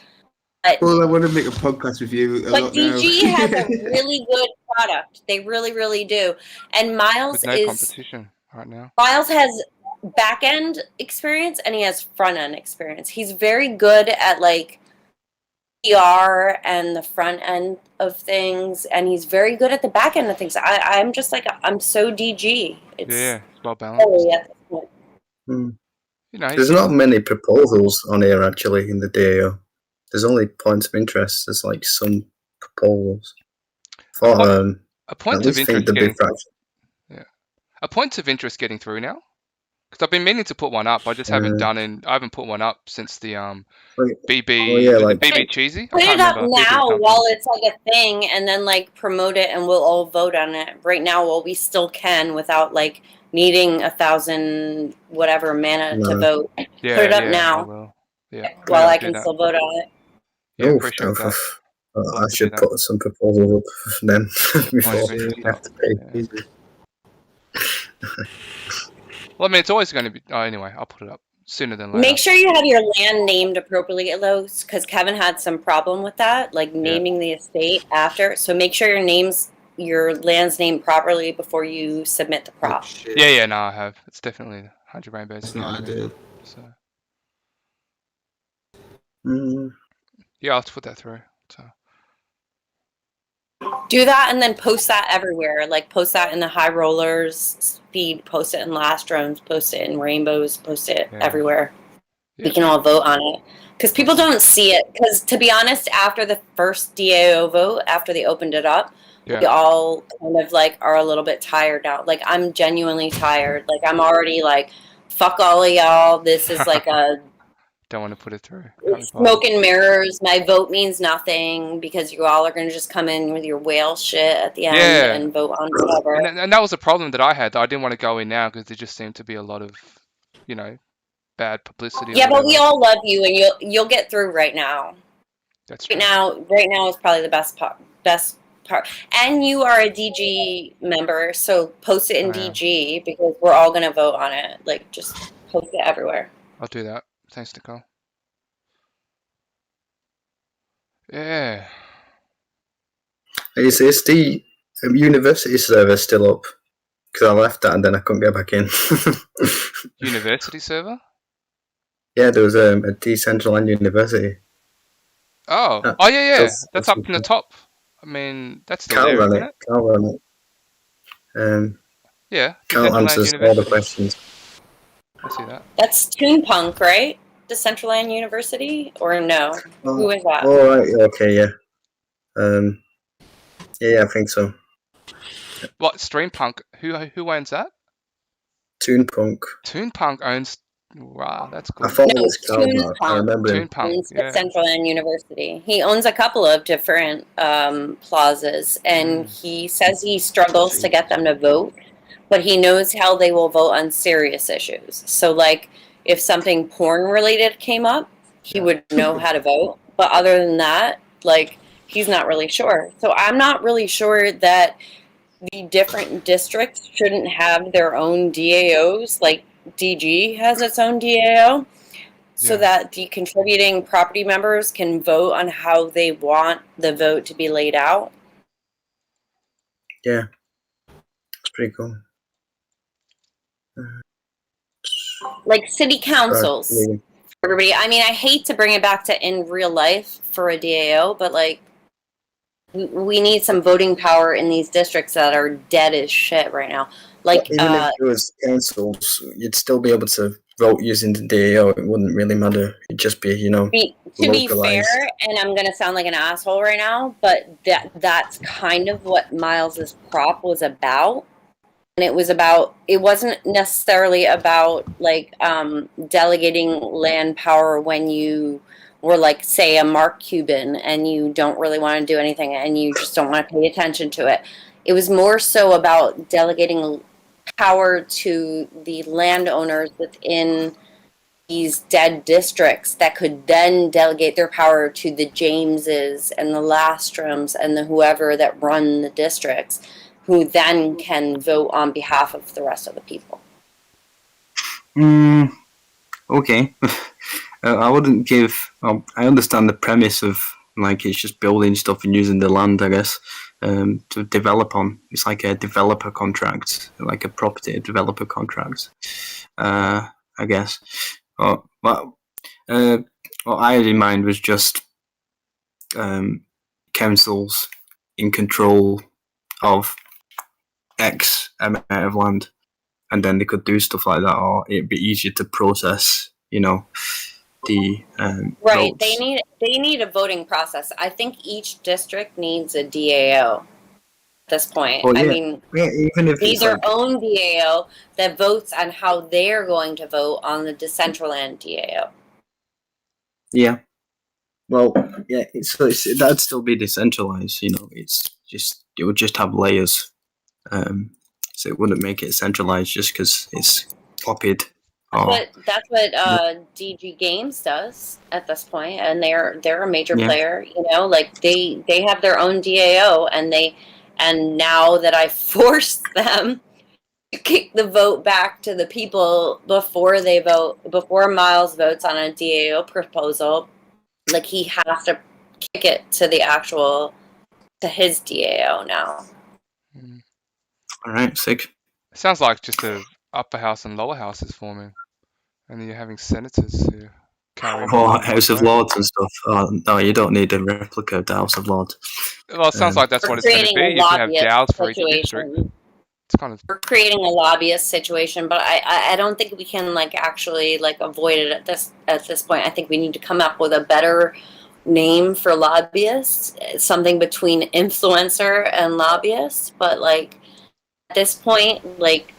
But
Well, I want to make a podcast with you a
But
lot now.
DG has a really good product. They really, really do. And
With no competition right now.
Miles has back end experience and he has front end experience. He's very good at like PR and the front end of things, and he's very good at the back end of things. I'm just like I'm so DG. It's
Yeah, it's well balanced.
totally at this point.
There's not many proposals on here actually in the DAO. There's only points of interest. There's like some proposals. For
A point
at
of
least think
interest
the
getting
big fraction.
a point of interest getting through now. Because I've been meaning to put one up. I just haven't I haven't put one up since the BB.
Oh yeah,
was
like
it BB Cheesy?
Put
I can't
it up
remember. BB
now
something.
while it's like a thing, and then like promote it, and we'll all vote on it. Right now, while we still can, without like needing 1,000 whatever mana to vote.
Yeah,
Put it up
I
now.
will. Yeah.
While
I'll
I
do
can
that.
still vote on it.
Yeah, appreciate that.
I should put some proposals up then before
Point of
we have to pay.
Yeah. Well, I mean, it's always going to be. Oh, anyway, I'll put it up sooner than later.
Make sure you have your land named appropriately, Los, because Kevin had some problem with that, like naming the estate after. So make sure your land's named properly before you submit the prop.
Yeah, no, I have. It's definitely 100 Rainbows.
That's not ideal.
So. Yeah, I'll have to put that through. So.
Do that and then post that everywhere. Like post that in the high rollers feed, post it in last drones, post it in rainbows, post it everywhere. We can all vote on it. Because people don't see it. Because to be honest, after the first DAO vote, after they opened it up, we all kind of like are a little bit tired now. Like I'm genuinely tired. Like I'm already like, fuck all of y'all. This is like a
don't want to put it through.
Smoke and mirrors. My vote means nothing because you all are going to just come in with your whale shit at the end and vote on whatever.
And that was a problem that I had. I didn't want to go in now because there just seemed to be a lot of, bad publicity.
Yeah, but we all love you, and you'll get through right now.
That's true.
Right now is probably the best part. And you are a DG member, so post it in DG because we're all going to vote on it. Like, just post it everywhere.
I'll do that. Thanks, Nicole. Yeah.
Is the university server still up? Because I left that and then I couldn't get back in.
University server?
Yeah, there was a Decentraland University.
Oh, yeah. That's up in the top. I mean, that's still there, isn't it?
Can't run it.
Yeah.
Can't answer all the questions.
I see that.
That's Toonpunk, right? Decentraland University? Or no? Who is that?
Oh, right. Okay, yeah. Yeah, I think so.
What, Streampunk? Who owns that?
Toonpunk.
Toonpunk owns... Wow, that's cool.
I thought it was Toonpunk. I remember him.
Owns Decentraland University. He owns a couple of different plazas, and he says he struggles to get them to vote, but he knows how they will vote on serious issues. So, like, if something porn-related came up, he would know how to vote. But other than that, like, he's not really sure. So I'm not really sure that the different districts shouldn't have their own DAOs, like DG has its own DAO, so that the contributing property members can vote on how they want the vote to be laid out.
Yeah, it's pretty cool.
Like city councils. Everybody, I mean, I hate to bring it back to in real life for a DAO, but like, we need some voting power in these districts that are dead as shit right now. Like,
even if it was councils, you'd still be able to vote using the DAO. It wouldn't really matter. It'd just be,
to be fair, and I'm gonna sound like an asshole right now, but that's kind of what Miles's prop was about. it wasn't necessarily about like delegating land power when you were like, say, a Mark Cuban and you don't really want to do anything and you just don't want to pay attention to it. It was more so about delegating power to the landowners within these dead districts that could then delegate their power to the Jameses and the Lastroms and the whoever that run the districts, who then can vote on behalf of the rest of the people.
Okay. I wouldn't give. I understand the premise of like it's just building stuff and using the land, I guess, to develop on. It's like a developer contract, like a property developer contract. I guess. What I had in mind was just councils in control of X amount of land, and then they could do stuff like that, or it'd be easier to process. The
right.
votes.
They need a voting process. I think each district needs a DAO. At this point,
Well, yeah.
I mean,
even if
need
it's
their
like,
own DAO that votes on how they're going to vote on the Decentraland DAO.
yeah. Well, yeah. That'd still be decentralized. It would just have layers. So it wouldn't make it centralized just because it's copied.
That's what DG Games does at this point, and they're a major player. Like they have their own DAO, and now that I forced them to kick the vote back to the people before they vote, before Miles votes on a DAO proposal, like he has to kick it to his DAO now.
All right, sick.
It sounds like just a upper house and lower house is forming, and then you're having senators who carry.
House of Lords and stuff. Oh no, you don't need a replica of the House of Lords.
Well, it sounds like that's what it's going to be. You can have DAOs for each district. It's kind of.
We're creating a lobbyist situation, but I don't think we can actually avoid it at this point. I think we need to come up with a better name for lobbyists, something between influencer and lobbyist. But at this point,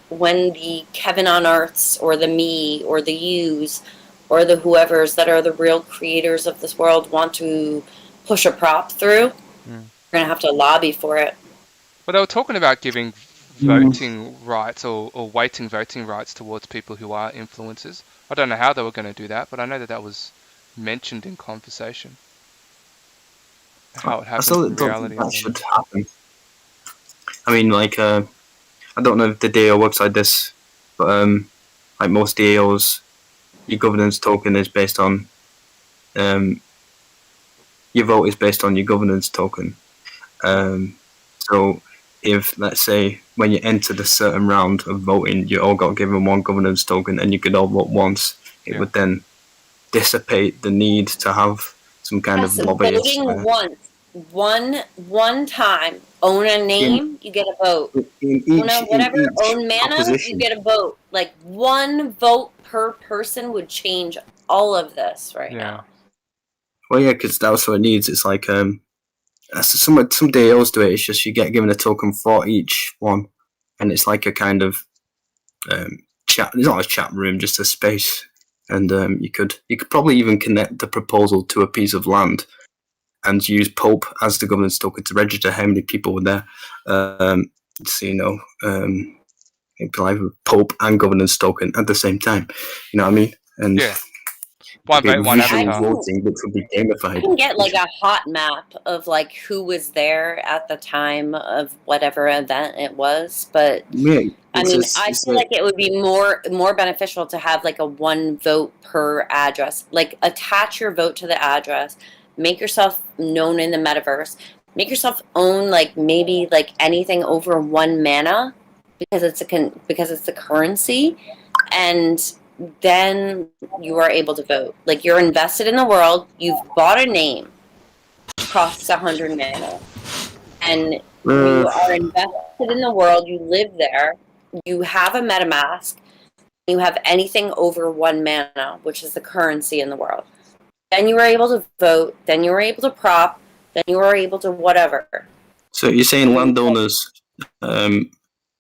when the Kevin on Earths or the me or the yous or the whoever's that are the real creators of this world want to push a prop through, we're going to have to lobby for it.
Well, they were talking about giving voting rights or weighting voting rights towards people who are influencers. I don't know how they were going to do that, but I know that was mentioned in conversation. How it happens in reality.
That should happen. I mean, I don't know if the DAO works like this, but like most DAOs, your governance token is based on your vote is based on your governance token. So if, let's say, when you entered a certain round of voting, you all got given one governance token and you could all vote once, it would then dissipate the need to have some kind of lobbyist.
Voting one time, own a name, you get a vote. Own mana, opposition. You get a vote. One vote per person would change all of this now.
Well, yeah, because that's what it needs. It's like some DAOs do it. It's just you get given a token for each one, and it's like a kind of chat. It's not a chat room, just a space, and you could probably even connect the proposal to a piece of land, and use Pope as the governance token to register how many people were there. Apply with Pope and governance token at the same time. You know what I mean? And
one vote, one avatar.
Voting, which would be gamified.
You can get a hot map of who was there at the time of whatever event it was, but I feel like it would be more beneficial to have a one vote per address. Attach your vote to the address, make yourself known in the metaverse, make yourself own maybe anything over 1 mana because it's a currency, and then you are able to vote. You're invested in the world. You've bought a name. It costs 100 mana. And you are invested in the world. You live there. You have a MetaMask. You have anything over 1 mana, which is the currency in the world. Then you are able to vote. Then you are able to prop. Then you are able to whatever.
So you're saying landowners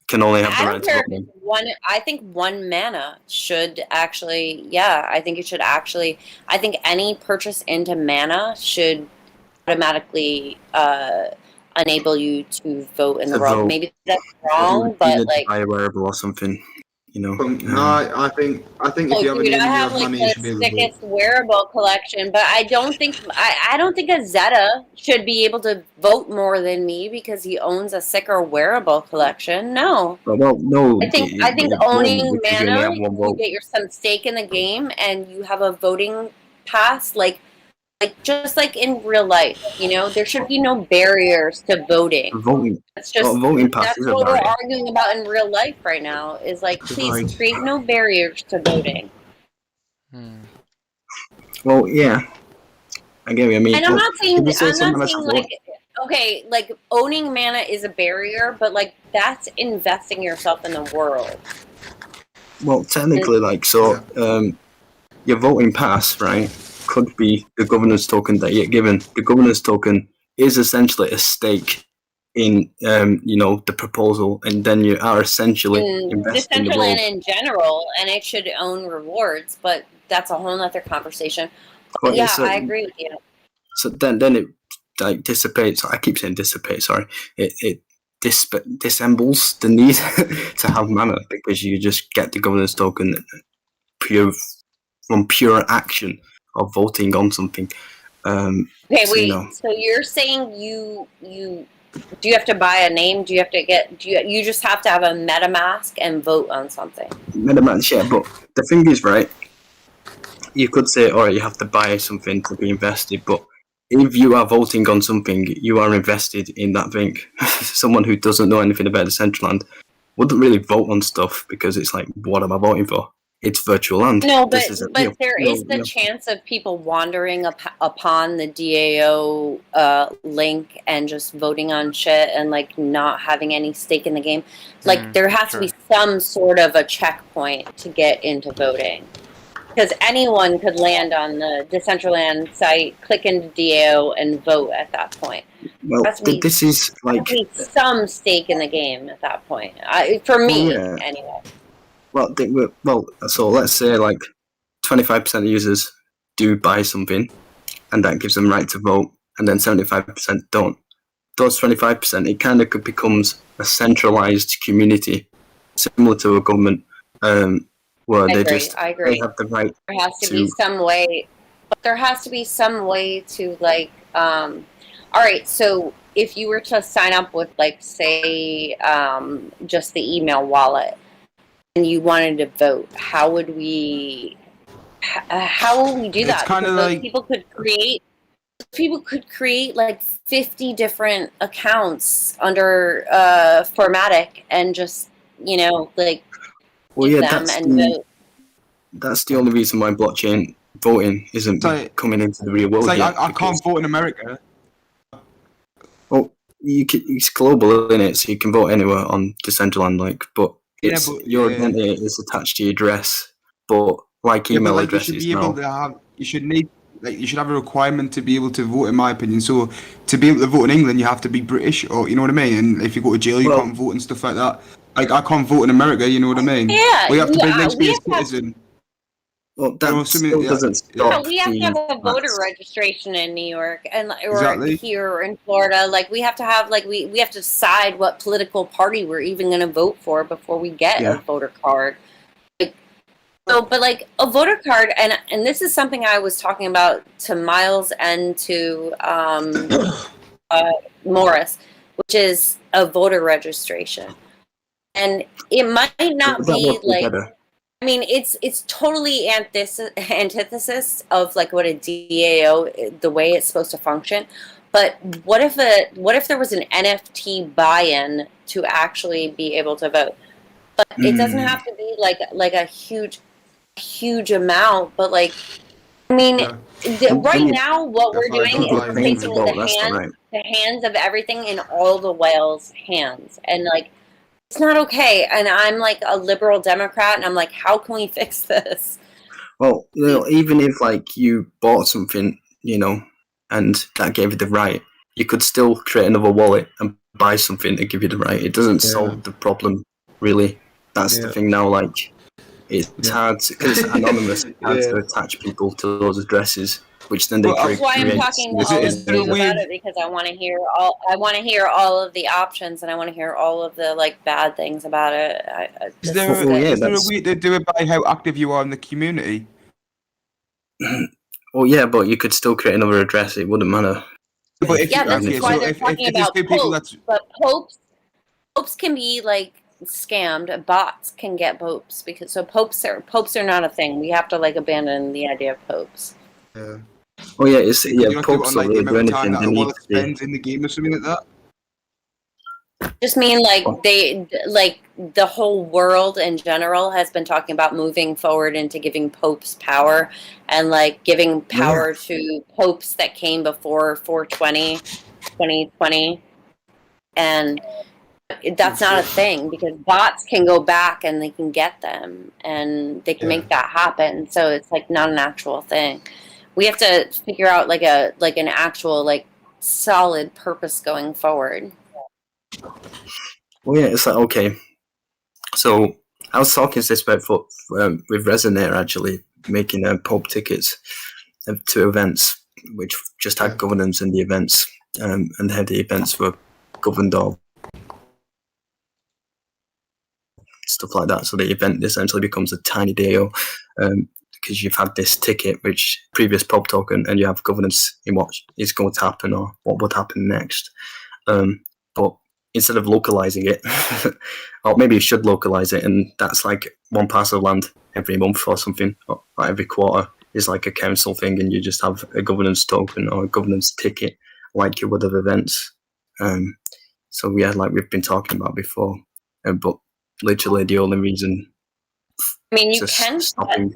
can only have
I
the
don't
right to
care
vote.
if it's one. I think 1 mana should actually. Yeah, I think it should actually. I think any purchase into mana should automatically enable you to vote in the
To
world.
vote.
Maybe that's
You
wrong, but
need to
like,
buy a wearable or something, you know.
No, I think if
oh,
you have
dude,
any
I have
unreserved
like
money, you
the
should be able to vote.
sickest wearable collection, but I don't think I don't think a Zeta should be able to vote more than me because he owns a sicker wearable collection. No.
Well, no,
I think
it won't
owning
because you only
mana,
have one
you
vote.
get your some stake in the game, and you have a voting pass, like just like in real life. You know, there should be no barriers to voting.
Voting,
That's just
voting pass
that's
is a
what we're
barrier.
arguing about in real life right now. Is like, please
Right.
create no barriers to voting.
Hmm.
Well, yeah, I get what you mean.
And I'm not saying
if you say
I'm not
someone has
saying
to vote,
like, okay, like owning mana is a barrier, but like that's investing yourself in the world.
well, technically, like, so, your voting pass, right, could be the governance token that you're given. The governance token is essentially a stake in, the proposal, and then you are essentially
In
investing in the world.
Decentraland in general, and it should own rewards, but that's a whole nother conversation. But
But
yeah,
it's
I agree with you.
So then it like dissipates. I keep saying dissipate. Sorry, it dissembles the need to have mana because you just get the governance token from pure action of voting on something.
Okay,
so,
wait. So you're saying you do you have to buy a name? Do you have to you just have to have a MetaMask and vote on something?
MetaMask, yeah. But the thing is, right? You could say, all right, you have to buy something to be invested, but if you are voting on something, you are invested in that thing. Someone who doesn't know anything about Decentraland wouldn't really vote on stuff because it's like, what am I voting for? It's virtual land.
No, but
This isn't real.
there is the chance of people wandering upon the DAO link and just voting on shit and like not having any stake in the game. Like there has to be some sort of a checkpoint to get into voting. Because anyone could land on the Decentraland site, click into DAO, and vote at that point.
Well, this is like
some stake in the game at that point. For me, anyway.
Well, so let's say like 25% of users do buy something, and that gives them right to vote, and then 75% don't. Those 25%, it kind of becomes a centralized community, similar to a government. Where I agree. They have the right.
There has to be some way, but there has to be some way to like. All right, so if you were to sign up with like say just the email wallet, and you wanted to vote, how would we? How will we do that?
It's kind of like
people could create like 50 different accounts under Formatic and just like.
Well, yeah, that's the only reason why blockchain voting isn't coming into the real world
yet.
Like
I can't vote in America.
Well, it's global, isn't it? So you can vote anywhere on Decentraland, like, but your identity is attached to your address. But like email addresses,
you should be able to have. You should have a requirement to be able to vote, in my opinion. So to be able to vote in England, you have to be British, or you know what I mean. And if you go to jail, you can't vote and stuff like that. Like I can't vote in America, you know what I mean?
Yeah,
we have to be a citizen.
Well, that still doesn't stop.
We have to have a voter registration in New York or here in Florida. Like we have to have we have to decide what political party we're even going to vote for before we get a voter card. But like a voter card, and this is something I was talking about to Miles and to Morris, which is a voter registration. And it might not be like, I mean, it's totally antithesis of like what a DAO, the way it's supposed to function. But what if there was an NFT buy-in to actually be able to vote? But it doesn't have to be like a huge amount. But like, I mean, right now what we're doing is we're placing the hands of everything in all the whales' hands, and like. It's not okay, and I'm like a liberal Democrat, and I'm like, how can we fix this?
Well, even if like you bought something, and that gave you the right, you could still create another wallet and buy something to give you the right. It doesn't solve the problem really. That's the
Yeah.
thing now. Like, it's hard because it's anonymous. It's hard
Yeah.
to attach people to those addresses, which then they
Well,
That's why I'm
create.
talking to
Is
all
it- is
of
there a
you
way-
about it, because I want to hear all. I want to hear all of the options, and I want to hear all of the like bad things about it.
Is
this
there,
is
Oh,
it.
yeah,
is there a
that's-
way to do it by how active you are in the community?
Well, yeah, but you could still create another address. It wouldn't matter.
But if
Yeah,
you,
this
okay,
is why
so
they're
if
talking
there's
about
two people
popes.
that's
But popes can be like scammed. Bots can get popes because popes are not a thing. We have to like abandon the idea of popes.
Oh yeah, it's
you don't do it
popes
on
don't
like the
really do
amount of time
anything.
that
They
a
need
wallet
to be.
spends in the game or something like that.
Just mean like like the whole world in general has been talking about moving forward into giving popes power and like giving power to popes that came before 420, 2020. And that's not a thing because bots can go back and they can get them and they can make that happen. So it's like not an actual thing. We have to figure out like an actual like solid purpose going forward.
Well, yeah, it's like okay. So I was talking to this about with Resonator actually making pub tickets to events, which just had governance in the events, and how the events were governed or stuff like that. So the event essentially becomes a tiny DAO because you've had this ticket, which previous pub token, and you have governance in what is going to happen or what would happen next. But instead of localizing it, or maybe you should localize it, and that's like one parcel of land every month or something, or every quarter is like a council thing, and you just have a governance token or a governance ticket like you would have events. So yeah, like we've been talking about before, but literally the only reason.
I mean, you
Just
can
stopping.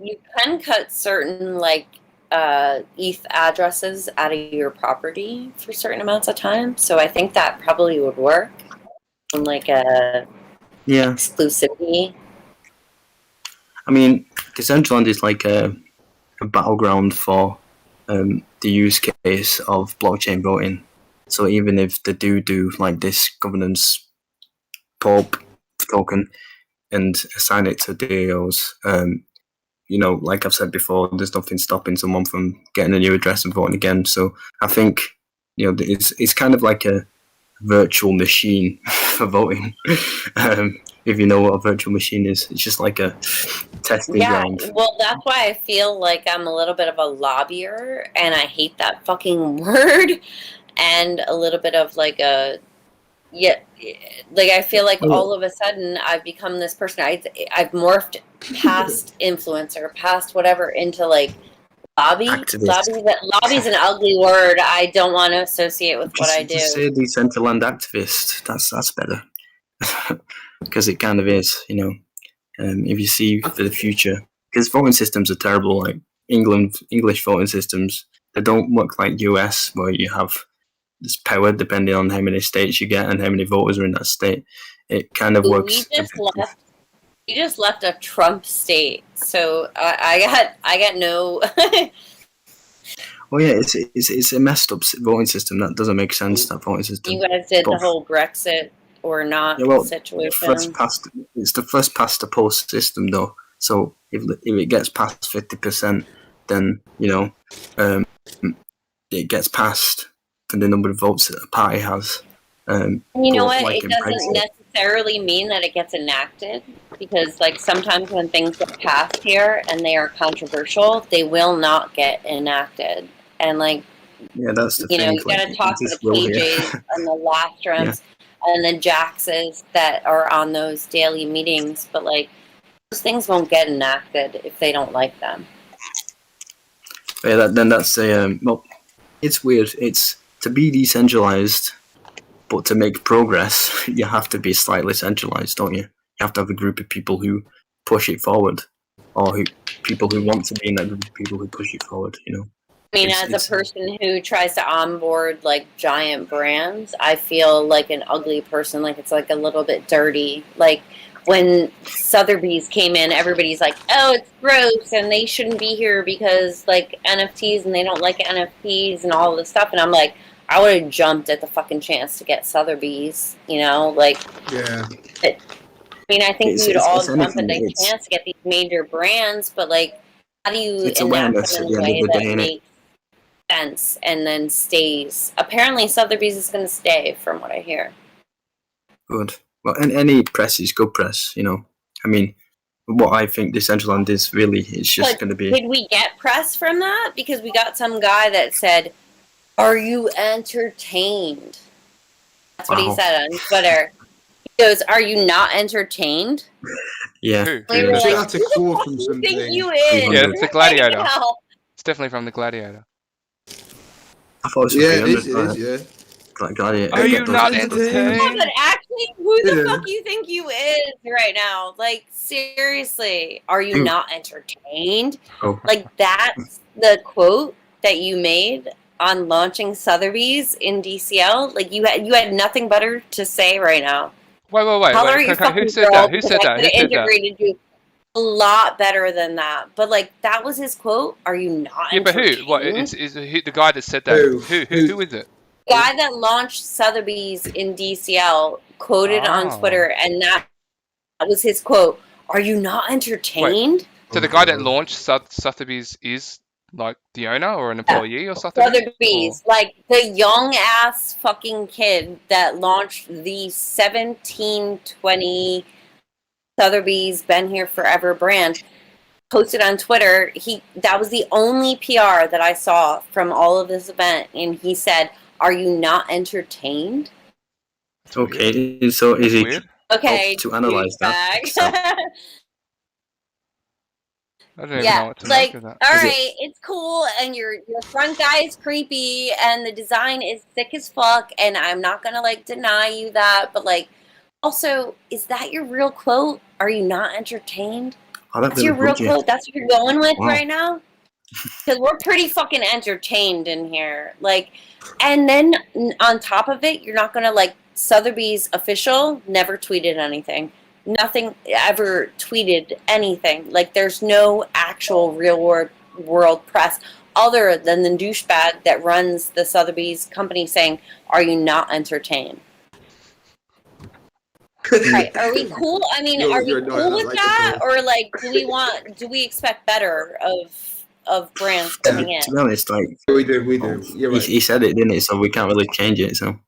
cut certain like ETH addresses out of your property for certain amounts of time. So I think that probably would work on like a exclusivity.
I mean, Decentraland is like a battleground for the use case of blockchain voting. So even if they do like this governance pulp token and assign it to DAOs, you know, like I've said before, there's nothing stopping someone from getting a new address and voting again. So I think, you know, it's kind of like a virtual machine for voting. If you know what a virtual machine is, it's just like a testing ground.
Well, that's why I feel like I'm a little bit of a lobbyer, and I hate that fucking word, and a little bit of like a like I feel like all of a sudden I've become this person. I've morphed past influencer, past whatever, into like lobby. Lobby's an ugly word. I don't want to associate with what I do.
Just say Decentraland activist. That's better. Because it kind of is, you know. If you see for the future, because voting systems are terrible. Like English voting systems, they don't work like US, where you have this power depending on how many states you get and how many voters are in that state. It kind of works.
We just left a Trump state, so I got no.
Well, yeah, it's a messed up voting system. That doesn't make sense. That voting system.
You guys did the whole Brexit or not situation.
It's the first past the post system, though. So if it gets past 50%, then you know it gets passed for the number of votes that a party has.
You know what? Like it doesn't necessarily mean that it gets enacted, because like sometimes when things get passed here and they are controversial, they will not get enacted. And like
that's the thing.
You know, you gotta talk to the KJs and the Lastrums and the Jaxes that are on those daily meetings, but like those things won't get enacted if they don't like them.
Yeah, then that's a well. It's weird. It's to be decentralized, but to make progress, you have to be slightly centralized, don't you? You have to have a group of people who push it forward, or people who want to be in that group of people who push it forward. You know.
I mean, as a person who tries to onboard like giant brands, I feel like an ugly person. Like it's like a little bit dirty. Like when Sotheby's came in, everybody's like, "Oh, it's gross, and they shouldn't be here because like NFTs, and they don't like NFTs and all this stuff." And I'm like, I would have jumped at the fucking chance to get Sotheby's. You know, like I mean, I think we would
it's
all jump at
anything.
the
It's
chance to get these major brands, but like, how do you enact
awareness
them
at
in
the
a
end of
way
the
that
day, innit?
makes sense and then stays? Apparently, Sotheby's is going to stay, from what I hear.
Good. Well, and any press is good press, you know. I mean, what I think Decentraland is really, it's just
But
going to be.
did we get press from that? Because we got some guy that said, "Are you entertained?" That's what he
Wow.
said on Twitter. He goes, "Are you not entertained?"
Yeah.
Who?
We
Who
were
said
So
like,
that?
that's a
"Who the
quote
fuck
from
do you think
something.
you is?"
Yeah, it's the Gladiator.
Right now.
It's definitely from the Gladiator.
I thought it was
Yeah,
300.
it is, yeah.
Gladiator.
Are
Get
you
those
not
entertained.
Yeah,
entertained?
but actually, who the
Yeah.
fuck you think you is right now? Like, seriously, are you
Who?
not entertained?
Oh,
Like, that's the quote that you made on launching Sotheby's in DCL. Like, you had nothing better to say right now.
Wait.
Color
Okay,
your
okay, who
fucking
said
girl
that? Who
because
said
I
that?
could
Who
have
said that?
integrated you a lot better than that. But like, that was his quote. Are you not
Yeah, but
entertained?
who? What is who, the guy that said that?
Who?
Who is it?
Guy that launched Sotheby's in DCL quoted on
Oh.
Twitter, and that was his quote. Are you not entertained?
So the guy that launched Sotheby's is like the owner or an employee or Sotheby's?
Sotheby's, like the young ass fucking kid that launched the 1720 Sotheby's Been Here Forever brand, posted on Twitter. That was the only PR that I saw from all of this event, and he said, "Are you not entertained?"
That's weird.
okay. So is
That's
he
weird.
Okay,
to analyze that?
douchebag.
So,
I don't even know
Yeah,
what to
like,
make of that.
all
Is it-
right, it's cool, and your front guy is creepy, and the design is sick as fuck, and I'm not gonna like deny you that, but like, also, is that your real quote? Are you not entertained?
oh, that
That's
really
your real
bugged you.
quote. That's what you're going with
Wow.
right now. Because we're pretty fucking entertained in here, like, and then on top of it, you're not gonna like Sotheby's official never tweeted anything. Nothing ever tweeted anything. Like, there's no actual real world press other than the douchebag that runs the Sotheby's company saying, "Are you not entertained?" Right? Are we cool? I mean, are we
You're annoying,
cool
I
with
like
that,
it,
or like, do we expect better of brands coming in?
To be honest, like
we do. You're right.
he said it, didn't he? So we can't really change it. So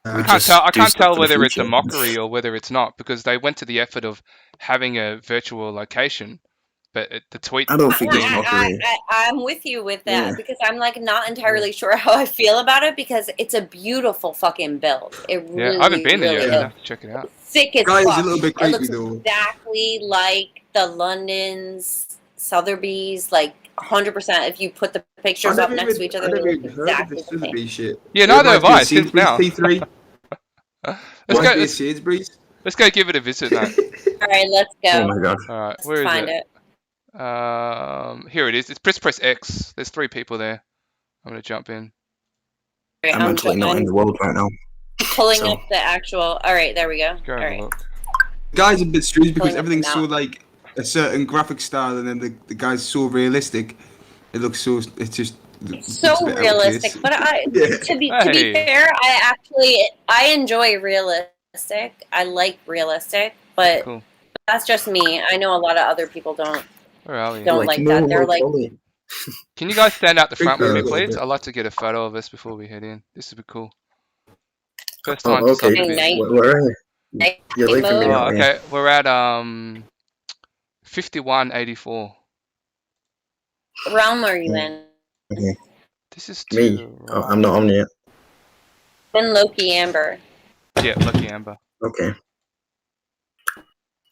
I
we
can't
just
tell. I
do
can't
stuff
tell
for the
whether it's a
future.
mockery or whether it's not because they went to the effort of having a virtual location, but the tweet.
I don't think it's
I,
mockery.
I'm with you with that
Yeah.
because I'm like not entirely sure how I feel about it because it's a beautiful fucking build. It really,
Yeah, I haven't been there yet.
really
I'm
Yeah.
gonna have to check it out.
is. Sick as
Guys,
fuck.
a little bit
It
creepy
looks
though.
exactly like the London's Sotheby's, like 100%. If you put the pictures up next to each other,
I
they
never
look
even heard of
exactly
this
the same.
Sotheby's shit.
Yeah,
It
neither
reminds
have
me
I.
of
Since now,
T3.
let's go.
Reminds me of Sainsbury's.
Let's go give it a visit now.
All right, let's go.
Oh my god.
All right,
Let's
where is
find
it?
it.
Here it is. It's press X. There's 3 people there. I'm gonna jump in.
All right,
I'm actually not in the world right now.
pulling
so-
up the actual. All right, there we go.
Go
All
have a
right.
look.
The guy's a bit strange because
Pulling up
everything's
the
so
map.
like a certain graphic style, and then the guy's so realistic. It looks so. It's just.
It's so
a bit out of
realistic,
place.
but
Yeah.
to be
Hey.
fair, I enjoy realistic. I like realistic, but
Cool.
that's just me. I know a lot of other people don't
Where are we?
don't like
no,
that. They're
no,
like,
Ollie.
Can you guys stand out the front with me,
Big
please?
bit.
I'd like to get a photo of us before we head in. This would be cool. First
Oh,
time to
okay.
Sotheby's.
Night.
Where are you?
night
You're leaving me
mode.
Oh,
out here.
okay. We're at 5184.
What realm are you in?
Okay.
This is to
Me.
the
Oh,
right.
I'm not on yet.
In Loki Amber.
Yeah, Lucky Amber.
Okay.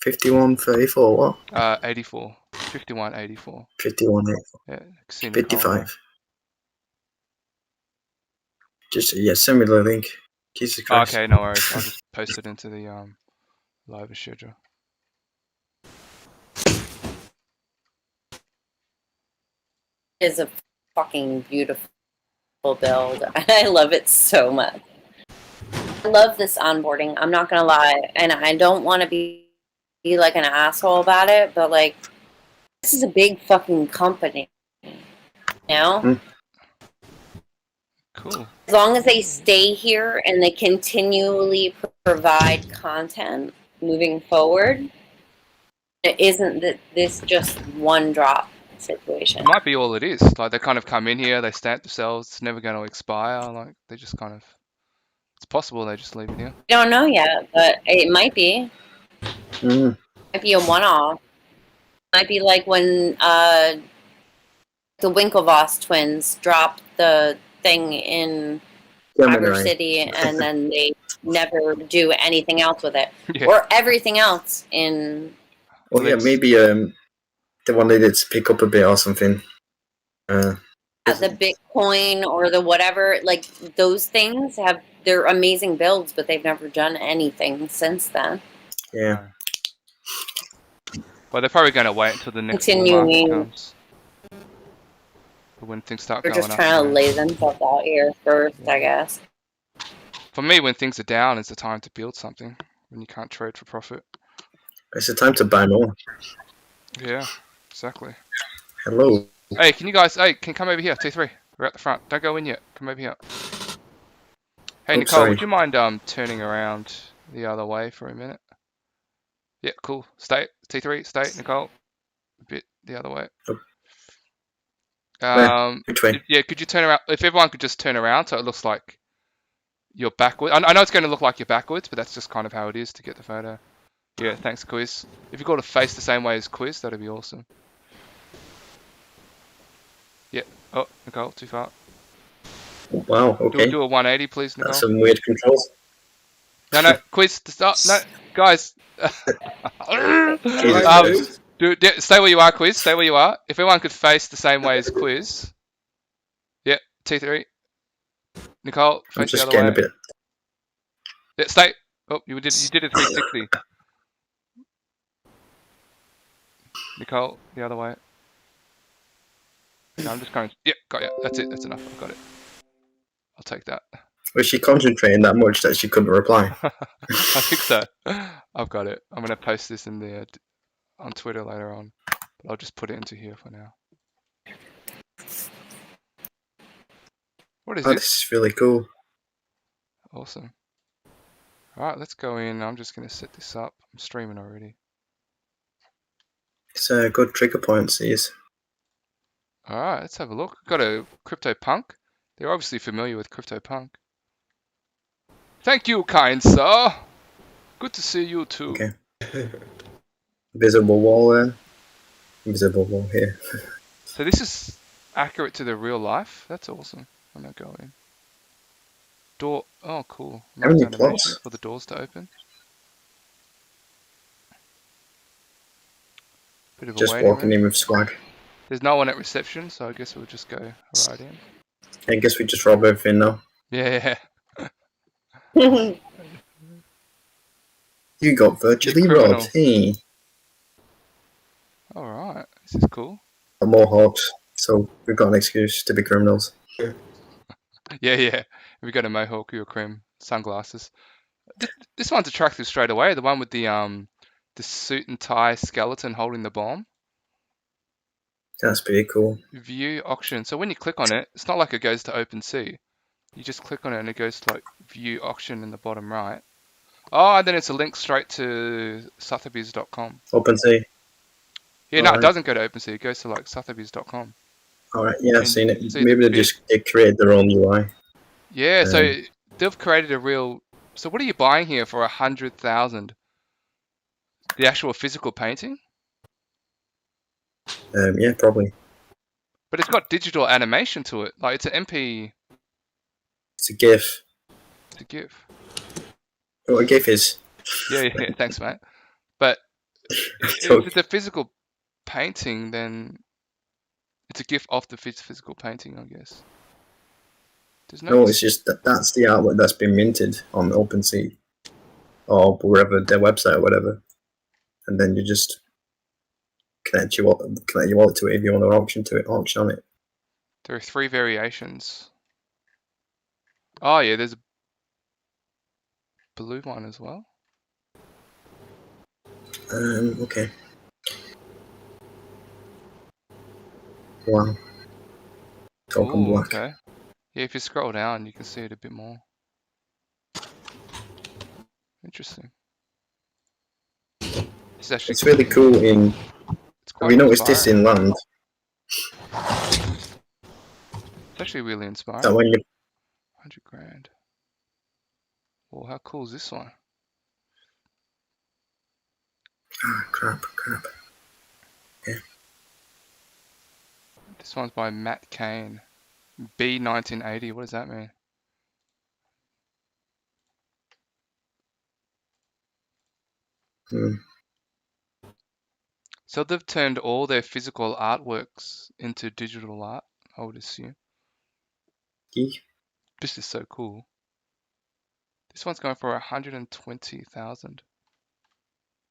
51:34. What?
84. 5184.
51.
Yeah, Casino
55. Just send me the link. Jesus
Oh,
Christ.
okay, no worries. I'll just post it into the live schedule.
It is a fucking beautiful build. I love it so much. I love this onboarding. I'm not gonna lie, and I don't want to be like an asshole about it, but like, this is a big fucking company. You know?
Cool.
As long as they stay here and they continually provide content, moving forward. It isn't that this just one drop situation.
It might be all it is. Like they kind of come in here, they stamp themselves. It's never going to expire. Like they just kind of. It's possible they just leave it here.
We don't know yet, but it might be.
Mm.
Might be a one-off. Might be like when the Winklevoss twins dropped the thing in Cyber
Gemini.
City, and then they never do anything else with it,
Yeah.
or everything else in.
Oh yeah,
Let's-
maybe they wanted it to pick up a bit or something.
The Bitcoin or the whatever, like those things they're amazing builds, but they've never done anything since then.
Yeah.
Well, they're probably going to wait until the next bull market
Continuing.
comes. But when things start
They're
going
just
up.
trying to
yeah.
lay themselves out here first, I guess.
For me, when things are down, is the time to build something. When you can't trade for profit.
It's the time to buy more.
Yeah, exactly.
Hello.
Hey, can you guys? Hey, can you come over here? T3. We're at the front. Don't go in yet. Come over here. Hey,
Oops,
Nicole,
sorry.
would you mind turning around the other way for a minute? Yeah, cool. Stay. T3, stay. Nicole, a bit the other way.
Oh. Which way?
Yeah, could you turn around? If everyone could just turn around so it looks like you're backwards. I know it's going to look like you're backwards, but that's just kind of how it is to get the photo. Yeah, thanks, Quiz. If you got to face the same way as Quiz, that'd be awesome. Yeah. Oh, Nicole, too far.
Wow. Okay.
Do a 180, please, Nicole.
That's some weird controls.
No, Quiz, to start. No, guys.
Jesus.
Stay where you are, Quiz. Stay where you are. If everyone could face the same way as Quiz. Yeah, T3. Nicole,
I'm
face the
just
other
getting
way.
a bit.
Yeah, stay. Oh, you did a 360. Nicole, the other way. No, I'm just going. Yeah, got you. That's it. That's enough. I've got it. I'll take that.
Was she concentrating that much that she couldn't reply?
I think so. I've got it. I'm gonna post this in the on Twitter later on, but I'll just put it into here for now. What is
Oh,
this?
this is really cool.
Awesome. All right, let's go in. I'm just gonna set this up. I'm streaming already.
It's a good trigger points. These.
All right, let's have a look. Got a CryptoPunk. They're obviously familiar with CryptoPunk. Thank you, kind sir. Good to see you too.
Okay. Visible wall there. Invisible wall here.
So this is accurate to the real life. That's awesome. I'm gonna go in. Door. Oh, cool.
How many
Nice animation
plots?
for the doors to open. Bit of a
Just
waiting
walking
room.
in with swag.
There's no one at reception, so I guess we'll just go right in.
I guess we just rob everything now.
Yeah.
You got virtually
criminal.
robbed. Hey.
All right. This is cool.
Mohawks. So we've got an excuse to be criminals.
Yeah. If we got a mohawk, you're a crim. Sunglasses. This one's attractive straight away. The one with the suit and tie skeleton holding the bomb.
That's pretty cool.
View auction. So when you click on it, it's not like it goes to OpenSea. You just click on it and it goes to like view auction in the bottom right. Oh, and then it's a link straight to sotheby's.com.
OpenSea.
Yeah, no, it
Alright.
doesn't go to OpenSea. It goes to like sotheby's.com.
Alright, yeah, I've
And
seen it.
see
Maybe
the
they created their own UI.
Yeah, so they've created a real. So what are you buying here for 100,000? The actual physical painting,
Yeah, probably.
but it's got digital animation to it. Like it's an MP.
It's a GIF.
It's a GIF.
What a GIF is.
Yeah. Thanks, mate. But
So-
if it's a physical painting, then it's a GIF of the physical painting, I guess. There's
No, it's just that's the artwork that's been minted on OpenSea or wherever their website or whatever, and then you just connect your wallet to it if you want to auction on it.
There are 3 variations. Oh yeah, there's a blue one as well.
Okay. Wow. Token
Ooh,
black.
okay. Yeah, if you scroll down, you can see it a bit more. Interesting. This is actually
It's really cool.
it's
Have
quite
you noticed this
inspiring.
in land?
It's actually really
That
inspiring.
when you
100 grand. Well, how cool is this one?
crap.
This one's by Matt Kane. B1980. What does that mean?
Hmm.
So they've turned all their physical artworks into digital art, I would assume.
Gee,
This is so cool. This one's going for 120,000.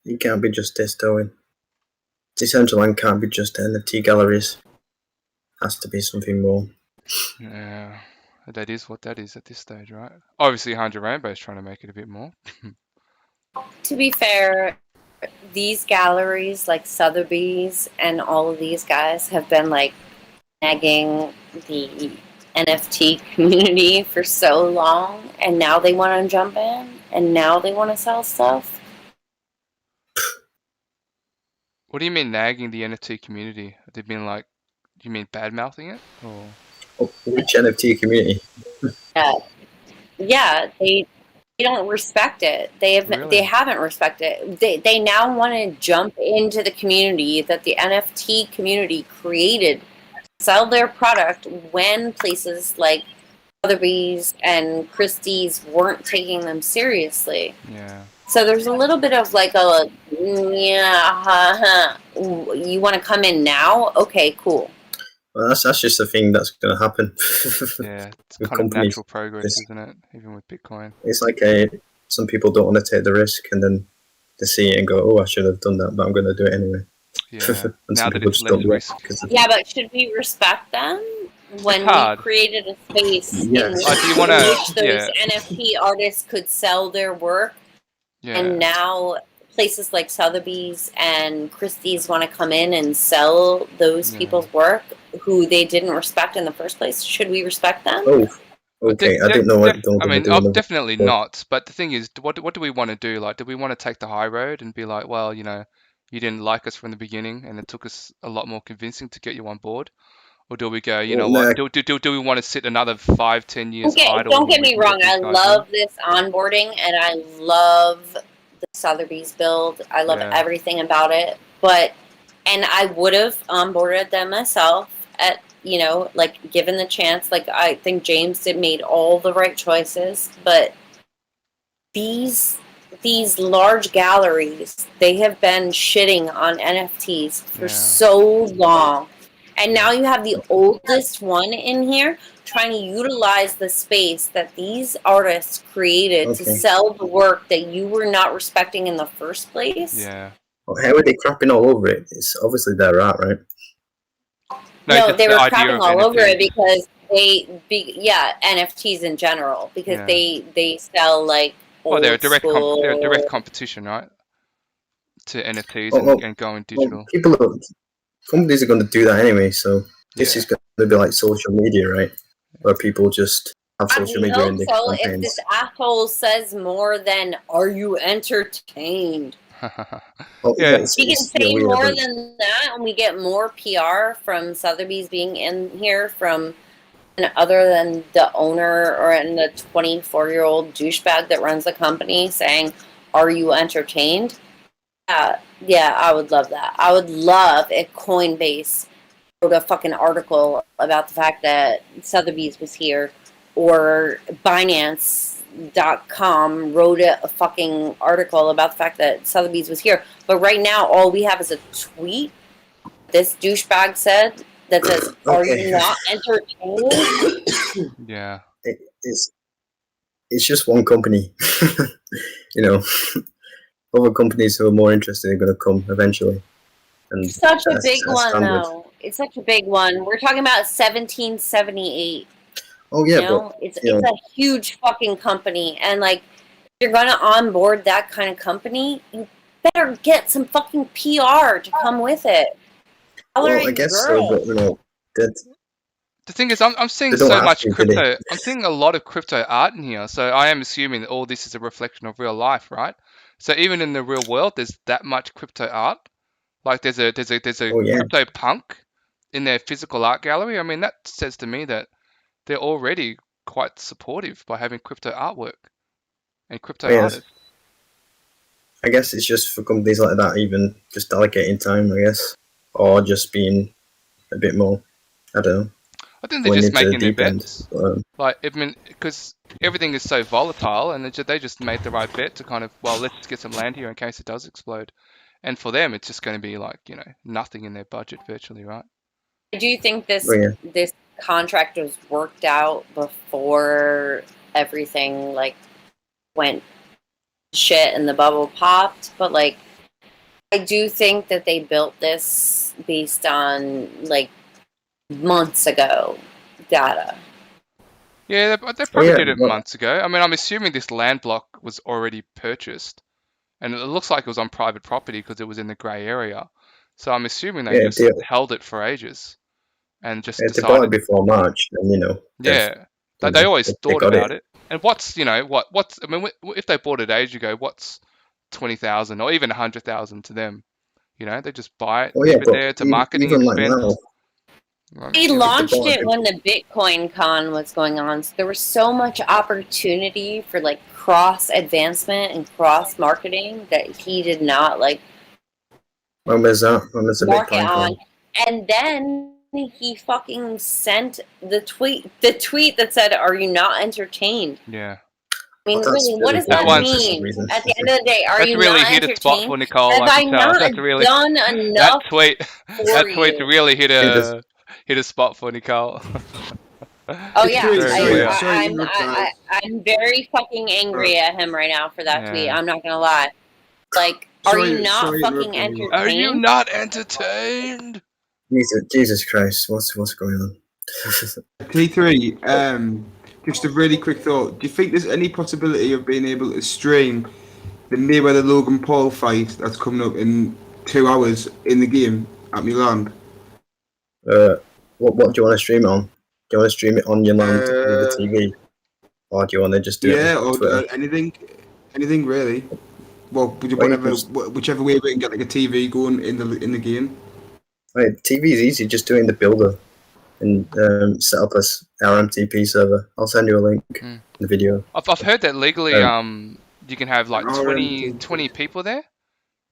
you can't be just Destoing. Decentraland can't be just NFT galleries. Has to be something more.
Yeah, that is what that is at this stage, right? Obviously, 100 Rainbows trying to make it a bit more.
To be fair, these galleries like Sotheby's and all of these guys have been like nagging the NFT community for so long, and now they want to jump in, and now they want to sell stuff.
What do you mean nagging the NFT community? They've been like, do you mean bad mouthing it? Or
Which NFT community?
Yeah, they don't respect it. They
really?
haven't respected it. They now want to jump into the community that the NFT community created, sell their product when places like Sotheby's and Christie's weren't taking them seriously.
Yeah.
So there's a little bit of like a you want to come in now? Okay, cool.
Well, that's just the thing that's going to happen.
Yeah, it's
With
kind of
companies,
natural progress, isn't it? Even with Bitcoin.
it's like some people don't want to take the risk, and then they see it and go, "Oh, I should have done that, but I'm going to do it anyway."
Yeah.
And
Now
some
that
people
it's
just don't
less
do it
risk.
because
Yeah, but should we respect them when we
hard.
created a space
Yes.
in
Do you wanna-
which those
yeah.
NFT artists could sell their work,
Yeah.
and now places like Sotheby's and Christie's want to come in and sell those
Yeah.
people's work who they didn't respect in the first place? Should we respect them?
Oh, okay. I didn't know what they
I
were
mean,
doing.
definitely not. But the thing is, what do we want to do? Like, do we want to take the high road and be like, well, you know, you didn't like us from the beginning, and it took us a lot more convincing to get you on board? Or do we go, you know
Well,
what? Do we want to sit another 5-10 years idle?
Don't get
when we
me
can get
wrong.
these
I
guys
love
in?
this onboarding, and I love the Sotheby's build. I love
Yeah.
everything about it. And I would have onboarded them myself at, like given the chance. Like I think James made all the right choices, but these large galleries, they have been shitting on NFTs for
Yeah.
so long. And now you have the oldest one in here trying to utilize the space that these artists created to
Okay.
sell the work that you were not respecting in the first place.
Yeah.
Well, how are they crapping all over it? It's obviously their art, right?
No, they
the
were
idea
crapping
of
all over
NFT.
it because NFTs in general, because
Yeah.
they sell like
Well,
old
they're a direct
school.
competition, right? To NFTs
Well,
and going digital.
Companies are going to do that anyway. So this
Yeah.
is going to be like social media, right? Where people just have
I
social media in
hope
their
so. If
campaigns.
this asshole says more than "Are you entertained?"
Oh,
Yeah.
He can say more than that, and we get more PR from Sotheby's being in here from other than the owner or the 24-year-old douchebag that runs the company saying, "Are you entertained?" Yeah, I would love that. I would love if Coinbase wrote a fucking article about the fact that Sotheby's was here, or Binance.com wrote a fucking article about the fact that Sotheby's was here. But right now, all we have is a tweet this douchebag said that says, "Are
Okay.
you not entertained?"
Yeah.
It's just one company. You know, other companies who are more interested are going to come eventually. And
Such a
that's
big one,
standard.
though. It's such a big one. We're talking about 1778.
Oh yeah,
You know,
but
it's
you know,
a huge fucking company, and like, if you're gonna onboard that kind of company, you better get some fucking PR to come with it.
well, I guess so, but you know, that
The thing is, I'm seeing
they don't
so
have
much
to, do they?
crypto. I'm seeing a lot of crypto art in here. So I am assuming that all this is a reflection of real life, right? So even in the real world, there's that much crypto art. Like there's a
Oh yeah,
crypto punk in their physical art gallery. I mean, that says to me that they're already quite supportive by having crypto artwork and crypto
yes.
artists.
I guess it's just for companies like that, even just allocating time, I guess, or just being a bit more, I don't know,
I think they're
going
just
into the
making their
deep end.
bets.
But,
Like, I mean, because everything is so volatile, and they just made the right bet to kind of, well, let's get some land here in case it does explode. And for them, it's just going to be like, nothing in their budget virtually, right?
Do you think this
oh yeah,
this contract was worked out before everything like went shit and the bubble popped? But like, I do think that they built this based on like months ago data.
Yeah, they
oh
probably
yeah.
did it
Well,
months ago. I mean, I'm assuming this land block was already purchased, and it looks like it was on private property because it was in the grey area. So I'm assuming they
yeah,
just held it for ages and just
they bought it
decided,
before March, and
yeah,
you
they
know,
always
they
thought
got
about
it.
it. And what's, I mean, if they bought it ages ago, what's 20,000 or even 100,000 to them? They just buy it,
Oh yeah,
leave it
but
there. It's a marketing
even like
expense.
now,
Right?
They
if they
launched
bought
it
it,
when the Bitcoin con was going on. So there was so much opportunity for like cross advancement and cross marketing that he did not like
when was that? When was the
market
Bitcoin
on.
con?
And then he fucking sent the tweet that said, "Are you not entertained?"
Yeah.
I mean,
Well, that's
really, what
really
does
That
that
fucking
one's
interesting
mean?
reason.
At the end of the day, are
That's
you
really
not
hit a spot
entertained?
for Nicole.
Have
I
I
can tell.
not
That's really
done
that
enough
tweet.
for
That tweet
you?
really hit
I think there's
a spot for Nicole.
Oh
It's
yeah,
great.
Very
Sorry,
clear.
sorry to interrupt, guys.
I'm very fucking angry at him right now for that tweet.
Yeah.
I'm not gonna lie. Like, are you not
Sorry to
fucking
interrupt everyone.
Are you
entertained?
not entertained?
Jesus Christ, what's going on?
T3, just a really quick thought. Do you think there's any possibility of being able to stream the Mayweather Logan Paul fight that's coming up in 2 hours in the game at Milan?
What do you want to stream it on? Do you want to stream it on your land with the
Uh,
TV, or do you want to just do it
yeah,
on
or
Twitter?
anything really. Well,
Well, you can,
whichever way we can get like a TV going in the game.
right, TV is easy. Just do it in the builder and set up a RMTP server. I'll send you a link in the video.
I've heard that legally, you can have like
An
20
RMTP.
people there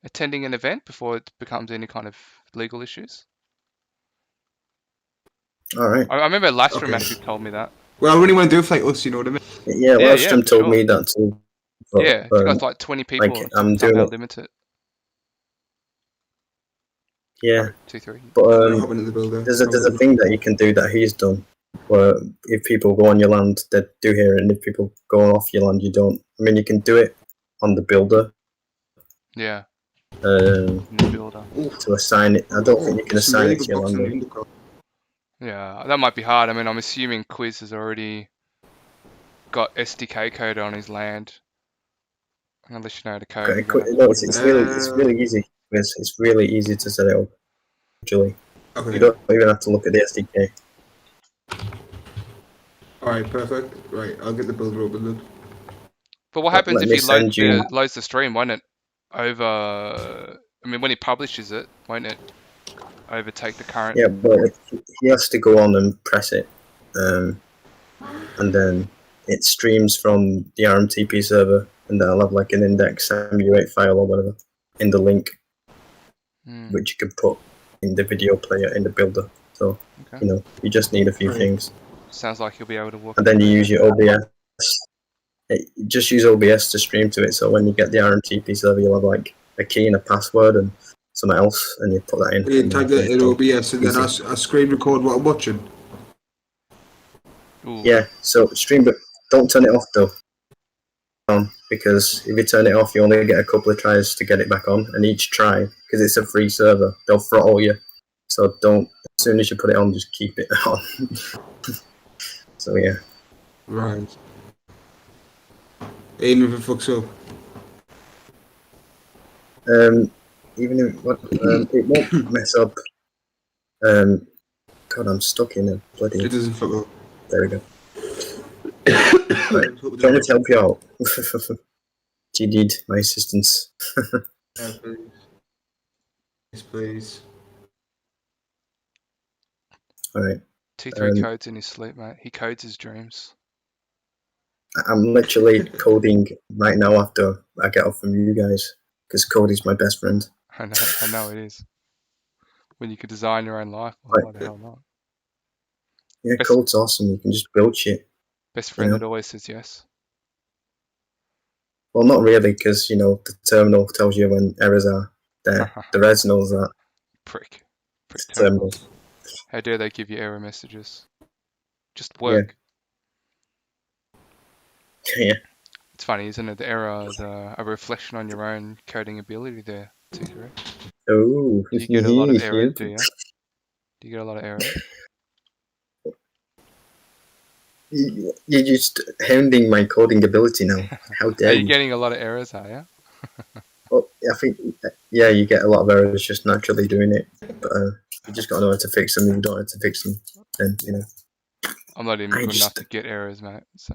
attending an event before it becomes any kind of legal issues.
All right.
I remember Lastrom
Okay.
actually told me that.
Well, I really want to do it for like us, you know what I mean?
Yeah,
Yeah,
Wallstrom
for
told
sure.
me that too. But,
Yeah, if you got like 20 people,
like, I'm doing
somehow
it.
limit it.
Yeah,
2, 3.
but
I'll hop into the builder.
there's a thing that you can do that he's done, where if people go on your land, they do hear it, and if people go off your land, you don't. I mean, you can do it on the builder
Yeah,
um,
in the builder.
to assign it. I don't think you can
Some
assign
really
it to
good
your
boxing
land.
in the
Yeah, that might be hard. I mean, I'm assuming Quiz has already got SDK code on his land. Unless you know the code.
Okay,
you're gonna have to
no,
put
it's
in there.
really easy. It's really easy to set it up. Actually,
Okay.
you don't even have to look at the SDK.
Alright, perfect. Right, I'll get the builder open then.
But what happens
let
if
me
he
send you-
loads the stream? Won't it over? I mean, when he publishes it, won't it overtake the current?
Yeah, but he has to go on and press it, and then it streams from the RMTP server, and that'll have like an index MU8 file or whatever in the link, which you can put in the video player in the builder. So
Okay.
you just need a few
Right.
things,
Sounds like you'll be able to work.
and then you use your OBS. Just use OBS to stream to it. So when you get the RMTP server, you'll have like a key and a password and something else, and you put that in.
You
and
type
then
that in
it's done.
OBS and then I screen record what I'm watching.
Ooh.
Yeah, so stream, but don't turn it off though. Because if you turn it off, you only get a couple of tries to get it back on, and each try, because it's a free server, they'll throttle you. So don't, as soon as you put it on, just keep it on. So yeah.
Right. Even if it fucks up.
Even if it won't mess up. God, I'm stuck in a bloody.
It doesn't fuck up.
There we go. Right, trying to help you out. Do you need my assistance?
Yeah, please. Yes, please.
All right.
T3 codes in his sleep, mate. He codes his dreams.
I'm literally coding right now after I get off from you guys, because code is my best friend.
I know it is. When you can design your own life, well, why the hell not?
Yeah,
Best-
code's awesome. You can just build shit.
Best friend
know?
that always says yes.
Well, not really, because the terminal tells you when errors are there. The res knows that.
Prick
Terminal.
terminals. How dare they give you error messages? Just
Yeah.
work.
Yeah.
It's funny, isn't it? The error is a reflection on your own coding ability there, T3.
Oh.
Do you get a lot of errors, do you? Do you get a lot of errors?
You're just hounding my coding ability now. How dare
Are
you?
you getting a lot of errors, are you?
Well, I think, yeah, you get a lot of errors just naturally doing it. But you just gotta know how to fix them. If you don't know how to fix them, then,
I'm not even
I
good enough
just-
to get errors, mate. So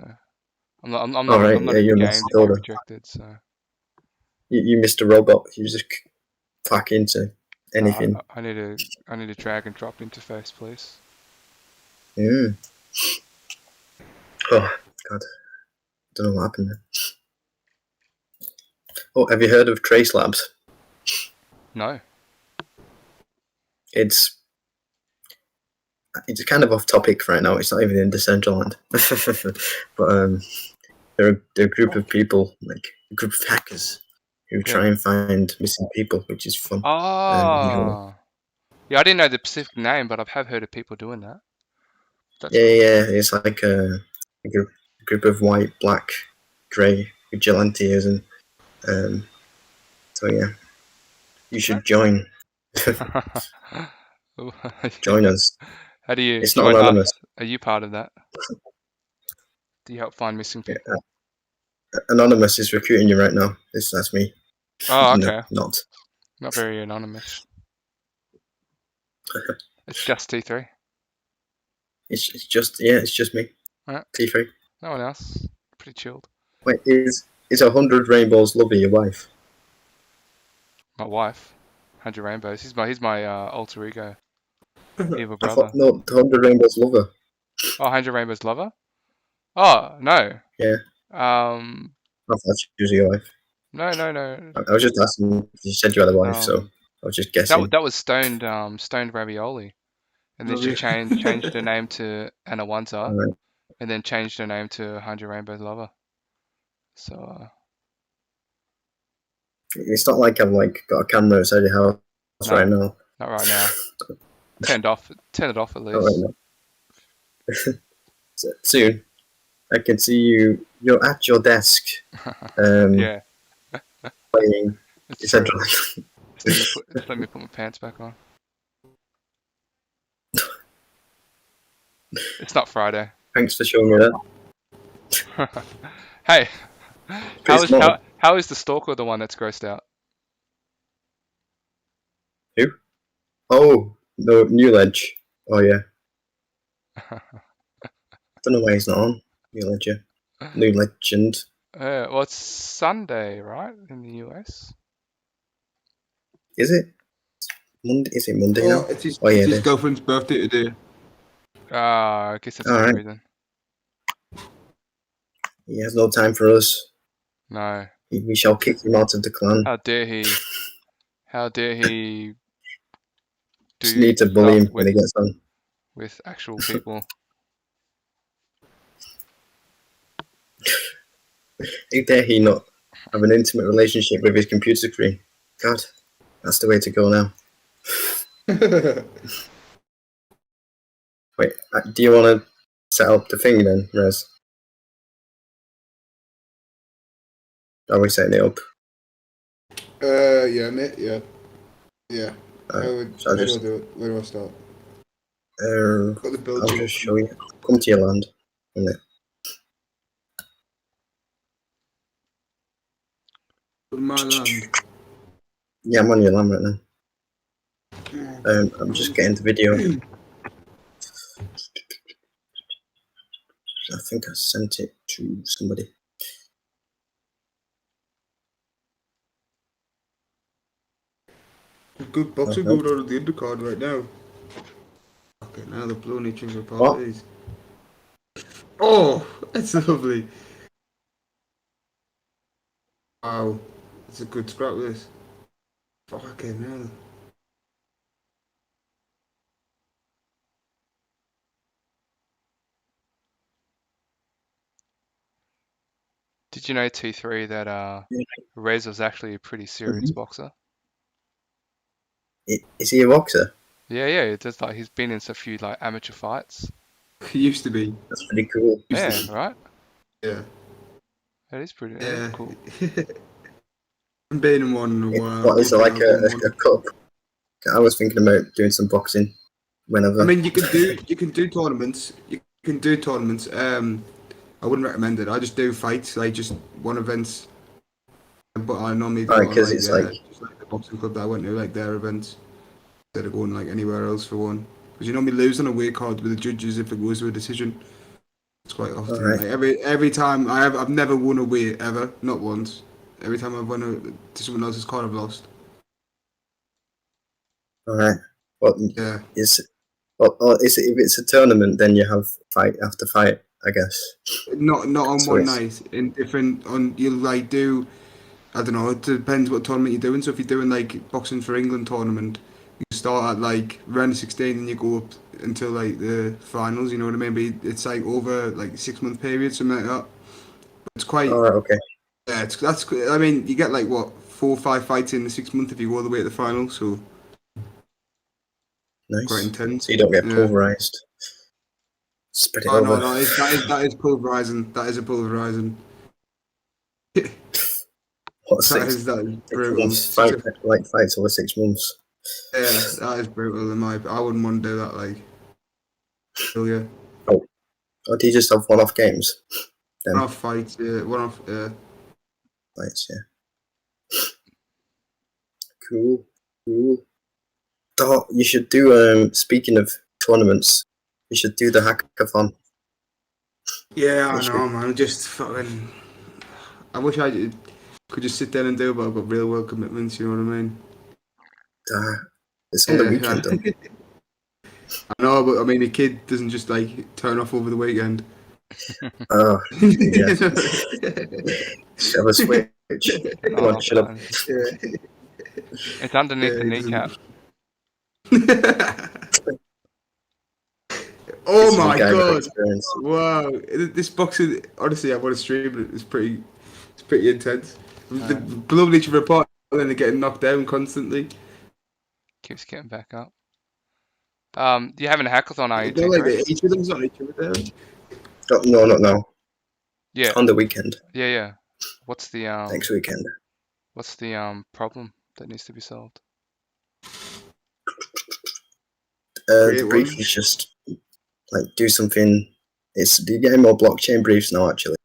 I'm not. I'm
All
not.
right,
I'm not
yeah,
in the
you're a
game
master
to get
coder.
rejected. So
You missed a robot. You just pack into anything.
I need a drag and drop interface, please.
Mm. Oh God, don't know what happened there. Oh, have you heard of Trace Labs?
No.
It's kind of off topic right now. It's not even in Decentraland, but they're a group of people, like a group of hackers, who try and find missing people, which is fun.
Ah. Yeah, I didn't know the specific name, but I have heard of people doing that. That's cool.
Yeah, it's like a group of white, black, grey vigilantes, and so yeah, you should join. Join us.
How do you
It's not
join
anonymous.
us? Are you part of that? Do you help find missing people?
Anonymous is recruiting you right now. That's me.
Oh,
No,
okay.
not.
Not very anonymous. It's just T3.
It's just me.
Right.
T3.
No one else. Pretty chilled.
Wait, is 100 Rainbows Lovey your wife?
My wife, 100 Rainbows. He's my alter ego, evil
I
brother.
thought no, 100 Rainbows Lover.
Oh, 100 Rainbows lover? Oh, no.
Yeah. I thought she was your wife.
No.
I was just asking. You said you had a wife, so I was just guessing.
That was stoned ravioli, and then she changed her name to Anna Wanza,
Right.
and then changed her name to 100 Rainbows lover. So
It's not like I've got a camera outside your house right now.
not right now. Turn it off at
Not right
least.
now. Soon, I can see you. You're at your desk.
Yeah.
Playing
It's true.
Decentraland.
Just let me put my pants back on. It's not Friday.
Thanks for showing me that.
Hey,
It's not.
how is the stalker the one that's grossed out?
Who? Oh, no, New Ledge. Oh yeah. Don't know why he's not on. New Ledger. New Legend.
Well, it's Sunday, right, in the US?
Is it? Monday? Is it Monday
Oh,
now?
it's his,
Oh yeah,
it's
it
his
is.
girlfriend's birthday today.
I guess that's the
Alright.
reason.
He has no time for us.
No.
We shall kick him out of the clan.
How dare he? How dare he
Just
do
need to bully him
stuff
when he gets on.
with actual people?
How dare he not have an intimate relationship with his computer screen? God, that's the way to go now. Wait, do you want to set up the thing then, Rez? Are we setting it up?
Yeah, mate, yeah. Yeah.
Alright, so
How do I do it? Where do I start? Got the build
I'll
job.
just show you. Come to your land. Innit?
On my land.
Yeah, I'm on your land right now. I'm just getting the video. I think I sent it to somebody.
Good boxing
nope.
going on at the undercard right now. Okay, now they're blowing each other apart.
What?
These. Oh, that's lovely. Wow, it's a good scrap. This. Fucking hell.
Did you know T3 that Rez was actually a pretty serious
Mhm.
boxer?
Is he a boxer?
Yeah, yeah. Just like he's been in a few like amateur fights.
He used to be.
That's pretty cool.
Yeah, right.
Yeah.
That is pretty. That is
Yeah.
cool.
I've been in one in a while. I
What is
don't
it
think
like
I've won one.
a cup? I was thinking about doing some boxing
I
whenever.
mean, you can do tournaments. You can do tournaments. I wouldn't recommend it. I just do fights, like just one events. But I normally do it
Alright,
on
because
like
it's like,
just like the boxing club that I went to, like their events, instead of going like anywhere else for one. Because you normally lose on a weight card with the judges if it goes to a decision. It's quite often.
alright,
Like every time I've never won a weight ever, not once. Every time I've won to someone else's card, I've lost.
alright. What
Yeah.
is? Or is it? If it's a tournament, then you have fight after fight, I guess.
Not on
So
one
it's
night. In different on you'll like do I don't know, it depends what tournament you're doing. So if you're doing like boxing for England tournament, you start at like round 16 and you go up until like the finals, you know what I mean? But it's like over like 6 month period, something like that. It's quite
alright. Okay,
yeah, I mean, you get like what 4 or 5 fights in the 6 month if you go all the way to the final, so quite
nice.
intense.
So you don't get
Yeah.
pulverized. Spread it
Oh no,
over.
that is pulverizing. That is a pulverizing.
What six?
That is
6 months
brutal. Such
fight
a
like fights over 6 months.
yeah, that is brutal in my. I wouldn't want to do that. Like, hell yeah,
Oh, or do you just have one-off games?
one
Then
off fights. Yeah, one off. Yeah,
fights, yeah. Cool, cool. Oh, you should do. Speaking of tournaments, you should do the hackathon.
yeah.
You
I
should.
know, man. Just fucking. I wish could just sit there and do it, but I've got real world commitments. You know what I mean?
It's on the
Yeah,
weekend though.
I know, but I mean, a kid doesn't just like turn off over the weekend.
Oh, yeah.
You know?
Have a switch. Come on,
Oh,
shut up.
fun.
Yeah,
It's underneath
yeah,
the
he
kneecap.
Oh
This is a
my
guy with
god!
experience.
Wow, this boxing. Honestly, I want to stream it. It's pretty intense. The
Uh,
blowing each other apart and then they're getting knocked down constantly.
keeps getting you're having a hackathon, are you,
They're like
T3?
each of them's on each other. There.
Oh, no, not now.
Yeah,
On the weekend.
yeah, yeah. What's the
Next weekend.
problem that needs to be solved?
Create
The brief
one.
is just like do something. It's you're getting more blockchain briefs now actually.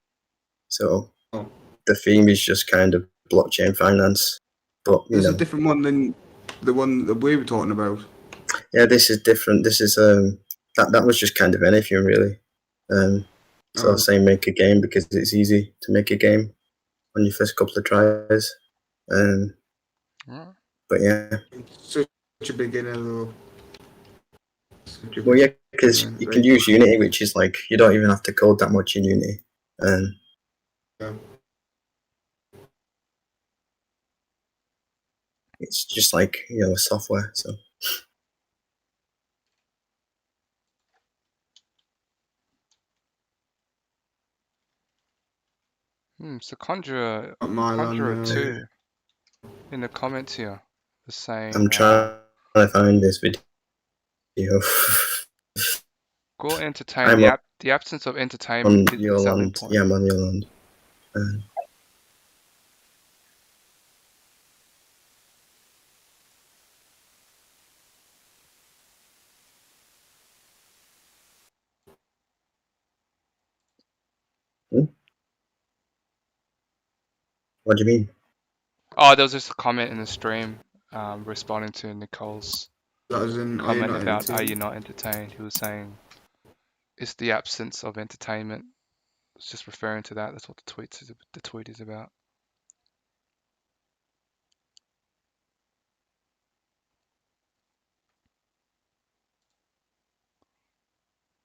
So
Oh.
the theme is just kind of blockchain finance. But
This is a different one than the one that we were talking about.
yeah, this is different. This is that was just kind of anything really. So I was saying make a game because it's easy to make a game on your first couple of tries.
Right.
But yeah,
Such a beginner though.
well yeah, because you can use Unity, which is like you don't even have to code that much in Unity.
Yeah.
It's just like software. So
So Conjurer
Got mine on
Conjurer
now.
2 in the comments here was saying
I'm trying to find this video.
go entertain
I'm
the absence of entertainment
on
is the
your
selling
land.
point.
Yeah, I'm on your land. What do you mean?
Oh, there was just a comment in the stream responding to Nicole's
That was in. Are you
comment
not
about are you
entertained?
not entertained? He was saying it's the absence of entertainment. It's just referring to that. That's what the tweet is about.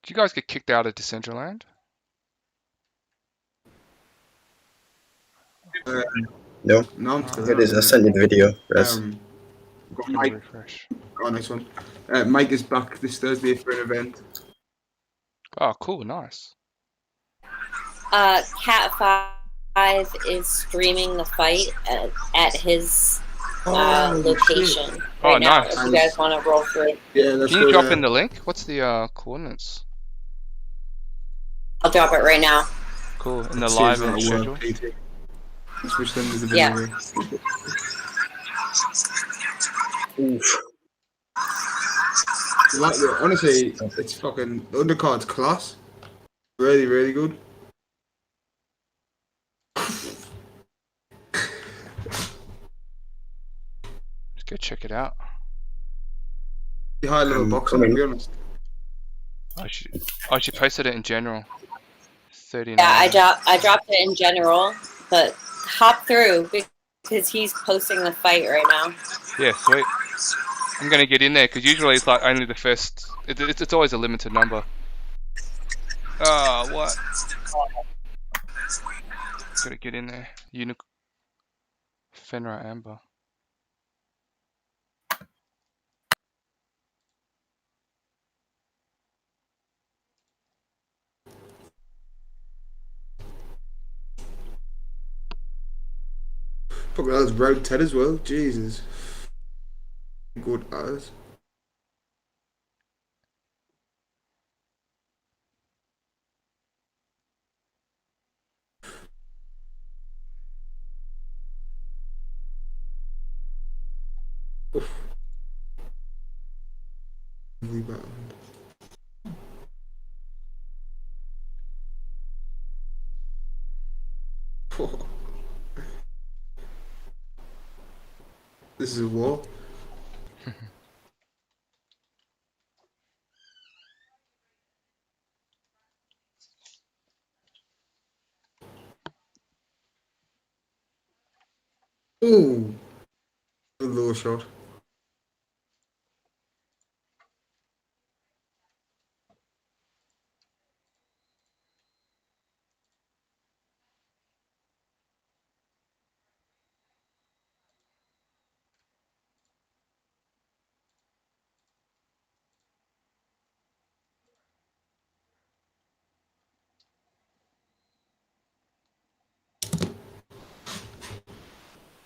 Did you guys get kicked out of Decentraland?
No,
No, I'm
Oh.
still
here it is. I sent you the video. Res.
Got
Gonna
Mike.
refresh.
Oh, nice one. Mike is back this Thursday for an event.
Oh, cool, nice.
Cat 5 is streaming the fight at his location
shit.
right
Oh,
now.
nice.
If you guys want to roll through it,
Yeah, let's
Can you
go
drop
there.
in the link? What's the coordinates?
I'll drop it right now.
Cool. In the
Saves
live
a lot
and
of work,
schedule.
PT. Switch them to the
Yeah.
video.
Oof.
Like it. Honestly, it's fucking the undercard's class. Really, really good.
Let's go check it out.
High level boxing, to be honest.
I should posted it in general. 39.
Yeah, I dropped it in general, but hop through because he's posting the fight right now.
Yeah, sweet. I'm gonna get in there because usually it's like only the first. It's always a limited number. Oh, what? Gotta get in there. Fenrir Amber.
Fucking hell, it's Road 10 as well. Jesus. Good as. Lovely background. This is a war. Ooh. A low shot.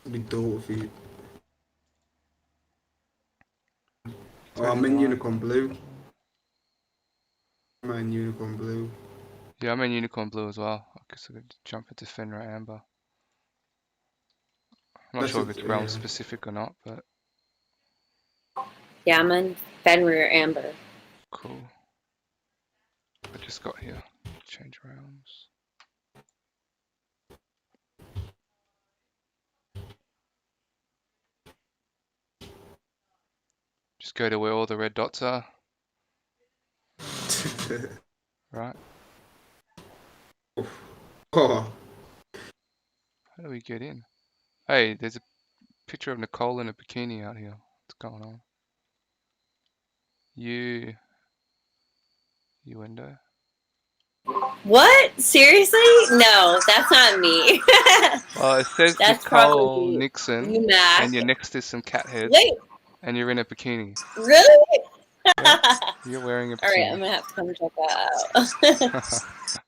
It'll be dope for you. Oh, I'm in
39.
Unicorn Blue. I'm in Unicorn Blue.
Yeah, I'm in Unicorn Blue as well. I guess I could jump into Fenrir Amber. I'm not
That's
sure if
it,
it's realm
yeah.
specific or not, but
Yeah, I'm in Fenrir Amber.
cool. I just got here. Change realms. Just go to where all the red dots are. Right.
Oh,
How do we get in? Hey, there's a picture of Nicole in a bikini out here. What's going on? You window.
What? Seriously? No, that's not me.
Well, it says
That's
Nicole
probably
Nixon,
you, Mac.
and you're next to some cat heads,
Wait,
and you're in a bikini.
really?
Yeah, you're wearing a
All right,
bikini.
I'm gonna have to come check that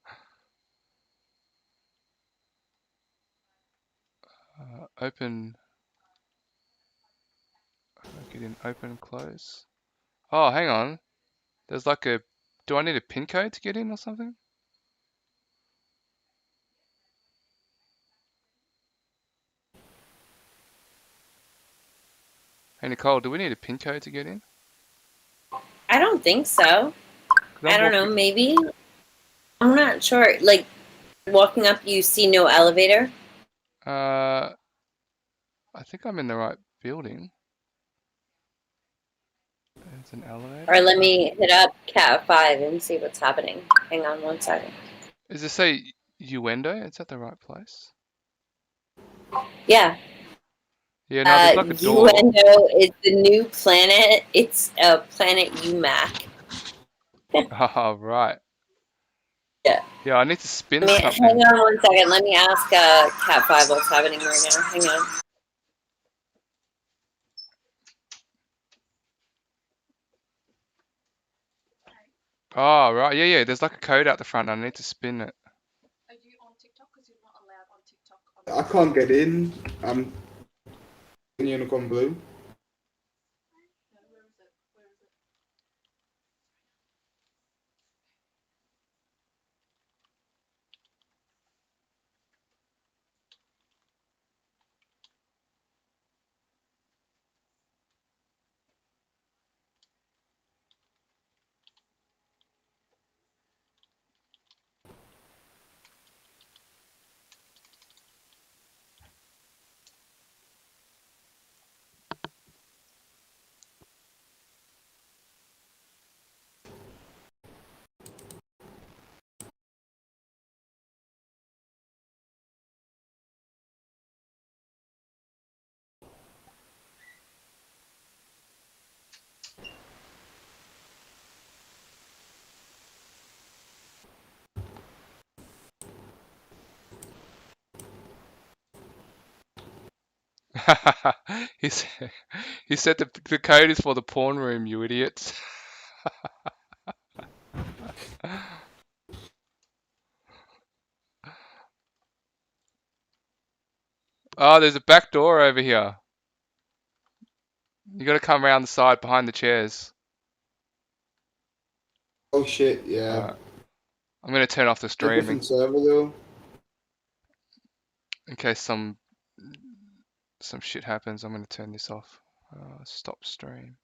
out.
Open. Get in. Open. Close. Oh, hang on. There's like a. Do I need a pin code to get in or something? Hey Nicole, do we need a pin code to get in?
I don't think so.
'Cause
I don't know, maybe. I'm not sure. Like, walking up, you see no elevator.
I think I'm in the right building. There's an elevator.
Or let me hit up Cat 5 and see what's happening. Hang on one second.
Does it say Uendo? Is that the right place?
Yeah.
Yeah, no, there's like a door.
Uendo is the new planet. It's planet UMAC.
Oh, right.
Yeah.
Yeah, I need to spin
Hang
something.
on 1 second. Let me ask Cat 5 what's happening right now. Hang on.
Oh, right. Yeah, yeah. There's like a code out the front. I need to spin it.
I can't get in. I'm in Unicorn Blue.
He said, he said the code is for the pawn room, you idiots. Oh, there's a back door over here. You gotta come around the side behind the chairs.
Oh shit, yeah.
Alright. I'm gonna turn off the
A
streaming
different server though.
in case some shit happens. I'm gonna turn this off. Stop stream.